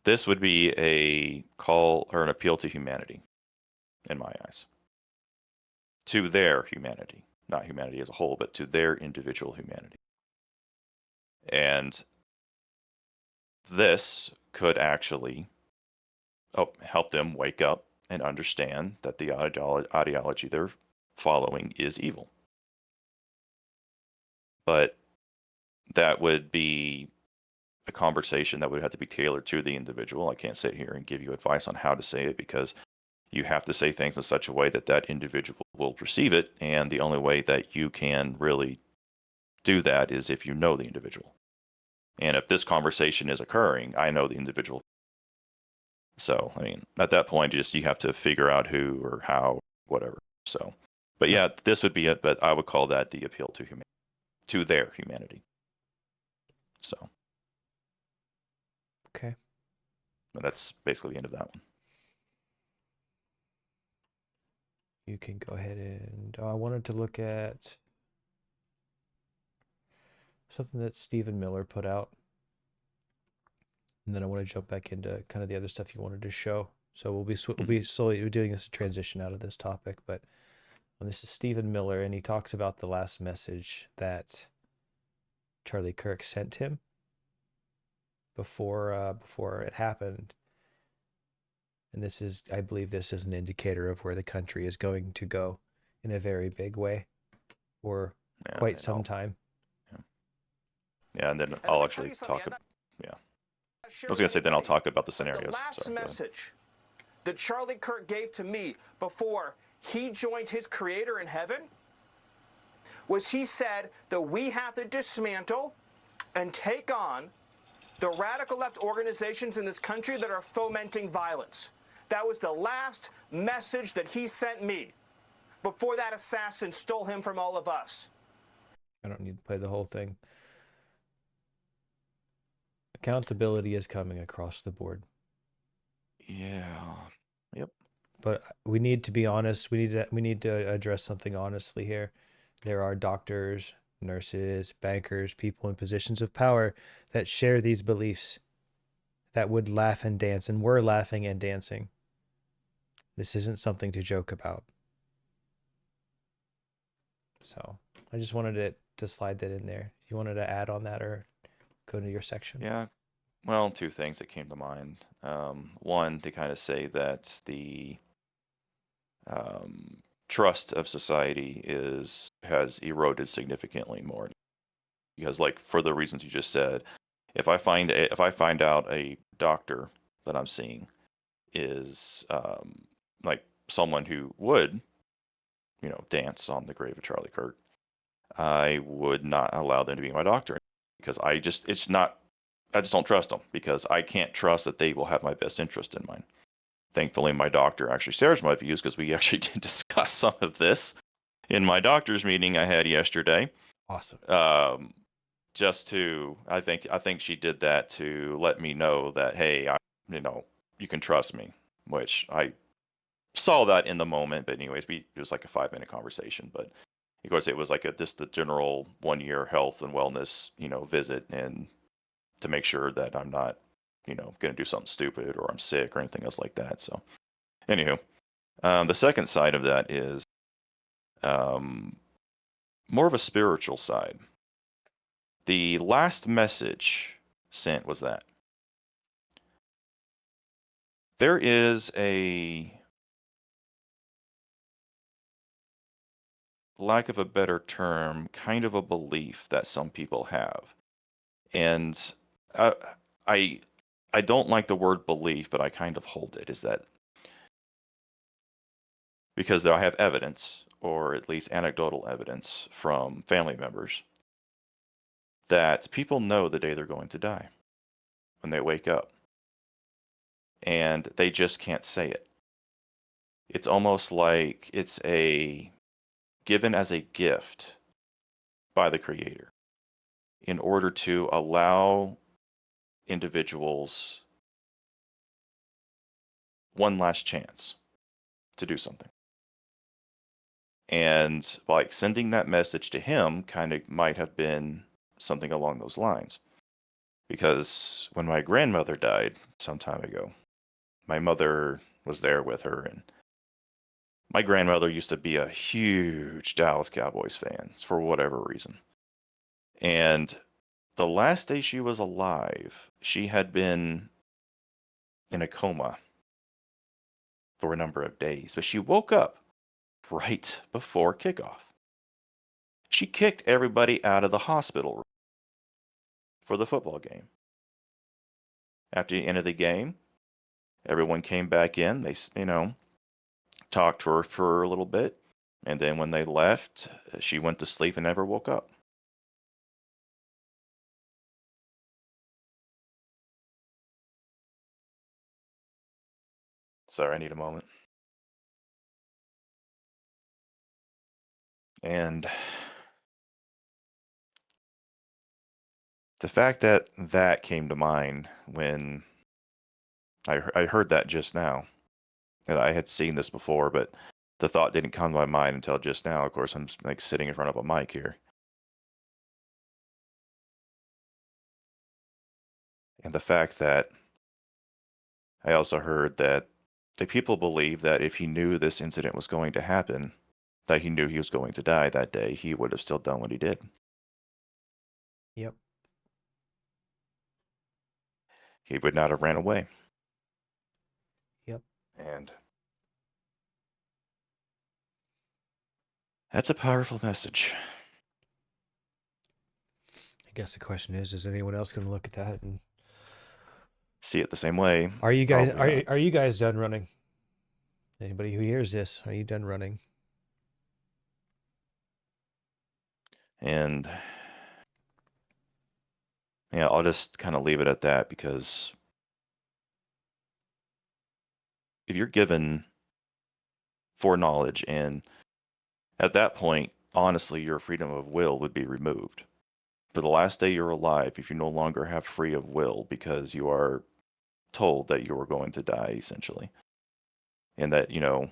this would be a call or an appeal to humanity, in my eyes, to their humanity, not humanity as a whole, but to their individual humanity. And this could actually help them wake up and understand that the ideology they're following is evil. But that would be a conversation that would have to be tailored to the individual. I can't sit here and give you advice on how to say it, because you have to say things in such a way that that individual will perceive it. And the only way that you can really do that is if you know the individual. And if this conversation is occurring, I know the individual. So, I mean, at that point, you have to figure out who or how, whatever. So, but yeah, this would be it. But I would call that the appeal to humanity, to their humanity. So, okay, but that's basically the end of that one. you can go ahead and I wanted to look at something that Stephen Miller put out. And then I want to jump back into kind of the other stuff you wanted to show. So we'll be slowly doing this transition out of this topic, but this is Stephen Miller, and he talks about the last message that Charlie Kirk sent him before it happened. And this is, I believe, this is an indicator of where the country is going to go in a very big way, or quite some time. Yeah, and then I'll actually talk. I was gonna say then I'll talk about the scenarios. The last message that Charlie Kirk gave to me before he joined his creator in heaven was he said that we have to dismantle and take on the radical left organizations in this country that are fomenting violence. That was the last message that he sent me before that assassin stole him from all of us. I don't need to play the whole thing. Accountability is coming across the board. Yeah. Yep. But we need to be honest. We need to address something honestly here. There are doctors, nurses, bankers, people in positions of power that share these beliefs, that would laugh and dance, and were laughing and dancing. This isn't something to joke about. So I just wanted to slide that in there. If you wanted to add on that or go to your section. Yeah. Well, two things that came to mind. One, to kind of say that the trust of society has eroded significantly more, because, like, for the reasons you just said, if I find out a doctor that I'm seeing is like someone who would, dance on the grave of Charlie Kirk, I would not allow them to be my doctor, because I just don't trust them, because I can't trust that they will have my best interest in mind. Thankfully, my doctor actually shares my views, because we actually did discuss some of this in my doctor's meeting I had yesterday. Awesome. I think she did that to let me know that, hey, you can trust me, which I saw that in the moment. But anyways, it was like a 5-minute conversation. But of course, it was like just the general 1-year health and wellness, visit, and to make sure that I'm not, going to do something stupid or I'm sick or anything else like that. So, anywho, the second side of that is more of a spiritual side. The last message sent was that there is a, lack of a better term, kind of a belief that some people have. And I don't like the word belief, but I kind of hold it, is that because I have evidence, or at least anecdotal evidence from family members, that people know the day they're going to die when they wake up, and they just can't say it. It's almost like it's given as a gift by the Creator in order to allow individuals one last chance to do something. And like sending that message to him kind of might have been something along those lines. Because when my grandmother died some time ago, my mother was there with her, and my grandmother used to be a huge Dallas Cowboys fan for whatever reason. And the last day she was alive, she had been in a coma for a number of days, but she woke up right before kickoff. She kicked everybody out of the hospital room for the football game. After the end of the game, everyone came back in. They, talked to her for a little bit, and then when they left, she went to sleep and never woke up. Sorry, I need a moment. And the fact that that came to mind when I heard that just now, and I had seen this before, but the thought didn't come to my mind until just now. Of course, I'm like sitting in front of a mic here. And the fact that I also heard that the people believe that if he knew this incident was going to happen, that he knew he was going to die that day, he would have still done what he did. Yep. He would not have ran away. Yep. And that's a powerful message. I guess the question is anyone else going to look at that and see it the same way? Are you guys are you guys done running? Anybody who hears this, are you done running? And yeah, I'll just kind of leave it at that, because if you're given foreknowledge, and at that point, honestly, your freedom of will would be removed. For the last day you're alive, if you no longer have free of will because you are told that you are going to die, essentially, and that, you know,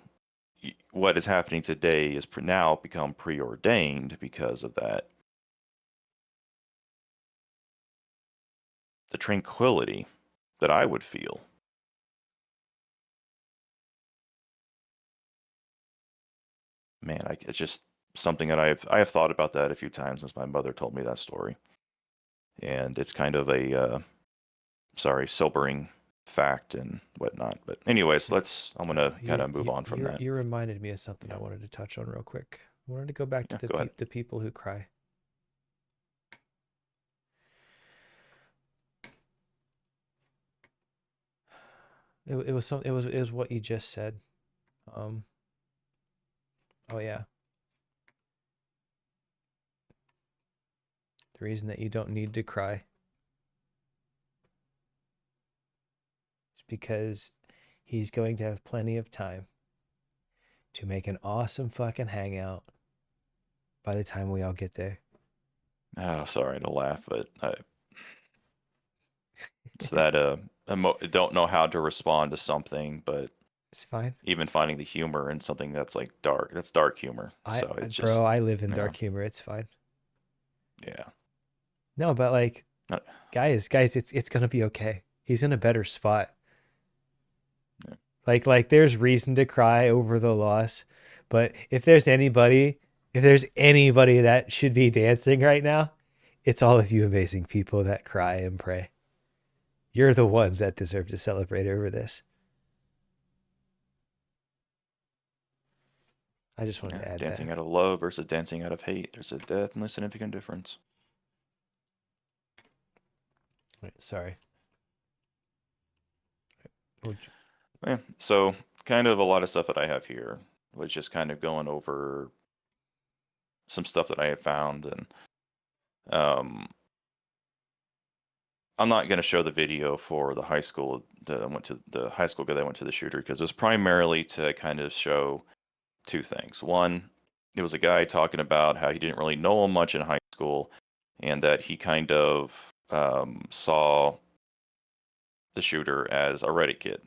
what is happening today is now become preordained because of that. The tranquility that I would feel, man, it's just something that I have thought about that a few times since my mother told me that story, and it's kind of a sobering fact and whatnot. But anyways, I'm gonna kind of move on from that. You reminded me of something I wanted to touch on real quick. I wanted to go back to the people who cry. It was what you just said. Oh yeah. The reason that you don't need to cry is because he's going to have plenty of time to make an awesome fucking hangout by the time we all get there. Oh, sorry to laugh, but it's that don't know how to respond to something, but it's fine. Even finding the humor in something that's like dark, that's dark humor. So it's just, bro, I live in dark humor. It's fine. Yeah. No, but like, guys, it's gonna be okay. He's in a better spot. Yeah. Like there's reason to cry over the loss, but if there's anybody that should be dancing right now, it's all of you amazing people that cry and pray. You're the ones that deserve to celebrate over this. I just wanted to add dancing that. out of love versus dancing out of hate. There's a definitely significant difference. Wait, sorry. Yeah, so kind of a lot of stuff that I have here was just kind of going over some stuff that I had found, and I'm not going to show the video for the high school that I went to, the high school guy that went to the shooter, because it was primarily to kind of show two things. One, it was a guy talking about how he didn't really know him much in high school, and that he kind of saw the shooter as a Reddit kid,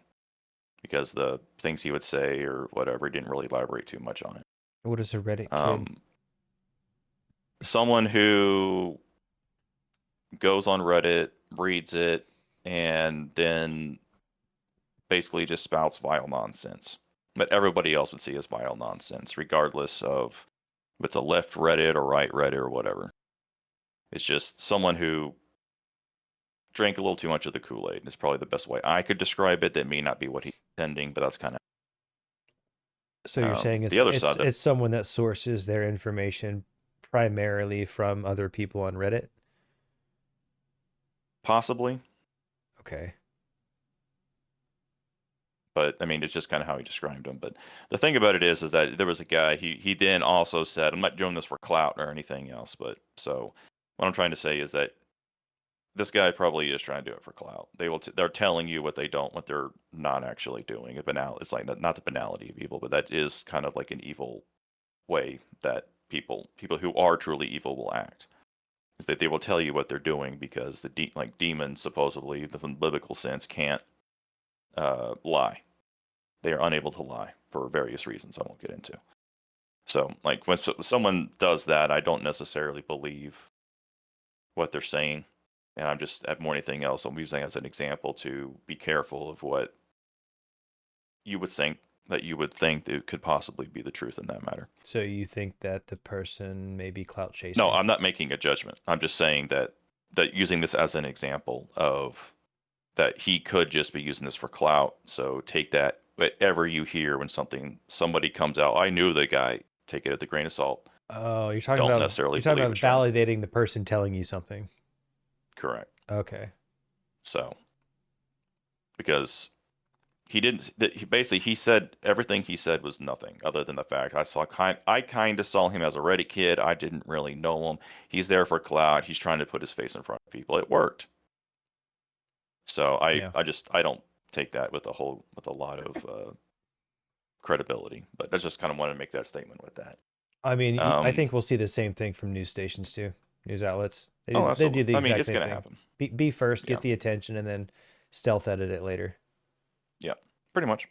because the things he would say or whatever, he didn't really elaborate too much on it. What is a Reddit kid? Someone who goes on Reddit, reads it, and then basically just spouts vile nonsense. But everybody else would see as vile nonsense, regardless of if it's a left Reddit or right Reddit or whatever. It's just someone who drank a little too much of the Kool-Aid. It's probably the best way I could describe it. That may not be what he's intending, but that's kind of... So you're saying it's someone that sources their information primarily from other people on Reddit? Possibly. Okay. But I mean, it's just kind of how he described him. But the thing about it is that there was a guy, he then also said, I'm not doing this for clout or anything else, but so what I'm trying to say is that this guy probably is trying to do it for clout. They're telling you what they're not actually doing. It's like not the banality of evil, but that is kind of like an evil way that people who are truly evil will act. Is that they will tell you what they're doing, because like demons, supposedly, from the biblical sense, can't lie. They are unable to lie. for various reasons I won't get into. So, like, when someone does that, I don't necessarily believe what they're saying. And I'm just, at more than anything else, I'm using as an example to be careful of what you would think that it could possibly be the truth in that matter. So you think that the person may be clout chasing? No, I'm not making a judgment. I'm just saying that using this as an example of that he could just be using this for clout. So take that, whatever you hear when somebody comes out, I knew the guy, take it at the grain of salt. Oh, you're talking Don't about necessarily you're talking believe about it's true. validating the person telling you something. Correct. Okay. So, because he didn't, he said everything he said was nothing other than the fact I kind of saw him as a Reddit kid. I didn't really know him. He's there for clout. He's trying to put his face in front of people. It worked. So I don't take that with a lot of credibility. But I just kind of wanted to make that statement with that. I mean, I think we'll see the same thing from news stations too, news outlets. They absolutely. do the exact it's same going to thing. happen. Be first, get the attention, and then stealth edit it later. Yeah, pretty much.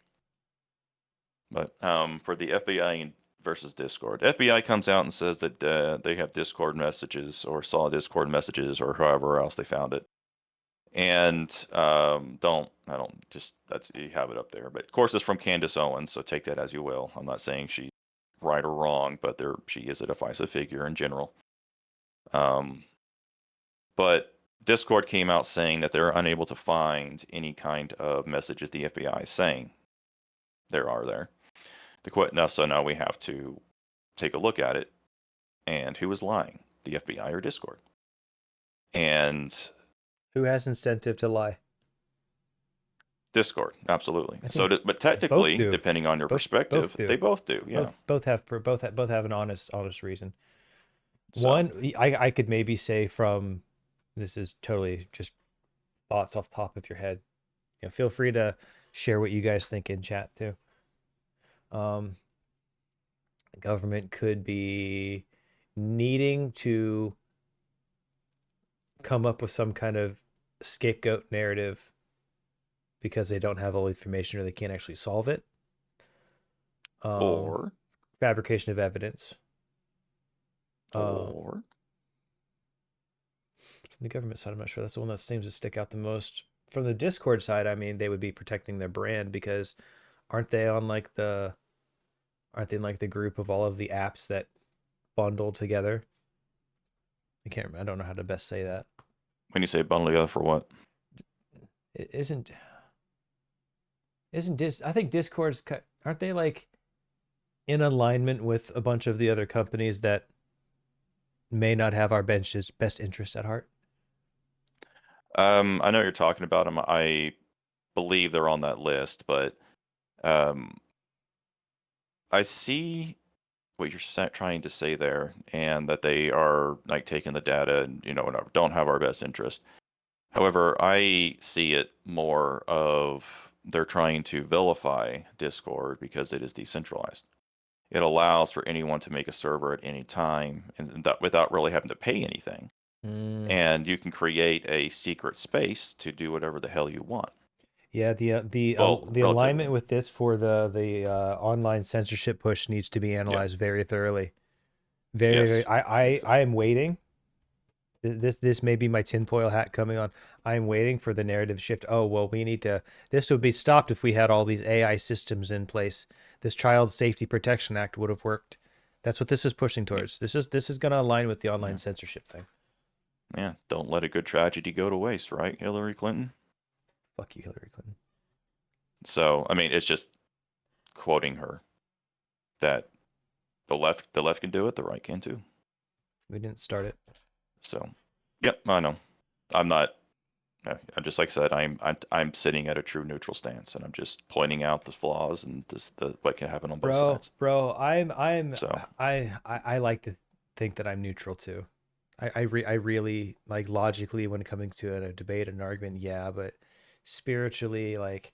But for the FBI versus Discord, FBI comes out and says that they have Discord messages or saw Discord messages or however else they found it. And you have it up there. But of course, it's from Candace Owens, so take that as you will. I'm not saying she's right or wrong, but she is a divisive figure in general. But Discord came out saying that they're unable to find any kind of messages the FBI is saying there are there. So now we have to take a look at it, and who is lying, the FBI or Discord? And who has incentive to lie? Discord, absolutely. But technically, depending on your perspective, they both do. Yeah, both have an honest reason. So, one, I could maybe say from, this is totally just thoughts off the top of your head. Feel free to share what you guys think in chat too. The government could be needing to come up with some kind of scapegoat narrative because they don't have all the information or they can't actually solve it. Or fabrication of evidence. Or from the government side, I'm not sure. That's the one that seems to stick out the most. From the Discord side, I mean, they would be protecting their brand because aren't they in like the group of all of the apps that bundle together? I can't remember. I don't know how to best say that. When you say bundle together for what? It isn't I think Discord's, aren't they like in alignment with a bunch of the other companies that may not have our best interests at heart? I know what you're talking about them. I believe they're on that list, but I see what you're trying to say there, and that they are like taking the data and don't have our best interest. However, I see it more of they're trying to vilify Discord because it is decentralized. It allows for anyone to make a server at any time, and that without really having to pay anything. And you can create a secret space to do whatever the hell you want. Yeah, the alignment with this for the online censorship push needs to be analyzed very thoroughly. Very. I am waiting. This may be my tinfoil hat coming on. I'm waiting for the narrative shift. Oh, well, this would be stopped if we had all these AI systems in place. This Child Safety Protection Act would have worked. That's what this is pushing towards. This is going to align with the online censorship thing. Yeah, don't let a good tragedy go to waste, right, Hillary Clinton? Fuck you, Hillary Clinton. So, I mean, it's just quoting her that the left can do it, the right can too. We didn't start it. So, yep, I know. I'm just like I said, I'm sitting at a true neutral stance, and I'm just pointing out the flaws and what can happen on both sides. Bro, I like to think that I'm neutral too. I really like logically when it comes to a debate, an argument, yeah, but spiritually, like,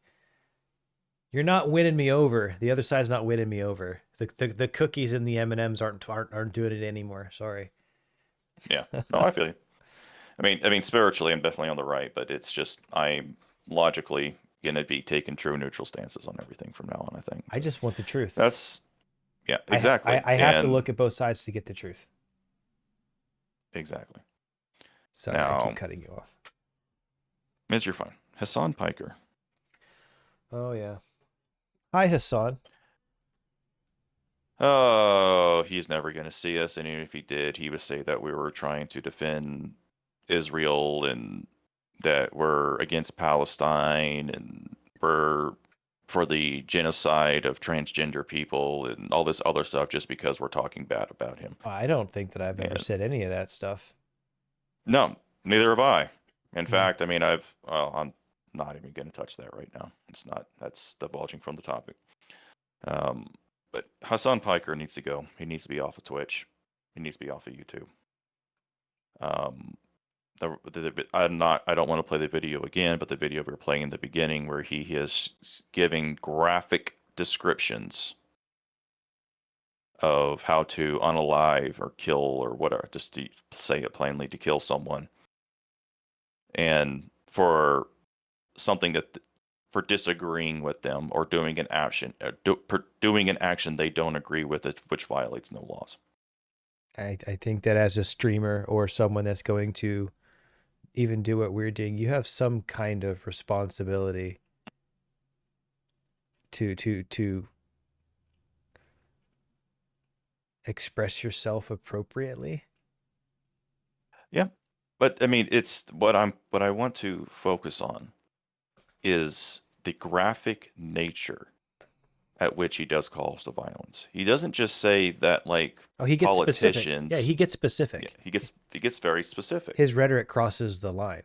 you're not winning me over. The other side's not winning me over. The cookies and the M&Ms aren't doing it anymore. Sorry. Yeah, no, I feel you. I mean, spiritually, I'm definitely on the right, but it's just I'm logically going to be taking true neutral stances on everything from now on, I think. I just want the truth. That's, yeah, exactly. I have to look at both sides to get the truth. Exactly. Sorry, now, I keep cutting you off. Miz, you're fine. Hassan Piker. Oh, yeah. Hi, Hassan. Oh, he's never going to see us. And even if he did, he would say that we were trying to defend Israel and that we're against Palestine and we're for the genocide of transgender people and all this other stuff just because we're talking bad about him. I don't think that I've ever said any of that stuff. No, neither have I. In fact, I mean, I'm not even going to touch that right now. That's divulging from the topic. But Hassan Piker needs to go. He needs to be off of Twitch. He needs to be off of YouTube. I don't want to play the video again, but the video we were playing in the beginning where he is giving graphic descriptions of how to unalive or kill or whatever, just to say it plainly, to kill someone. And for something for disagreeing with them or doing an action, they don't agree with it, which violates no laws. I think that as a streamer or someone that's going to even do what we're doing, you have some kind of responsibility to express yourself appropriately. Yeah. But I mean, it's what I want to focus on is the graphic nature at which he does calls to violence. He doesn't just say that like he gets politicians. Specific. Yeah, he gets specific. Yeah, he gets very specific. His rhetoric crosses the line.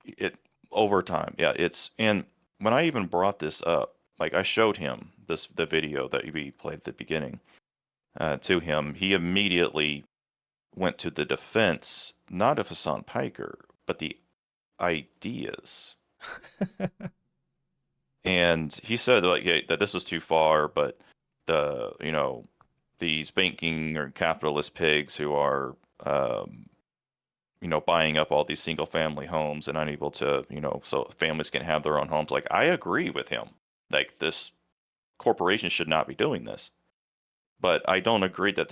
It over time. Yeah, and when I even brought this up, like I showed him the video that we played at the beginning to him, he immediately went to the defense, not of Hassan Piker, but the ideas. And he said that this was too far, but these banking or capitalist pigs who are buying up all these single family homes and unable to, so families can have their own homes. Like, I agree with him. Like, this corporation should not be doing this. But I don't agree that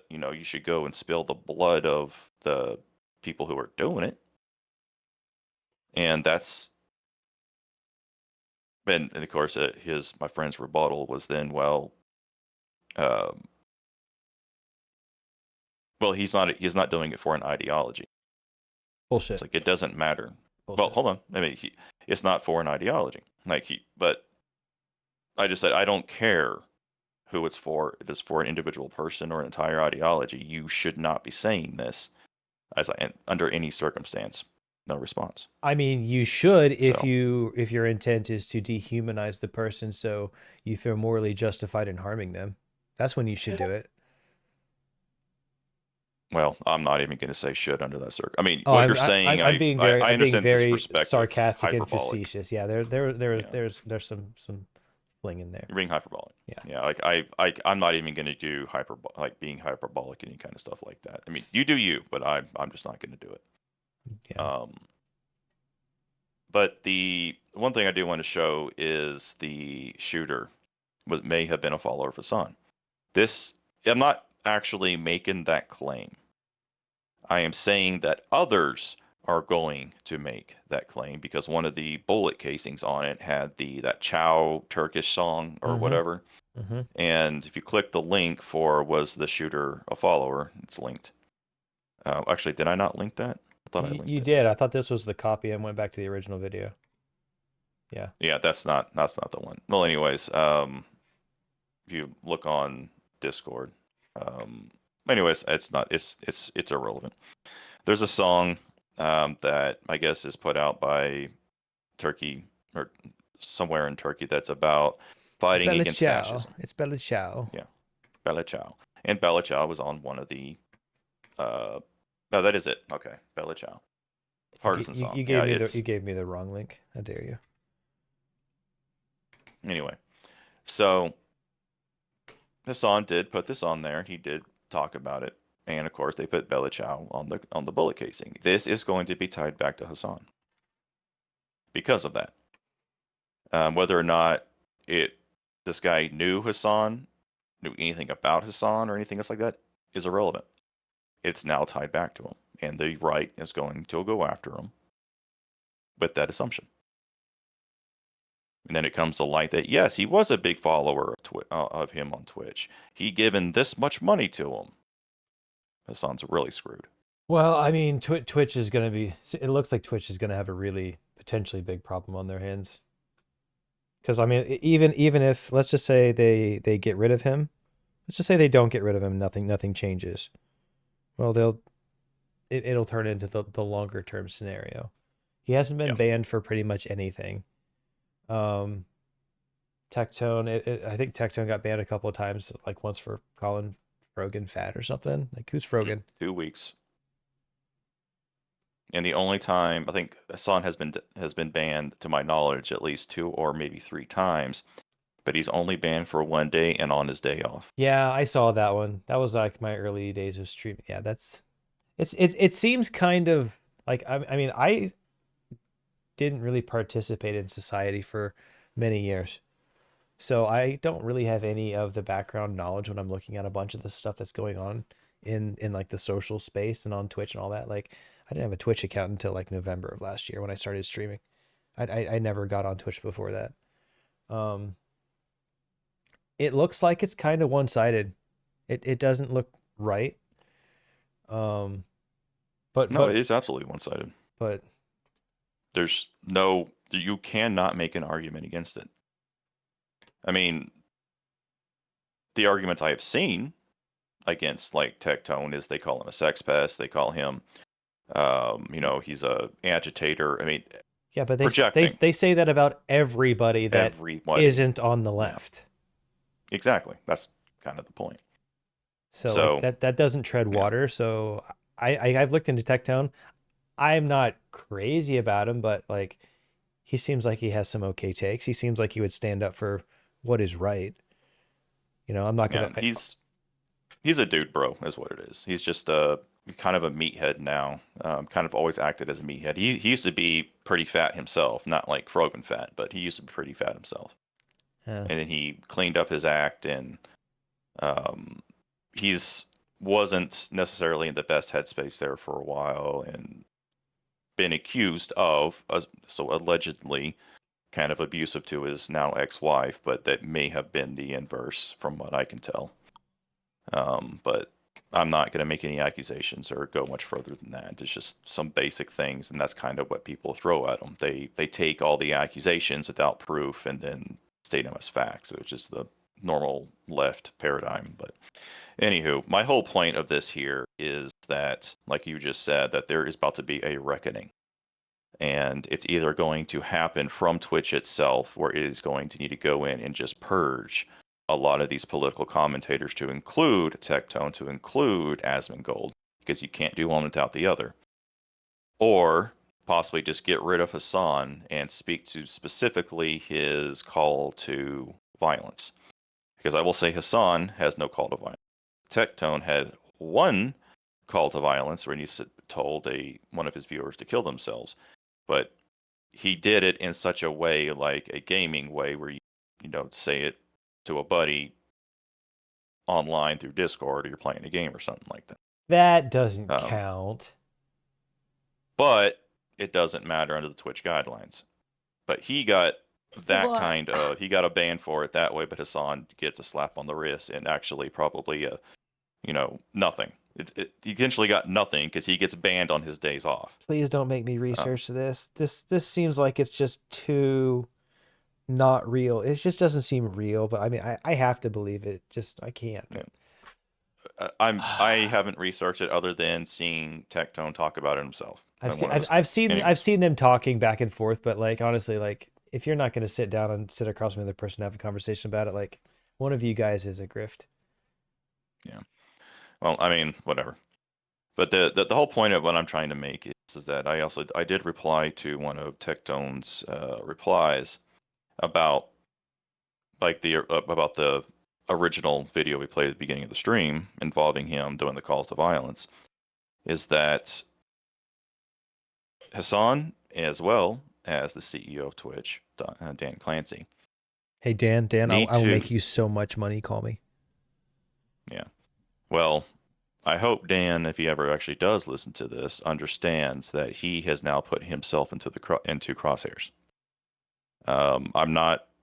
you should go and spill the blood of the people who are doing it. And that's, and of course, my friend's rebuttal was then, he's not doing it for an ideology. Bullshit. It's like, it doesn't matter. Bullshit. Well, hold on. I mean, it's not for an ideology. But I just said, I don't care who it's for. If it's for an individual person or an entire ideology, you should not be saying this under any circumstance. No response. I mean, you should if your intent is to dehumanize the person so you feel morally justified in harming them. That's when you should do it. Well, I'm not even going to say should under that circumstance. I mean, what you're saying, I'm being very perspective, sarcastic and facetious. Yeah, there's some fling in there. You're being hyperbolic. Yeah. Like I'm not even going to do being hyperbolic, any kind of stuff like that. I mean, you do you, but I'm just not going to do it. Yeah. But the one thing I do want to show is the shooter may have been a follower of Hassan. I'm not actually making that claim. I am saying that others are going to make that claim because one of the bullet casings on it had that Chow Turkish song or whatever. Mm-hmm. And if you click the link for was the shooter a follower, it's linked. Actually, did I not link that? I thought I linked it. You did. I thought this was the copy and went back to the original video. Yeah. Yeah, that's not the one. Well, anyways, if you look on Discord, anyways, it's irrelevant. There's a song that I guess is put out by Turkey or somewhere in Turkey that's about fighting against fascism. It's Bella Ciao. Yeah, Bella Ciao. And Bella Ciao was on one of the no, that is it. Okay, Bella Ciao. Partisan song. You gave me the wrong link. How dare you? Anyway, so Hassan did put this on there. He did talk about it, and of course they put Bella Ciao on the bullet casing. This is going to be tied back to Hassan because of that. Whether or not this guy knew Hassan, knew anything about Hassan or anything else like that is irrelevant. It's now tied back to him, and the right is going to go after him with that assumption. And then it comes to light that, yes, he was a big follower of him on Twitch. He given this much money to him. Hassan's really screwed. Well, I mean, Twitch is going to be... It looks like Twitch is going to have a really potentially big problem on their hands. Because, I mean, even if, let's just say they get rid of him. Let's just say they don't get rid of him. Nothing changes. Well, it'll turn into the longer term scenario. He hasn't been banned for pretty much anything. Tectone, I think Tectone got banned a couple of times, like once for calling Frogan fat or something. Like, who's Frogan? 2 weeks. And the only time I think Hassan has been banned, to my knowledge, at least 2 or maybe 3 times, but he's only banned for 1 day and on his day off. Yeah, I saw that one. That was like my early days of streaming. Yeah, it seems kind of like, I mean, I didn't really participate in society for many years. So I don't really have any of the background knowledge when I'm looking at a bunch of the stuff that's going on in like the social space and on Twitch and all that. Like, I didn't have a Twitch account until like November of last year when I started streaming. I never got on Twitch before that. It looks like it's kind of one-sided. It doesn't look right. But it is absolutely one-sided. But you cannot make an argument against it. I mean, the arguments I have seen against like Tectone is they call him a sex pest. They call him, he's a agitator. I mean, yeah, but they say that about everybody that isn't on the left. Exactly. That's kind of the point. So like, that doesn't tread water. So I've looked into Tectone. I'm not crazy about him, but like, he seems like he has some okay takes. He seems like he would stand up for what is right. I'm not gonna. He's a dude, bro, is what it is. He's just kind of a meathead now. Kind of always acted as a meathead. He used to be pretty fat himself, not like Frogan fat, but he used to be pretty fat himself. And then he cleaned up his act, and he's wasn't necessarily in the best headspace there for a while, and been accused of so allegedly kind of abusive to his now ex-wife, but that may have been the inverse from what I can tell. But I'm not going to make any accusations or go much further than that. It's just some basic things, and that's kind of what people throw at them. They take all the accusations without proof and then state them as facts, which is the normal left paradigm. But anywho, my whole point of this here is that, like you just said, that there is about to be a reckoning. And it's either going to happen from Twitch itself, where it is going to need to go in and just purge a lot of these political commentators, to include Tectone, to include Asmongold, because you can't do one without the other. Or possibly just get rid of Hassan and speak to specifically his call to violence. Because I will say Hassan has no call to violence. Tectone had one call to violence when he told one of his viewers to kill themselves. But he did it in such a way, like a gaming way, where you say it to a buddy online through Discord, or you're playing a game or something like that. That doesn't count. But it doesn't matter under the Twitch guidelines. But he got he got a ban for it that way, but Hassan gets a slap on the wrist and actually probably nothing. He eventually got nothing because he gets banned on his days off. Please don't make me research this. This seems like it's just too not real. It just doesn't seem real, but I mean, I have to believe it. I can't. Yeah. I haven't researched it other than seeing Tectone talk about it himself. I've seen them talking back and forth, but like, honestly, like, if you're not going to sit down and sit across from another person and have a conversation about it, like, one of you guys is a grift. Yeah. Well, I mean, whatever. But the whole point of what I'm trying to make is that I did reply to one of Tectone's replies about about the original video we played at the beginning of the stream involving him doing the calls to violence. Is that Hassan as well as the CEO of Twitch, Dan Clancy. Hey, Dan, I will to, make you so much money. Call me. Yeah. Well, I hope Dan, if he ever actually does listen to this, understands that he has now put himself into into crosshairs.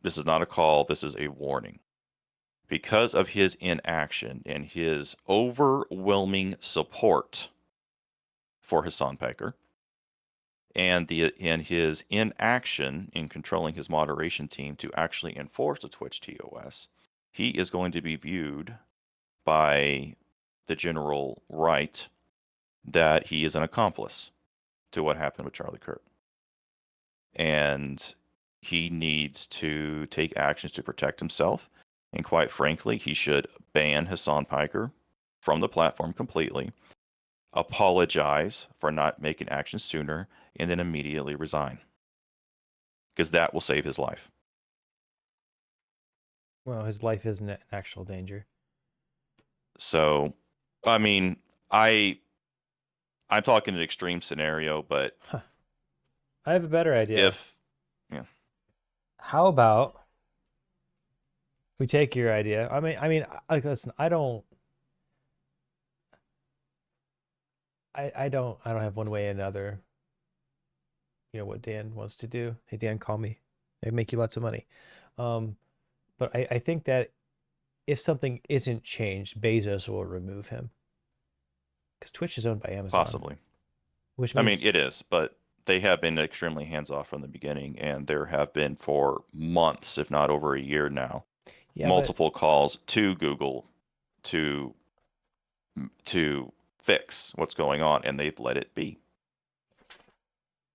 This is not a call. This is a warning. Because of his inaction and his overwhelming support for Hassan Piker, and his inaction in controlling his moderation team to actually enforce the Twitch TOS, he is going to be viewed by the general right that he is an accomplice to what happened with Charlie Kirk. And he needs to take actions to protect himself. And quite frankly, he should ban Hassan Piker from the platform completely, apologize for not making action sooner, and then immediately resign. Because that will save his life. Well, his life isn't in actual danger. So, I mean, I'm talking an extreme scenario, but I have a better idea. How about we take your idea? I mean, listen, I don't have one way or another. You know what Dan wants to do. Hey, Dan, call me. I make you lots of money. But I think that if something isn't changed, Bezos will remove him. Because Twitch is owned by Amazon. Possibly. Which means, I mean, it is, but they have been extremely hands-off from the beginning, and there have been for months, if not over a year now, multiple calls to Google to fix what's going on, and they've let it be.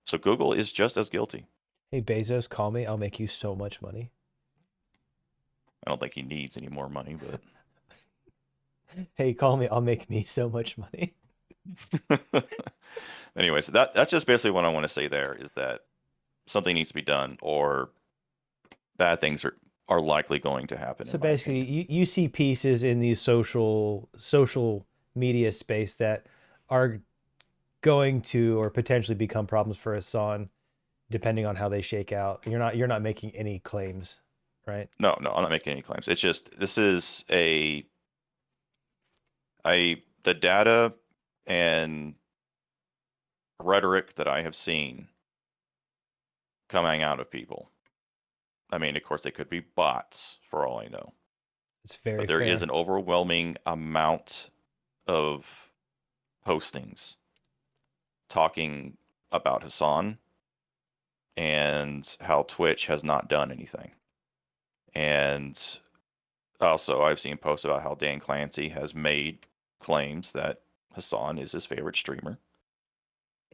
So Google is just as guilty. Hey, Bezos, call me. I'll make you so much money. I don't think he needs any more money, but... Hey, call me. I'll make me so much money. Anyways, that's just basically what I want to say there, is that something needs to be done, or bad things are likely going to happen. So basically, you see pieces in these social media space that are going to or potentially become problems for Hassan, depending on how they shake out. You're not making any claims, right? No, I'm not making any claims. It's just, this is the data and rhetoric that I have seen coming out of people. I mean, of course, they could be bots for all I know. It's very But there fair. is an overwhelming amount of postings talking about Hassan and how Twitch has not done anything. And also, I've seen posts about how Dan Clancy has made claims that Hassan is his favorite streamer.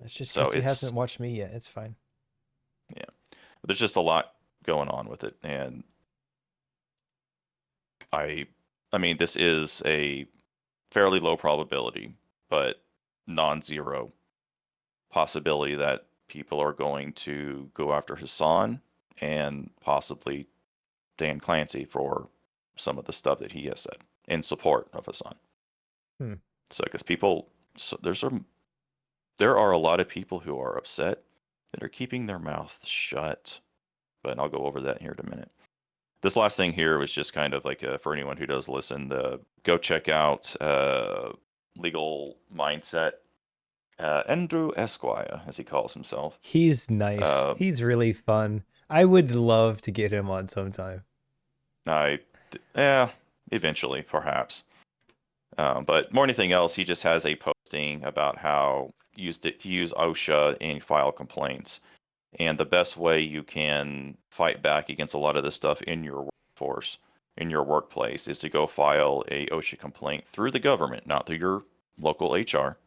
It's just because he hasn't watched me yet. It's fine. Yeah. But there's just a lot going on with it. And I mean, this is a fairly low probability, but non-zero possibility that people are going to go after Hassan and possibly Dan Clancy for some of the stuff that he has said in support of Hassan. So, because there are a lot of people who are upset that are keeping their mouth shut, but I'll go over that here in a minute. This last thing here was just kind of like for anyone who does listen, go check out Legal Mindset. Andrew Esquire, as he calls himself. He's nice. He's really fun. I would love to get him on sometime. Eventually, perhaps. But more than anything else, he just has a posting about how he used OSHA and file complaints. And the best way you can fight back against a lot of this stuff in your workforce, in your workplace, is to go file a OSHA complaint through the government, not through your local HR.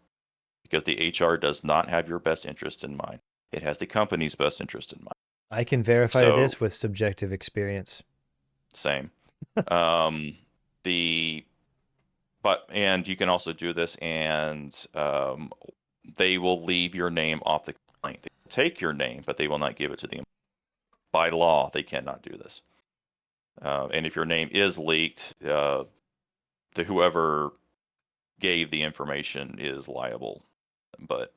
Because the HR does not have your best interest in mind. It has the company's best interest in mind. I can verify this with subjective experience. Same. And you can also do this, and they will leave your name off the complaint. They will take your name, but they will not give it to the employee. By law, they cannot do this. And if your name is leaked, whoever gave the information is liable. But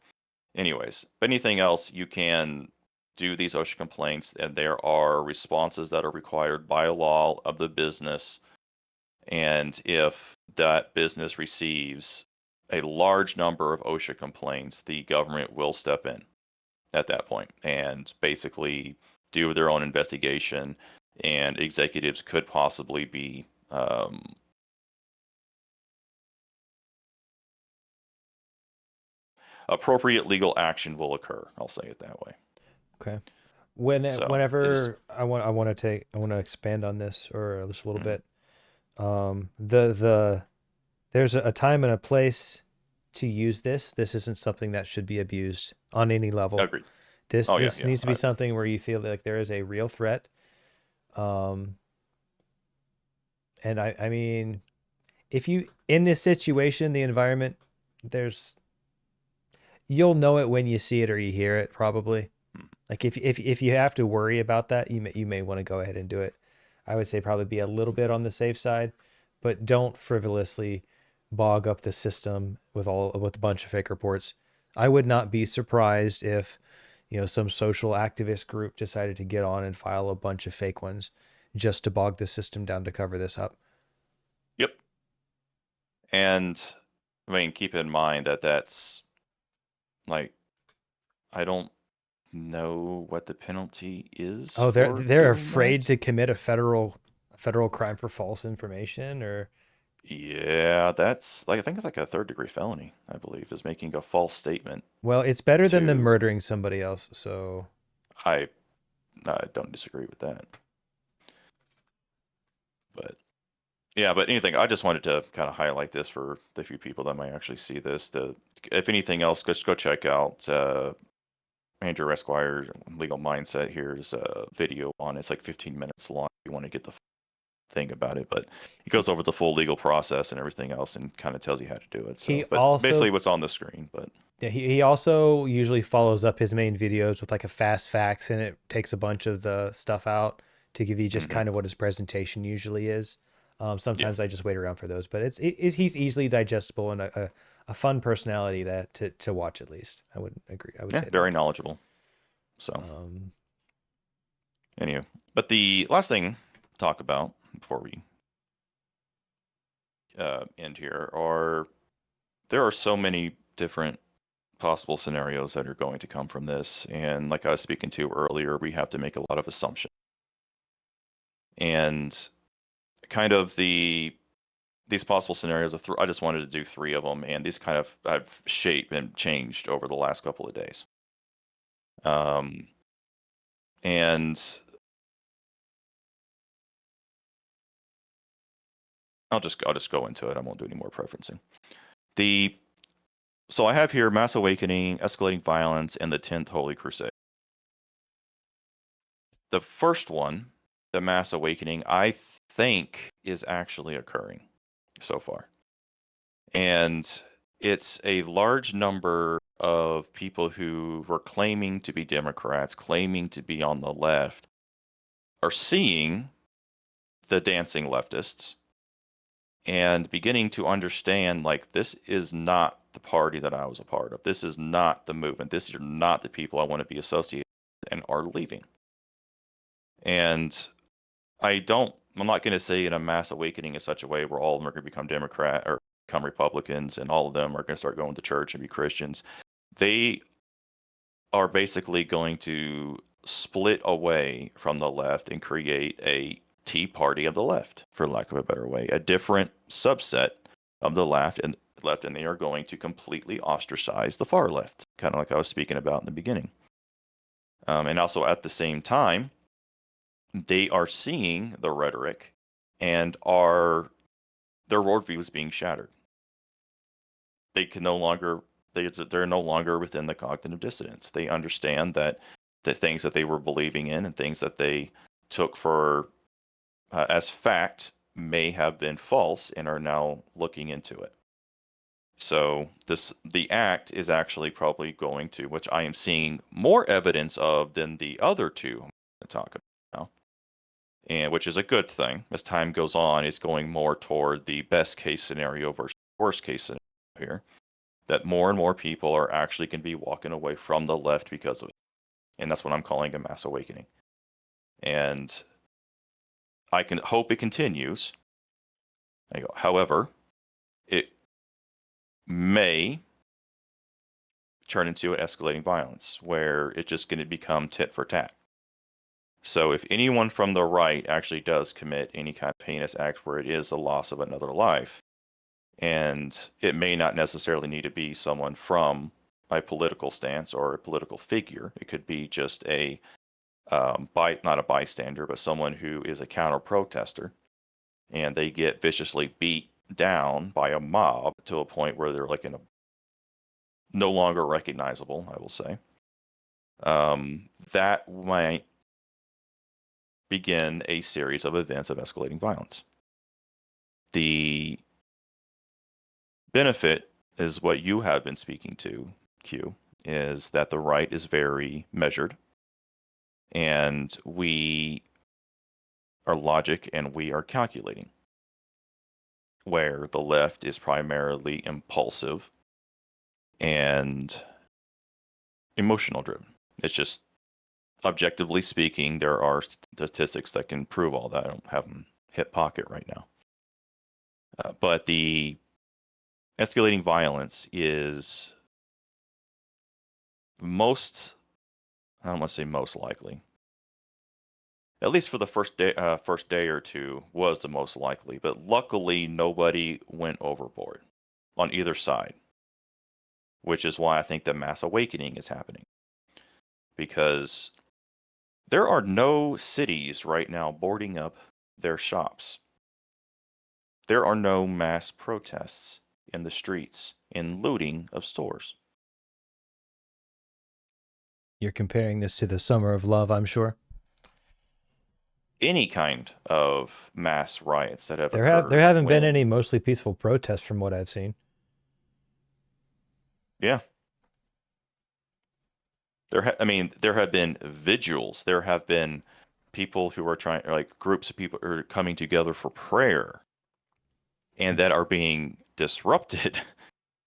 anyways, anything else, you can do these OSHA complaints, and there are responses that are required by law of the business. And if that business receives a large number of OSHA complaints, the government will step in at that point and basically do their own investigation, and executives could possibly be appropriate legal action will occur. I'll say it that way. Okay. So, Whenever I want to expand on this or just a little bit. There's a time and a place to use this. This isn't something that should be abused on any level. Agreed. This needs to be something where you feel like there is a real threat. And I mean, if you in this situation, the environment, you'll know it when you see it or you hear it, probably. Like if you have to worry about that, you may want to go ahead and do it. I would say probably be a little bit on the safe side, but don't frivolously bog up the system with a bunch of fake reports. I would not be surprised if, some social activist group decided to get on and file a bunch of fake ones just to bog the system down to cover this up. Yep. And I mean, keep in mind that that's like, I don't know what the penalty is. Oh, they're afraid to commit a federal crime for false information, or yeah, that's like I think it's like a 3rd-degree felony, I believe, is making a false statement. Well, it's better than them murdering somebody else, so I don't disagree with that. But yeah, but anything, I just wanted to kind of highlight this for the few people that might actually see this. If anything else, just go check out Andrew Esquire's Legal Mindset. Here's a video on it. It's like 15 minutes long if you want to get the thing about it, but he goes over the full legal process and everything else and kind of tells you how to do it. So, basically what's on the screen. But yeah, he also usually follows up his main videos with like a fast facts, and it takes a bunch of the stuff out to give you just kind of what his presentation usually is. Sometimes I just wait around for those, but he's easily digestible and a fun personality to watch, at least. I would agree. I would say very knowledgeable. So anyway, but the last thing to talk about before we end here there are so many different possible scenarios that are going to come from this, and like I was speaking to earlier, we have to make a lot of assumptions, and kind of these possible scenarios I just wanted to do 3 of them, and these kind of have shaped and changed over the last couple of days. And I'll just go into it. I won't do any more preferencing. So I have here mass awakening, escalating violence, and the 10th Holy Crusade. The first one, the mass awakening, I think is actually occurring so far. And it's a large number of people who were claiming to be Democrats, claiming to be on the left, are seeing the dancing leftists and beginning to understand, like, this is not the party that I was a part of. This is not the movement. This is not the people I want to be associated with, and are leaving. And I'm not going to say in a mass awakening in such a way where all of them are going to become Democrat or become Republicans and all of them are going to start going to church and be Christians. They are basically going to split away from the left and create a Tea Party of the left, for lack of a better way, a different subset of the left, and they are going to completely ostracize the far left, kind of like I was speaking about in the beginning. And also at the same time, they are seeing the rhetoric and their worldview is being shattered. They're no longer within the cognitive dissonance. They understand that the things that they were believing in and things that they took for as fact may have been false and are now looking into it. So the act is actually probably going to, which I am seeing more evidence of than the other 2 I'm going to talk about now, and which is a good thing. As time goes on, it's going more toward the best case scenario versus worst case scenario here, that more and more people are actually going to be walking away from the left because of it. And that's what I'm calling a mass awakening. And I can hope it continues. However, it may turn into an escalating violence where it's just going to become tit for tat. So if anyone from the right actually does commit any kind of heinous act where it is the loss of another life, and it may not necessarily need to be someone from a political stance or a political figure. It could be just a not a bystander, but someone who is a counter protester, and they get viciously beat down by a mob to a point where they're like no longer recognizable, I will say. That might begin a series of events of escalating violence. The benefit is what you have been speaking to, Q, is that the right is very measured, and we are logic and we are calculating, where the left is primarily impulsive and emotional driven. It's just, objectively speaking, there are statistics that can prove all that. I don't have them hip pocket right now. But the escalating violence is I don't want to say most likely. At least for the first day or two was the most likely, but luckily nobody went overboard on either side, which is why I think the mass awakening is happening. Because there are no cities right now boarding up their shops. There are no mass protests in the streets and looting of stores. You're comparing this to the Summer of Love, I'm sure. Any kind of mass riots that have There occurred. There haven't been any mostly peaceful protests from what I've seen. Yeah. There have been vigils. There have been people who are trying, like groups of people are coming together for prayer, and that are being disrupted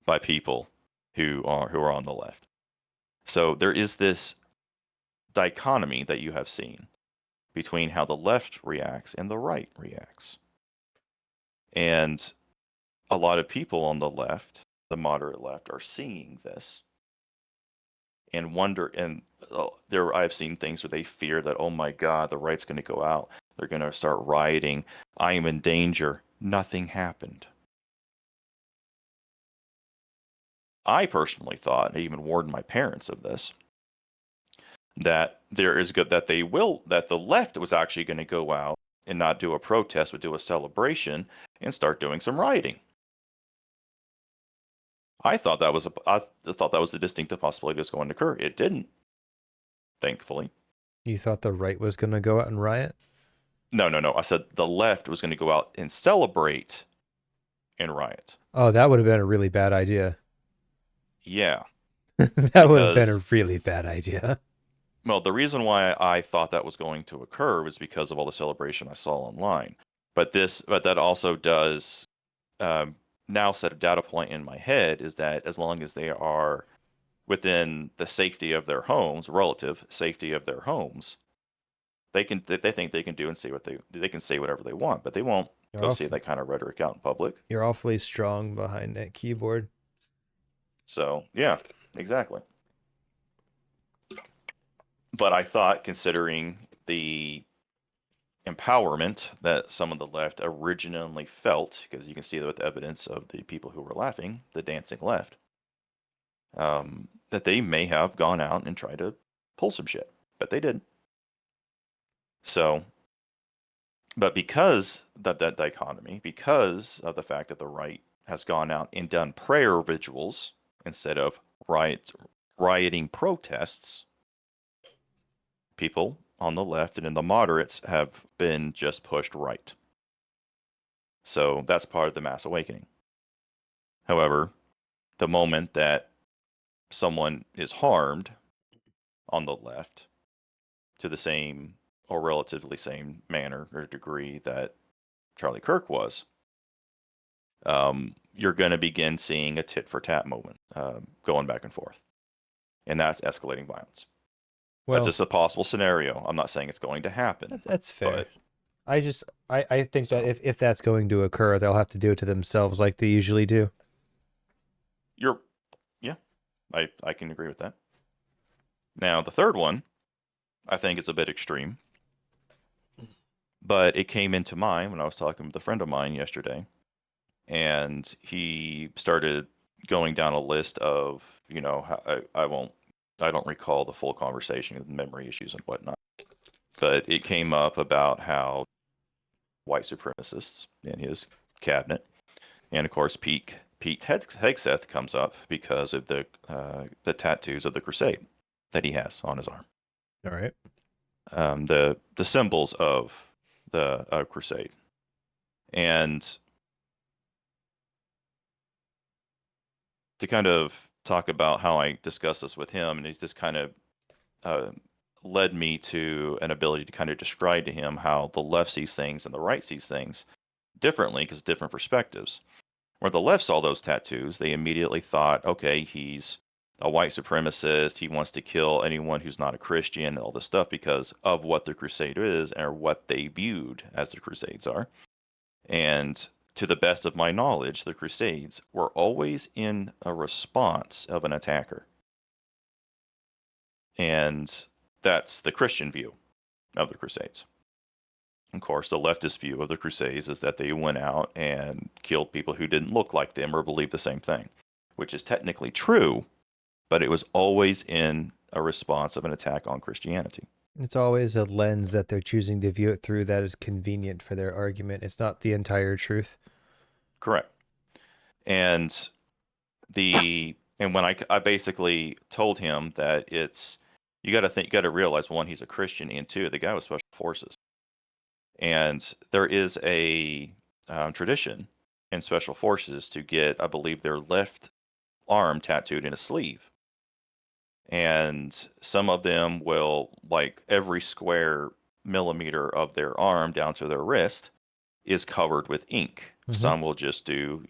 by people who are on the left. So there is this dichotomy that you have seen between how the left reacts and the right reacts. And a lot of people on the left, the moderate left, are seeing this and wonder, and I've seen things where they fear that, oh my God, the right's going to go out. They're going to start rioting. I am in danger. Nothing happened. I personally thought, I even warned my parents of this, that that the left was actually going to go out and not do a protest, but do a celebration and start doing some rioting. I thought that was a distinct possibility that was going to occur. It didn't, thankfully. You thought the right was going to go out and riot? No. I said the left was going to go out and celebrate and riot. Oh, that would have been a really bad idea. Yeah. That would have been a really bad idea. Well, the reason why I thought that was going to occur was because of all the celebration I saw online. But that also does now set a data point in my head, is that as long as they are within the safety of their homes, relative safety of their homes, they think they can do and say they can say whatever they want, but they won't say that kind of rhetoric out in public. You're awfully strong behind that keyboard. So yeah, exactly. But I thought, considering the empowerment that some of the left originally felt, because you can see that with evidence of the people who were laughing, the dancing left, that they may have gone out and tried to pull some shit, but they didn't. So, but because of that dichotomy, because of the fact that the right has gone out and done prayer vigils instead of rioting protests, people on the left and in the moderates have been just pushed right. So that's part of the mass awakening. However, the moment that someone is harmed on the left to the same or relatively same manner or degree that Charlie Kirk was, you're going to begin seeing a tit for tat moment going back and forth. And that's escalating violence. Well, that's just a possible scenario. I'm not saying it's going to happen. that's fair. But I think that if that's going to occur, they'll have to do it to themselves like they usually do. Yeah, I can agree with that. Now, the third one, I think is a bit extreme, but it came into mind when I was talking with a friend of mine yesterday, and he started going down a list of, I don't recall the full conversation with memory issues and whatnot, but it came up about how white supremacists in his cabinet, and of course Pete Hegseth comes up because of the tattoos of the Crusade that he has on his arm. All right. The symbols of the Crusade, and to kind of talk about how I discussed this with him, and he's just kind of led me to an ability to kind of describe to him how the left sees things and the right sees things differently because different perspectives. Where the left saw those tattoos, they immediately thought, okay, he's a white supremacist. He wants to kill anyone who's not a Christian and all this stuff because of what the Crusade is or what they viewed as the Crusades are. And to the best of my knowledge, the Crusades were always in a response of an attacker. And that's the Christian view of the Crusades. Of course, the leftist view of the Crusades is that they went out and killed people who didn't look like them or believe the same thing, which is technically true, but it was always in a response of an attack on Christianity. It's always a lens that they're choosing to view it through that is convenient for their argument. It's not the entire truth. Correct. And when I basically told him that you got to realize, one, he's a Christian, and two, the guy was special forces. And there is a tradition in special forces to get, I believe, their left arm tattooed in a sleeve. And some of them will, like, every square millimeter of their arm down to their wrist is covered with ink. Mhm. Some will just do,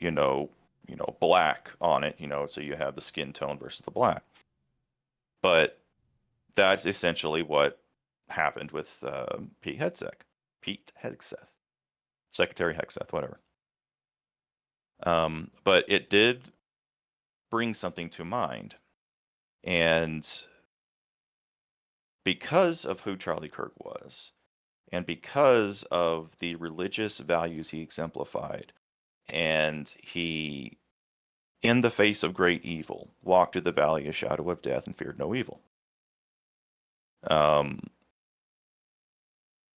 black on it, so you have the skin tone versus the black. But that's essentially what happened with Pete Hegseth, Secretary Hegseth, whatever. But it did bring something to mind. And because of who Charlie Kirk was, and because of the religious values he exemplified, and he, in the face of great evil, walked through the valley of shadow of death and feared no evil.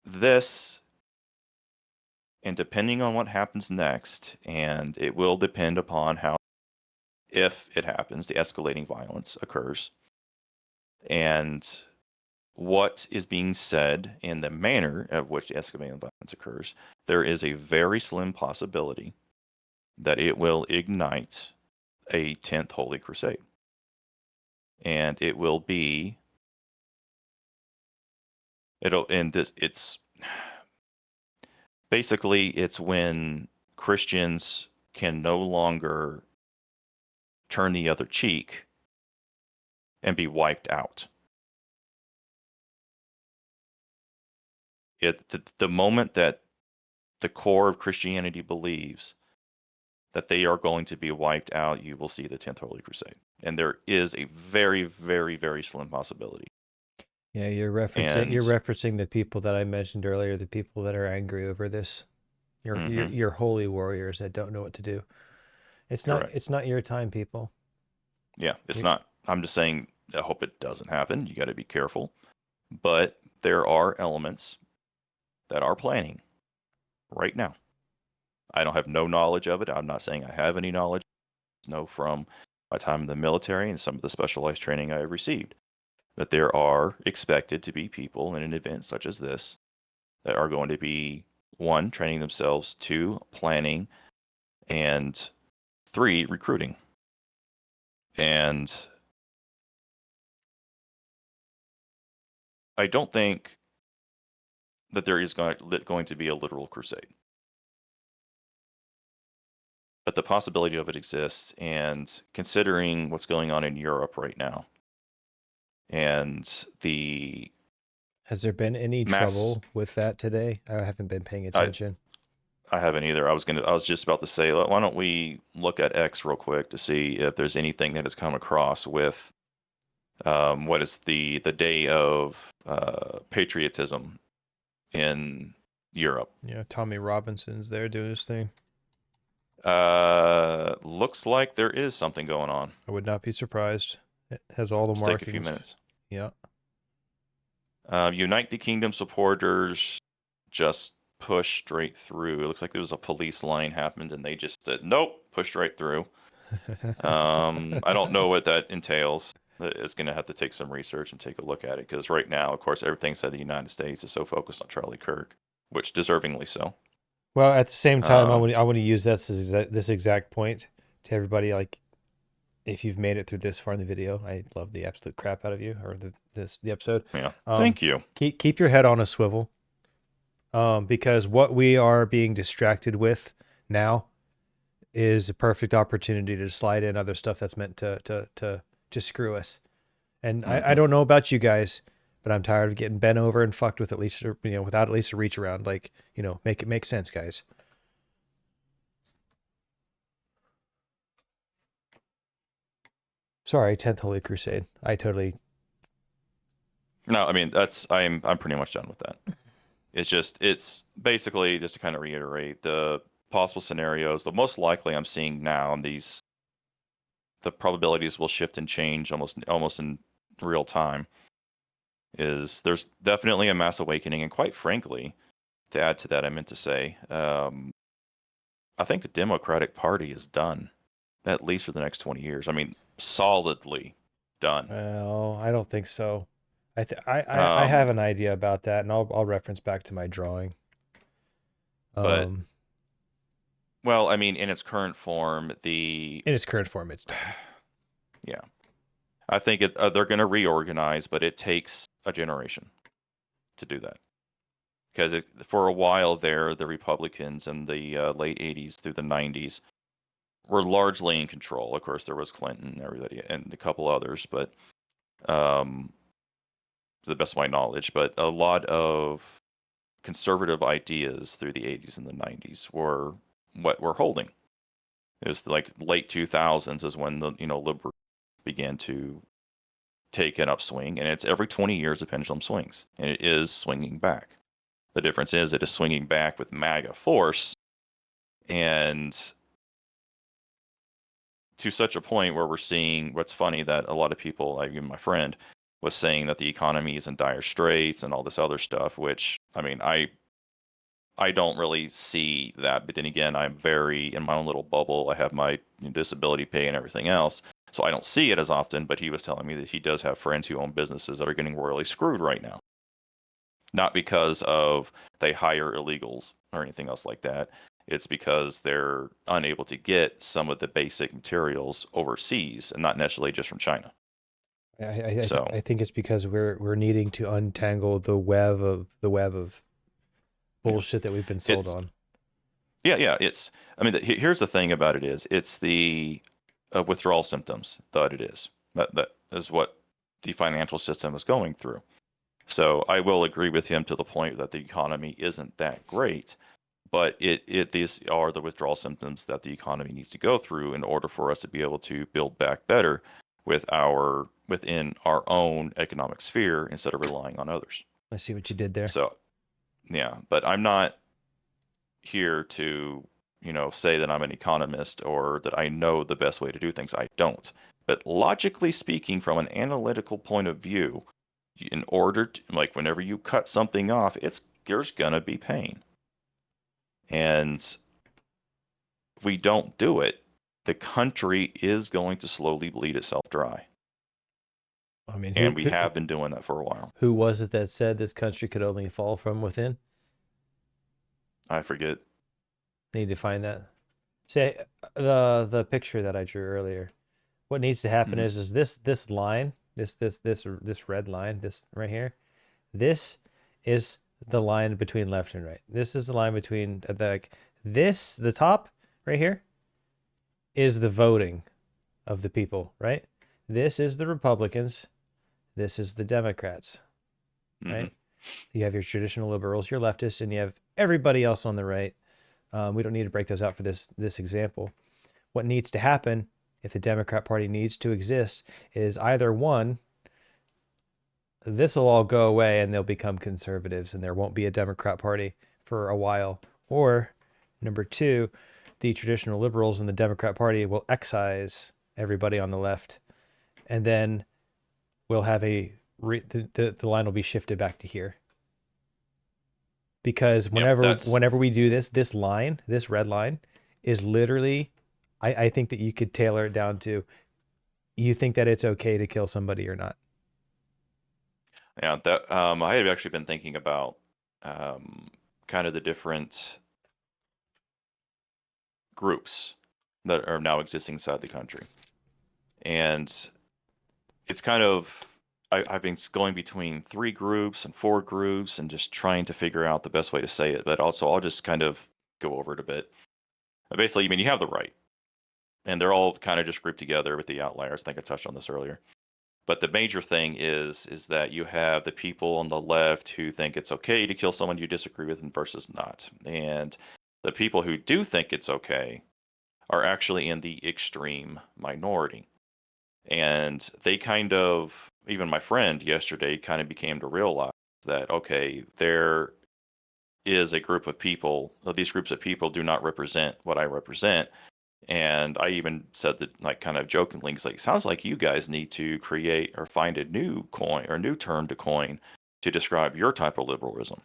This, and depending on what happens next, and it will depend upon how, if it happens, the escalating violence occurs, and what is being said in the manner of which the escalating violence occurs, there is a very slim possibility that it will ignite a 10th Holy Crusade. And it will be, it's basically, it's when Christians can no longer turn the other cheek and be wiped out. The moment that the core of Christianity believes that they are going to be wiped out, you will see the 10th Holy Crusade. And there is a very, very, very slim possibility. Yeah, you're referencing the people that I mentioned earlier, the people that are angry over this. Your holy warriors that don't know what to do. It's not your time, people. Yeah, it's not. I'm just saying, I hope it doesn't happen. You got to be careful. But there are elements that are planning right now. I don't have no knowledge of it. I'm not saying I have any knowledge. I know from my time in the military and some of the specialized training I have received that there are expected to be people in an event such as this that are going to be, 1, training themselves, 2, planning, and 3, recruiting. And I don't think that there is going to be a literal crusade. But the possibility of it exists, and considering what's going on in Europe right now, And the Has there been any trouble with that today? I haven't been paying attention. I haven't either. I was just about to say, why don't we look at X real quick to see if there's anything that has come across with what is the day of patriotism in Europe. Yeah, Tommy Robinson's there doing his thing. Looks like there is something going on. I would not be surprised. It has all the markings. Take a few minutes. Yeah. Unite the Kingdom supporters just pushed straight through. It looks like there was a police line happened, and they just said, nope, pushed right through. I don't know what that entails. It's going to have to take some research and take a look at it, because right now, of course, everything said the United States is so focused on Charlie Kirk, which deservingly so. Well, at the same time, I want to use this exact point to everybody. Like, if you've made it through this far in the video, I love the absolute crap out of you, or the episode. Yeah, thank you. Keep your head on a swivel, because what we are being distracted with now is a perfect opportunity to slide in other stuff that's meant to screw us. And I don't know about you guys, but I'm tired of getting bent over and fucked with without at least a reach around. Like, make it make sense, guys. Sorry, 10th Holy Crusade. No, I mean, I'm pretty much done with that. It's basically just to kind of reiterate the possible scenarios. The most likely I'm seeing now, and the probabilities will shift and change almost in real time, is there's definitely a mass awakening. And quite frankly, to add to that, I meant to say, I think the Democratic Party is done, at least for the next 20 years. I mean, solidly done. Well, I don't think so. I have an idea about that, and I'll reference back to my drawing. But well, I mean, in its current form, it's done. Yeah, I think they're going to reorganize, but it takes a generation to do that. Because for a while there, the Republicans in the late 80s through the 90s were largely in control. Of course, there was Clinton and everybody and a couple others, but to the best of my knowledge, but a lot of conservative ideas through the 80s and the 90s were what we're holding. It was like late 2000s is when the liberals began to take an upswing, and it's every 20 years the pendulum swings, and it is swinging back. The difference is it is swinging back with MAGA force, and to such a point where we're seeing what's funny that a lot of people, like even my friend, was saying that the economy is in dire straits and all this other stuff, which, I mean, I don't really see that. But then again, I'm very in my own little bubble. I have my disability pay and everything else, so I don't see it as often. But he was telling me that he does have friends who own businesses that are getting royally screwed right now. Not because of they hire illegals or anything else like that. It's because they're unable to get some of the basic materials overseas, and not necessarily just from China. I think it's because we're needing to untangle the web of bullshit that we've been sold on. Yeah. Here's the thing about it is it's the withdrawal symptoms that it is. That is what the financial system is going through. So I will agree with him to the point that the economy isn't that great, but these are the withdrawal symptoms that the economy needs to go through in order for us to be able to build back better within our own economic sphere instead of relying on others. I see what you did there. So, yeah, but I'm not here to, say that I'm an economist or that I know the best way to do things. I don't. But logically speaking, from an analytical point of view, in order to, like, whenever you cut something off, there's gonna be pain. And if we don't do it, the country is going to slowly bleed itself dry. I mean, we have been doing that for a while. Who was it that said this country could only fall from within? I forget. Need to find that. Say the picture that I drew earlier. What needs to happen is this line, this red line, this right here. This is the line between left and right. This is the line between the top right here is the voting of the people, right? This is the Republicans. This is the Democrats, right? You have your traditional liberals, your leftists, and you have everybody else on the right. We don't need to break those out for this example. What needs to happen if the Democrat Party needs to exist is either one, this will all go away and they'll become conservatives and there won't be a Democrat Party for a while, or number two, the traditional liberals and the Democrat Party will excise everybody on the left, and then we'll have the line will be shifted back to here. Because whenever we do this line, this red line, is literally, I think that you could tailor it down to, you think that it's okay to kill somebody or not. Yeah, that I have actually been thinking about kind of the different groups that are now existing inside the country, and it's kind of I've been going between 3 groups and 4 groups and just trying to figure out the best way to say it. But also, I'll just kind of go over it a bit. Basically, I mean, you have the right, and they're all kind of just grouped together with the outliers. I think I touched on this earlier. But the major thing is that you have the people on the left who think it's okay to kill someone you disagree with versus not. And the people who do think it's okay are actually in the extreme minority. And they kind of, even my friend yesterday kind of became to realize that, okay, there is a group of people, these groups of people do not represent what I represent. And I even said that, like, kind of jokingly, it's like, sounds like you guys need to create or find a new coin or new term to coin to describe your type of liberalism.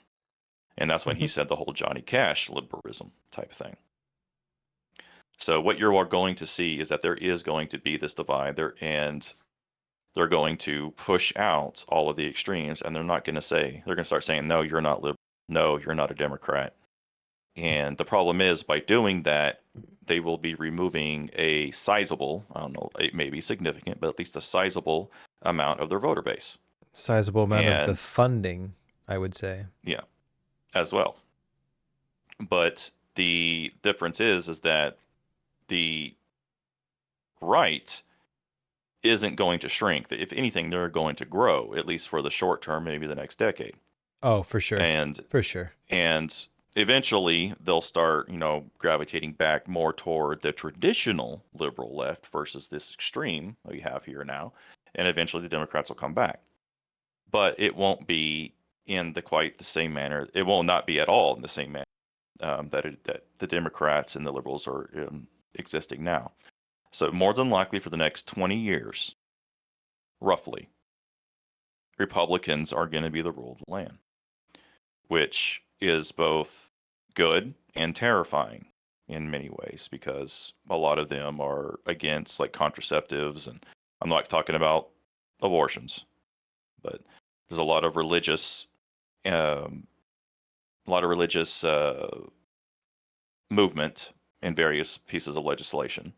And that's when he said the whole Johnny Cash liberalism type thing. So what you are going to see is that there is going to be this divide there, and they're going to push out all of the extremes, and they're going to start saying, no, you're not liberal. No, you're not a Democrat. And the problem is, by doing that, they will be removing a sizable, I don't know, it may be significant, but at least a sizable amount of their voter base. Sizable amount of the funding, I would say. Yeah, as well. But the difference is that the right isn't going to shrink. If anything, they're going to grow, at least for the short term, maybe the next decade. Oh, for sure. And eventually they'll start, gravitating back more toward the traditional liberal left versus this extreme that we have here now. And eventually the Democrats will come back. But it won't be in quite the same manner. It will not be at all in the same manner that the Democrats and the liberals are existing now. So more than likely for the next 20 years, roughly, Republicans are going to be the rule of the land, which is both good and terrifying in many ways, because a lot of them are against, like, contraceptives, and I'm not talking about abortions, but there's a lot of religious movement in various pieces of legislation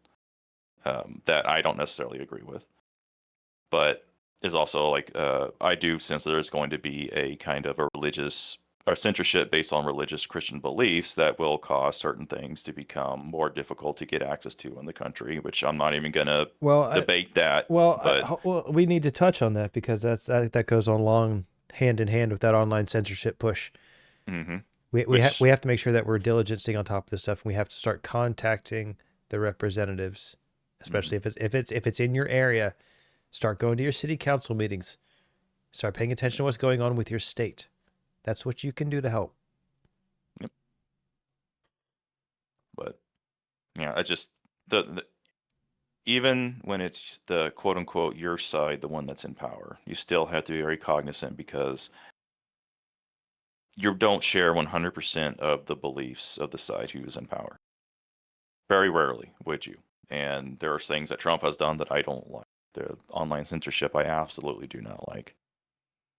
that I don't necessarily agree with, but is also, like, I do sense that there's going to be a kind of a religious or censorship based on religious Christian beliefs that will cause certain things to become more difficult to get access to in the country, which I'm not even going to debate that. Well, we need to touch on that, because that goes along hand in hand with that online censorship push. Mm-hmm. We have to make sure that we're diligent, staying on top of this stuff, and we have to start contacting the representatives, especially if it's in your area. Start going to your city council meetings. Start paying attention to what's going on with your state. That's what you can do to help. Yep. But yeah, I just even when it's the quote unquote your side, the one that's in power, you still have to be very cognizant, because you don't share 100% of the beliefs of the side who is in power. Very rarely would you. And there are things that Trump has done that I don't like. The online censorship I absolutely do not like.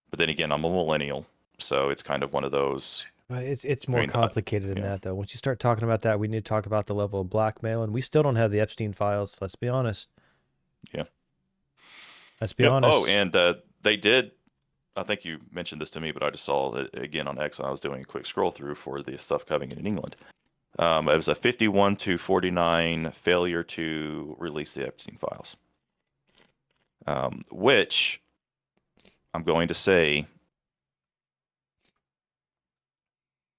But then again, I'm a millennial, so it's kind of one of those. But it's more complicated than that, though. Once you start talking about that, we need to talk about the level of blackmail, and we still don't have the Epstein files. Let's be honest. Yeah. Let's be honest. Oh, and they did. I think you mentioned this to me, but I just saw it again on X when I was doing a quick scroll through for the stuff coming in England. It was a 51-49 failure to release the Epstein files, which I'm going to say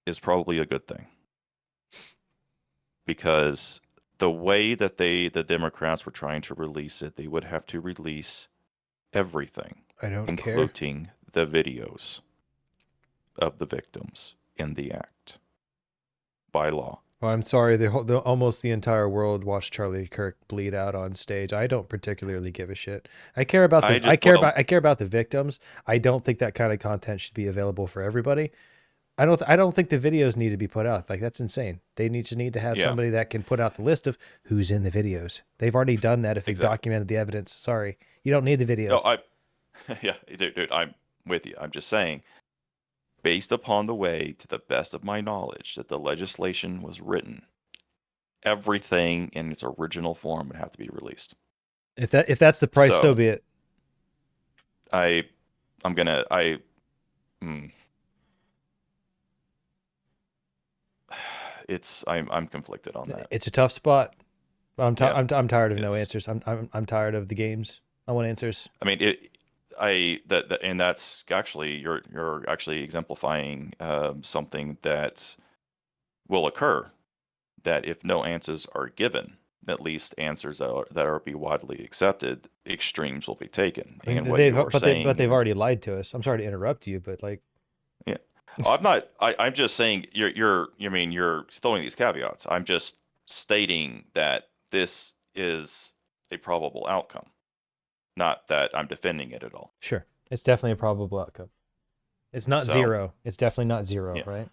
is probably a good thing. Because the way that the Democrats were trying to release it, they would have to release everything, I don't care. including the videos of the victims in the act by law. Well, I'm sorry. Almost the entire world watched Charlie Kirk bleed out on stage. I don't particularly give a shit. I care about I care about the victims. I don't think that kind of content should be available for everybody. I don't think the videos need to be put out. Like, that's insane. They need to have somebody that can put out the list of who's in the videos. They've already done that if they documented the evidence. Sorry, you don't need the videos. No, yeah, dude, I'm with you. I'm just saying, based upon the way, to the best of my knowledge, that the legislation was written, everything in its original form would have to be released. If that's the price, so be it. I'm conflicted on that. It's a tough spot. I'm tired of no answers. I'm tired of the games. I want answers. I mean, and that's actually you're actually exemplifying something that will occur. That if no answers are given, at least answers that are be widely accepted, extremes will be taken. I mean, they've already lied to us. I'm sorry to interrupt you, but like, yeah, I'm not. I'm just saying you're throwing these caveats. I'm just stating that this is a probable outcome, not that I'm defending it at all. Sure, it's definitely a probable outcome. It's not zero. It's definitely not zero, right?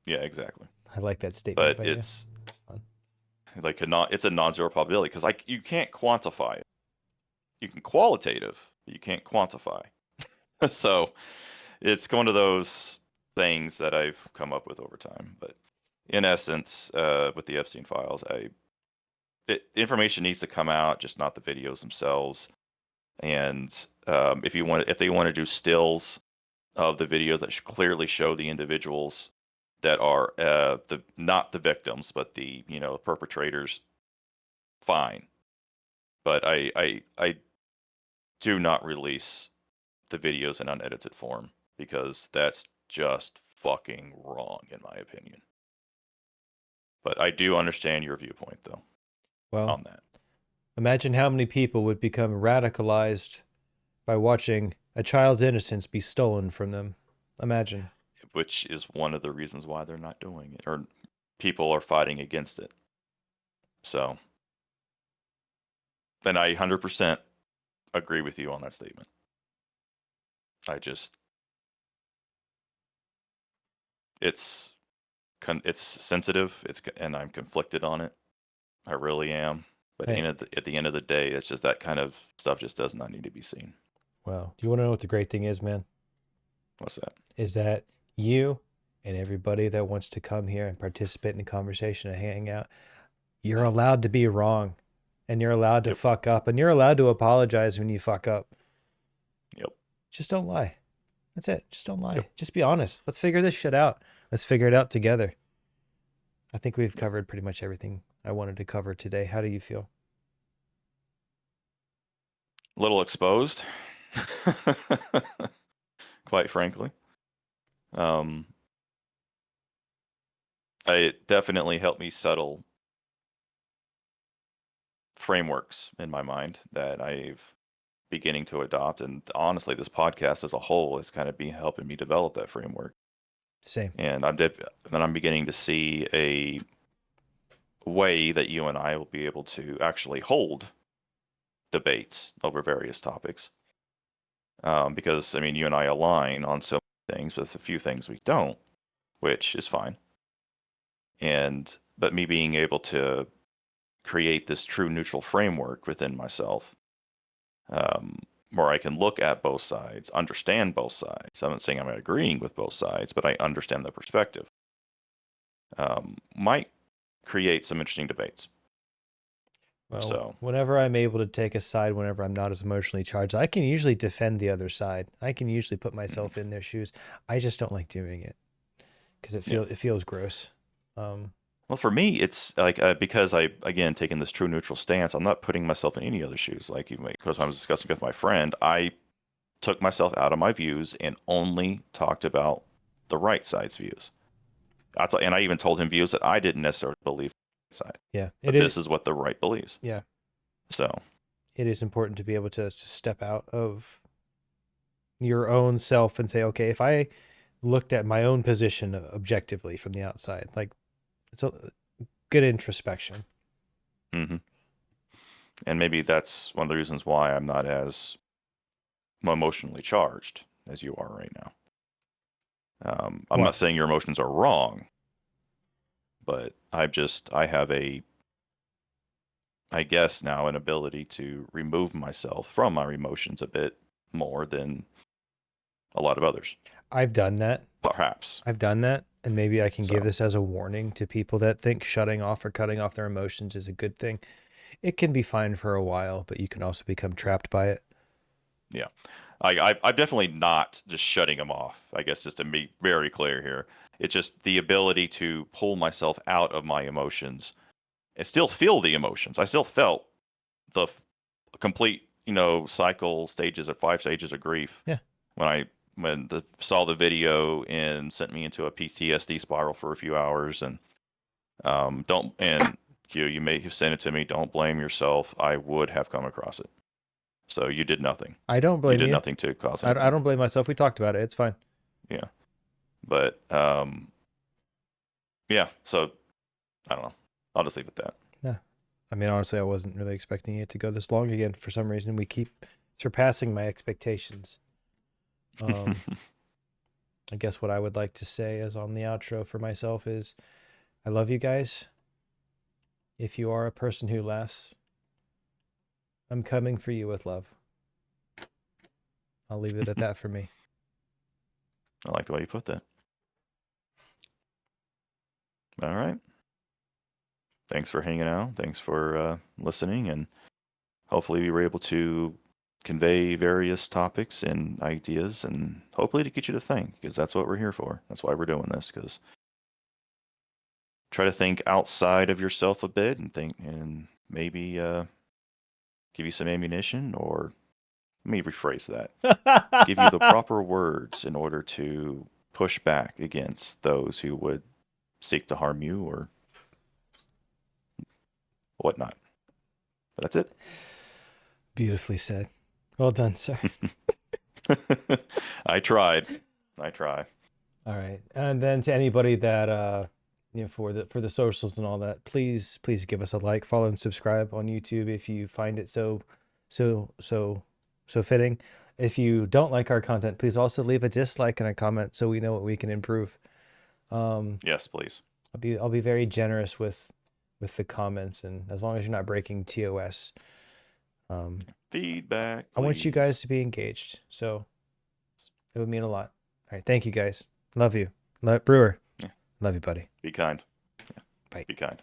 Yeah, exactly. I like that statement. But it's fun. Like it's a non-zero probability because you can't quantify it. You can qualitative, but you can't quantify. So it's one of those things that I've come up with over time. But in essence, with the Epstein files, information needs to come out, just not the videos themselves. And if they want to do stills of the videos that clearly show the individuals that are not the victims, but the perpetrators, fine. But I do not release the videos in unedited form because that's just fucking wrong in my opinion. But I do understand your viewpoint though. Well, on that. Imagine how many people would become radicalized by watching a child's innocence be stolen from them. Imagine. Which is one of the reasons why they're not doing it, or people are fighting against it. So, then I 100% agree with you on that statement. It's sensitive. And I'm conflicted on it. I really am. But at the end of the day, it's just that kind of stuff just does not need to be seen. Well, do you want to know what the great thing is, man? What's that? Is that you and everybody that wants to come here and participate in the conversation and hang out, you're allowed to be wrong, and you're allowed to fuck up, and you're allowed to apologize when you fuck up. Yep. Just don't lie. That's it. Just don't lie. Just be honest. Let's figure this shit out. Let's figure it out together. I think we've covered pretty much everything I wanted to cover today. How do you feel? A little exposed, quite frankly. It definitely helped me settle frameworks in my mind that I've beginning to adopt, and honestly, this podcast as a whole is kind of helping me develop that framework. Same. And I'm beginning to see a way that you and I will be able to actually hold debates over various topics. Because I mean, you and I align on so many things, with a few things we don't, which is fine. But me being able to create this true neutral framework within myself, where I can look at both sides, understand both sides. I'm not saying I'm agreeing with both sides, but I understand the perspective. Might create some interesting debates. Well, whenever I'm able to take a side, whenever I'm not as emotionally charged, I can usually defend the other side. I can usually put myself in their shoes. I just don't like doing it because it feels gross. Well, for me, it's like because I again taking this true neutral stance. I'm not putting myself in any other shoes. Like because I was discussing with my friend, I took myself out of my views and only talked about the right side's views. And I even told him views that I didn't necessarily believe side. Yeah. But this is what the right believes. Yeah. So it is important to be able to step out of your own self and say, okay, if I looked at my own position objectively from the outside, like, it's a good introspection. Mm-hmm. And maybe that's one of the reasons why I'm not as emotionally charged as you are right now. I'm not saying your emotions are wrong, but I have I guess now an ability to remove myself from my emotions a bit more than a lot of others. I've done that. Perhaps. I've done that. And maybe I can give this as a warning to people that think shutting off or cutting off their emotions is a good thing. It can be fine for a while, but you can also become trapped by it. Yeah. I'm definitely not just shutting them off. I guess just to be very clear here. It's just the ability to pull myself out of my emotions and still feel the emotions. I still felt the complete, cycle stages of 5 stages of grief. Yeah. When saw the video and sent me into a PTSD spiral for a few hours, and you may have sent it to me. Don't blame yourself. I would have come across it. So you did nothing. I don't blame you. You did nothing to cause anything. I don't blame myself. We talked about it. It's fine. Yeah. But, yeah. So, I don't know. I'll just leave it at that. Yeah. I mean, honestly, I wasn't really expecting it to go this long again. For some reason, we keep surpassing my expectations. I guess what I would like to say is on the outro for myself is, I love you guys. If you are a person who laughs, I'm coming for you with love. I'll leave it at that for me. I like the way you put that. All right. Thanks for hanging out. Thanks for listening. And hopefully we were able to convey various topics and ideas, and hopefully to get you to think, because that's what we're here for. That's why we're doing this, because try to think outside of yourself a bit and think, and maybe give you some ammunition, or let me rephrase that. Give you the proper words in order to push back against those who would seek to harm you or whatnot. But that's it. Beautifully said. Well done, sir. I tried. I try. All right. And then to anybody that for the socials and all that, please give us a like, follow, and subscribe on YouTube if you find it so fitting. If you don't like our content, please also leave a dislike and a comment so we know what we can improve. Yes, please. I'll be very generous with the comments, and as long as you're not breaking TOS. Feedback, please. I want you guys to be engaged, so it would mean a lot. All right, thank you guys. Love you. Brewer. Yeah. Love you, buddy. Be kind. Yeah. Bye. Be kind.